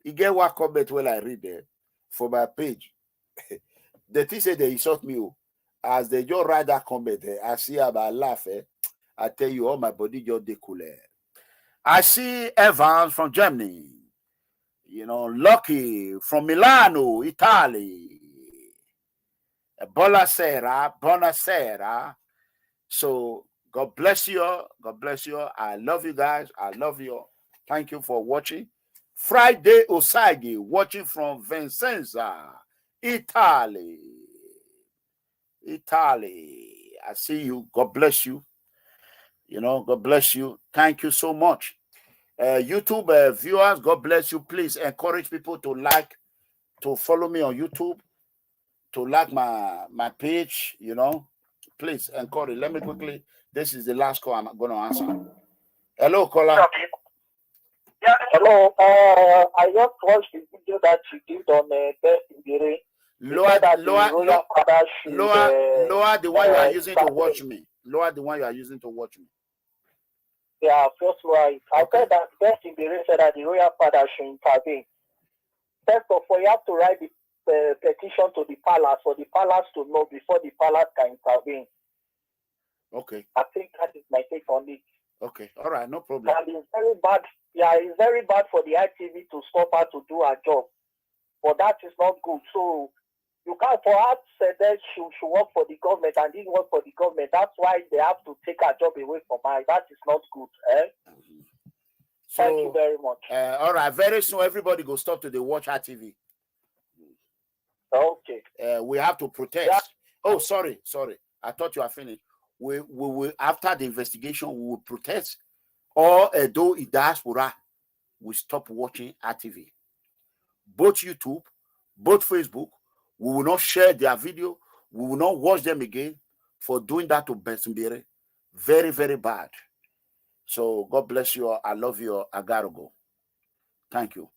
You get what comment when I read there for my page. The thing said they insult me. As they just write that comment there, I see about laugh. I tell you, all my body just decoule. I see Evans from Germany. You know, Lucky from Milano, Italy. Buonasera. So God bless you. I love you guys. I love you. Thank you for watching. Friday Osagi watching from Vicenza, Italy. I see you. God bless you. You know, God bless you. Thank you so much. YouTube viewers, God bless you. Please encourage people to follow me on YouTube, to like my page, you know. Please encourage. Let me quickly. This is the last call I'm going to answer. Hello, caller. Yeah, hello. I just watched the video that you did on Best Ingere. Lower the one you are using to watch me. Lower the one you are using to watch me. Yeah, first right. I said that Best Ingere said that the royal father should intervene. First of all, you have to write the petition to the palace for the palace to know before the palace can intervene. Okay. I think that is my take on it. Okay. All right. No problem. And it's very bad. Yeah, it's very bad for the ITV to stop her to do her job. But that is not good. So you can't, for her said that she work for the government and didn't work for the government. That's why they have to take her job away from her. That is not good. So, thank you very much. All right. Very soon, everybody go stop to the watch her TV. Okay. We have to protest. Yeah. Oh, sorry. I thought you were finished. We will, after the investigation, we will protest. Or though in diaspora, we stop watching RTV. Both YouTube, both Facebook, we will not share their video. We will not watch them again for doing that to Bensimbere. Very, very bad. So God bless you all. I love you all. I gotta go. Thank you.